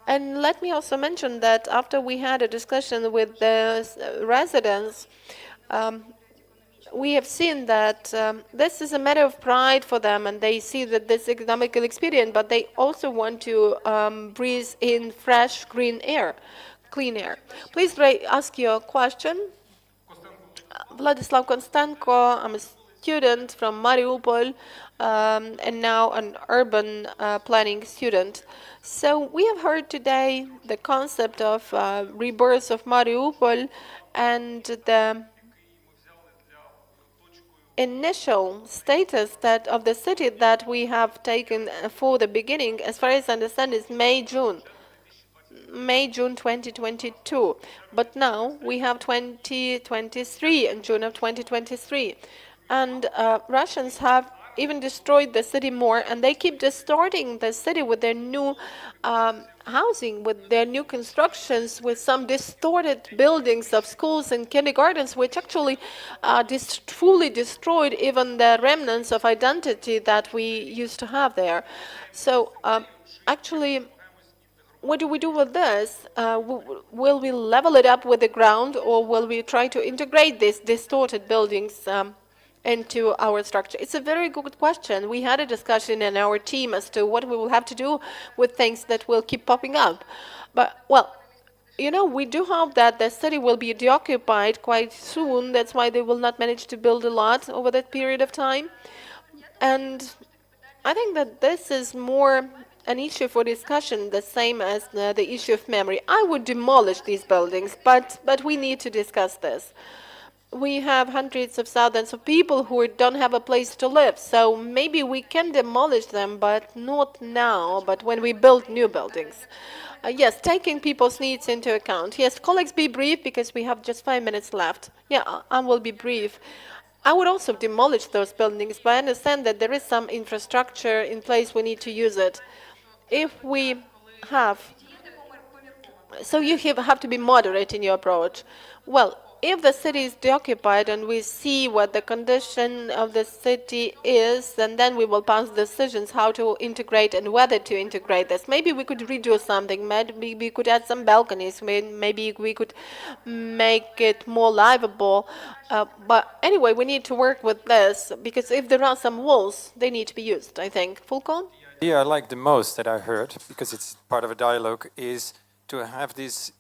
And let me also mention that after we had a discussion with the residents, we have seen that this is a matter of pride for them, and they see that this is economical experience, but they also want to breathe in fresh, green air, clean air. Please ask your question. Vladislav Konstanko, I'm a student from Mariupol, and now an urban planning student. So we have heard today the concept of rebirth of Mariupol and the initial status that of the city that we have taken for the beginning, as far as I understand, is May, June. May, June 2022. But now we have 2023 and June of 2023. And Russians have even destroyed the city more, and they keep distorting the city with their new housing, with their new constructions, with some distorted buildings of schools and kindergartens, which actually fully destroyed even the remnants of identity that we used to have there. So actually, what do we do with this? Will we level it up with the ground, or will we try to integrate these distorted buildings into our structure? It's a very good question. We had a discussion in our team as to what we will have to do with things that will keep popping up. But, well, you know, we do hope that the city will be deoccupied quite soon. That's why they will not manage to build a lot over that period of time. And I think that this is more an issue for discussion, the same as the issue of memory. I would demolish these buildings, but we need to discuss this. We have hundreds of thousands of people who don't have a place to live, so maybe we can demolish them, but not now, but when we build new buildings. Yes, taking people's needs into account. Yes, colleagues, be brief, because we have just 5 minutes left. Yeah, I will be brief. I would also demolish those buildings, but I understand that there is some infrastructure in place, we need to use it. If we have, so you have to be moderate in your approach. Well, if the city is deoccupied and we see what the condition of the city is, and then we will pass decisions how to integrate and whether to integrate this. Maybe we could redo something, maybe we could add some balconies, maybe we could make it more livable. But anyway, we need to work with this, because if there are some walls, they need to be used, I think. Fulcon? Yeah, I like the most that I heard, because it's part of a dialogue, is to have these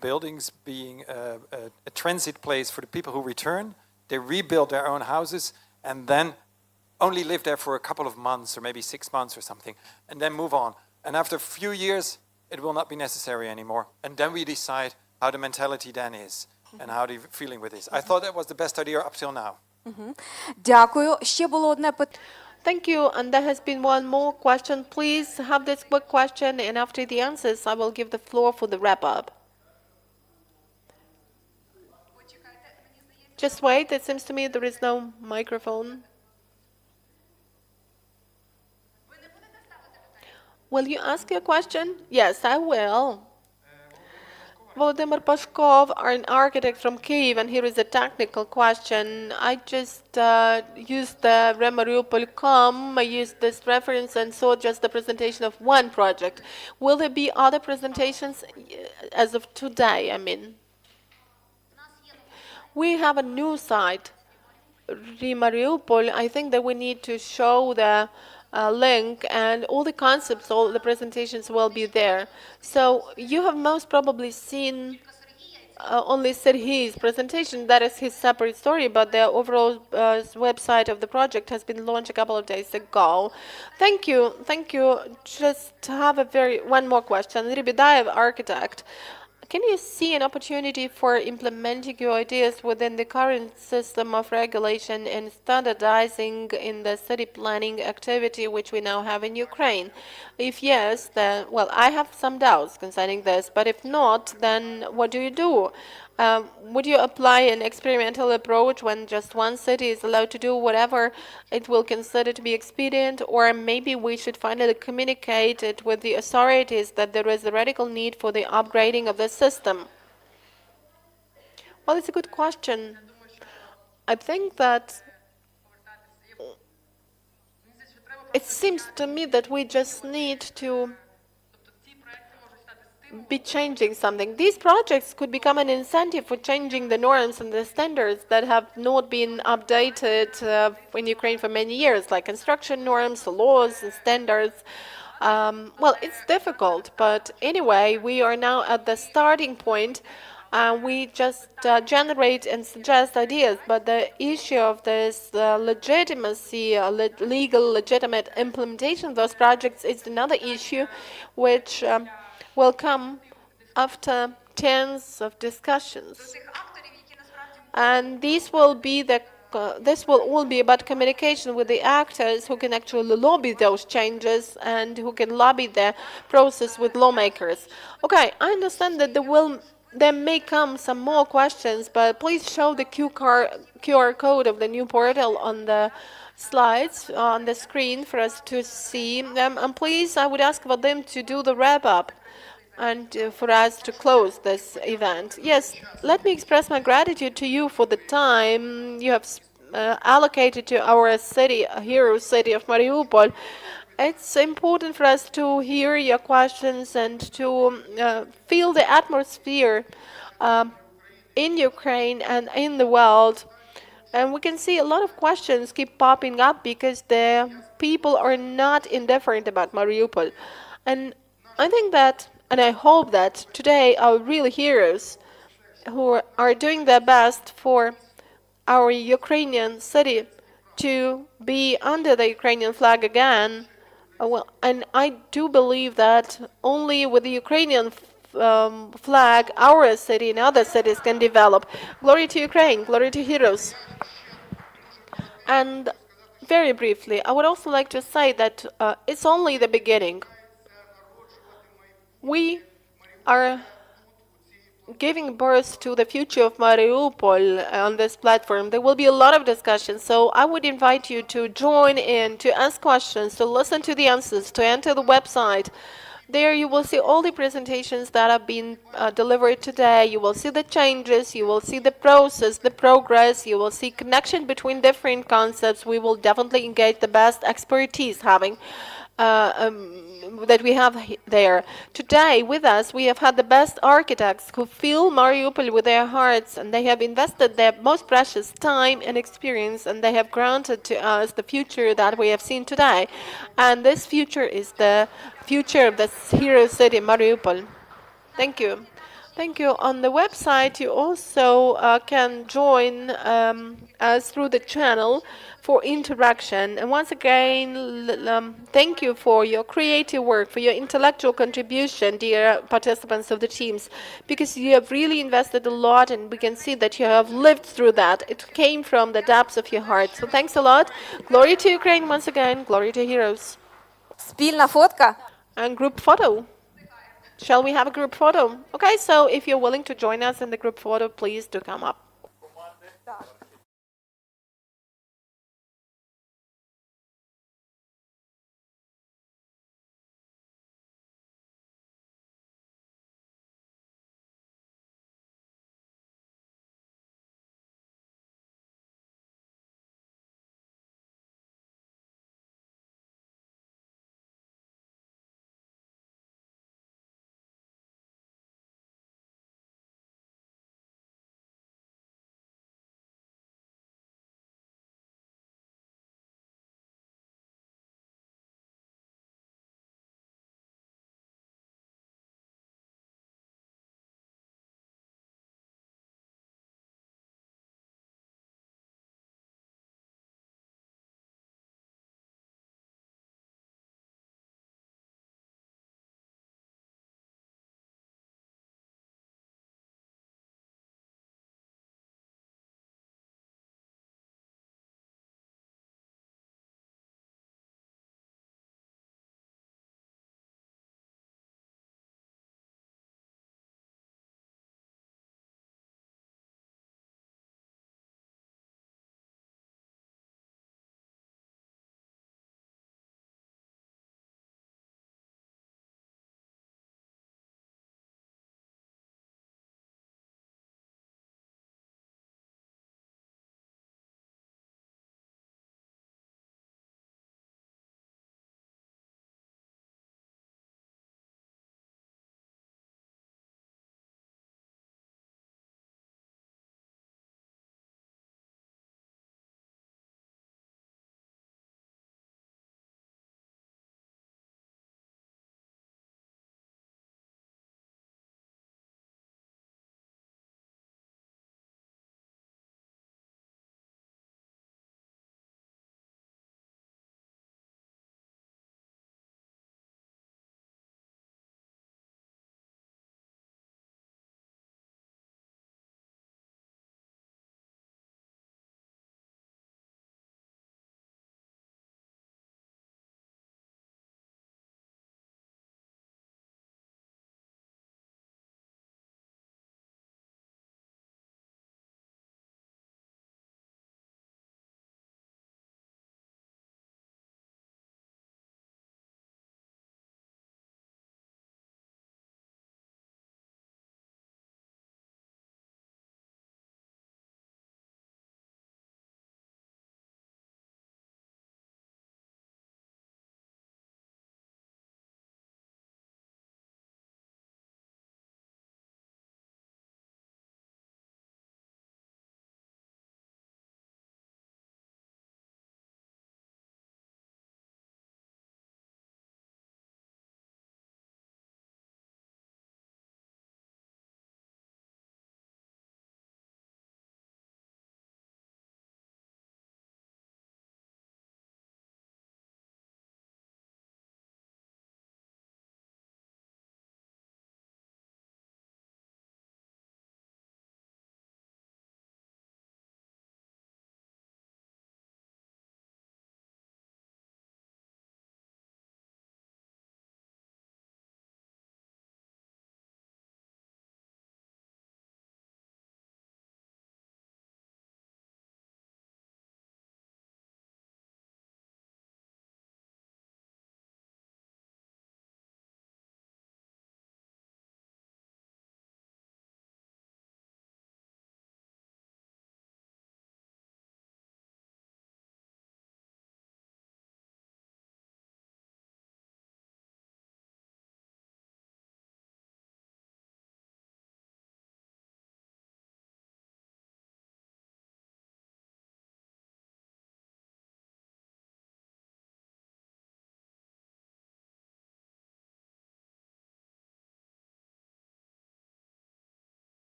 buildings being a transit place for the people who return. They rebuild their own houses and then only live there for a couple of months or maybe 6 months or something, and then move on. And after a few years, it will not be necessary anymore. And then we decide how the mentality then is and how the feeling with this. I thought that was the best idea up till now. Дякую. Ще було одне питання. Thank you. And there has been one more question. Please have this quick question, and after the answers, I will give the floor for the wrap-up. Just wait. It seems to me there is no microphone. Will you ask your question? Yes, I will. Volodymyr Pashkov, an architect from Kyiv, and here is a technical question. I just used the Mariupol.com, I used this reference and saw just the presentation of one project. Will there be other presentations as of today, I mean? We have a new site, Mariupol. I think that we need to show the link, and all the concepts, all the presentations will be there. So you have most probably seen only Serhiy's presentation. That is his separate story, but the overall website of the project has been launched a couple of days ago. Thank you. Thank you. Just have one more question. Lebedaev, architect. Can you see an opportunity for implementing your ideas within the current system of regulation and standardizing in the city planning activity which we now have in Ukraine? If yes, then, well, I have some doubts concerning this, but if not, then what do you do? Would you apply an experimental approach when just one city is allowed to do whatever it will consider to be expedient, or maybe we should finally communicate it with the authorities that there is a radical need for the upgrading of the system? Well, it's a good question. I think that it seems to me that we just need to be changing something. These projects could become an incentive for changing the norms and the standards that have not been updated in Ukraine for many years, like construction norms, laws, and standards. Well, it's difficult, but anyway, we are now at the starting point. We just generate and suggest ideas, but the issue of this legitimacy, legal, legitimate implementation of those projects is another issue which will come after tens of discussions. And these will be the this will all be about communication with the actors who can actually lobby those changes and who can lobby the process with lawmakers. Okay, I understand that there may come some more questions, but please show the QR code of the new portal on the slides on the screen for us to see them. And please, I would ask Vadym to do the wrap up and for us to close this event. Yes, let me express my gratitude to you for the time you have allocated to our city, a hero city of Mariupol. It's important for us to hear your questions and to feel the atmosphere in Ukraine and in the world. And we can see a lot of questions keep popping up because the people are not indifferent about Mariupol. And I think that, and I hope that today our real heroes who are doing their best for our Ukrainian city to be under the Ukrainian flag again. And I do believe that only with the Ukrainian flag, our city and other cities can develop. Glory to Ukraine, glory to heroes. And very briefly, I would also like to say that it's only the beginning. We are giving birth to the future of Mariupol on this platform. There will be a lot of discussion, so I would invite you to join in, to ask questions, to listen to the answers, to enter the website. There you will see all the presentations that have been delivered today. You will see the changes, you will see the process, the progress, you will see connection between different concepts. We will definitely engage the best expertise that we have there. Today with us we have had the best architects who fill Mariupol with their hearts, and they have invested their most precious time and experience, and they have granted to us the future that we have seen today. And this future is the future of this hero city, Mariupol. Thank you. Thank you. On the website, you also can join us through the channel for interaction. And once again, thank you for your creative work, for your intellectual contribution, dear participants of the teams, because you have really invested a lot, and we can see that you have lived through that. It came from the depths of your heart. So thanks a lot. Glory to Ukraine once again. Glory to heroes. Спільна фотка. And group photo. Shall we have a group photo? Okay, so if you're willing to join us in the group photo, please do come up.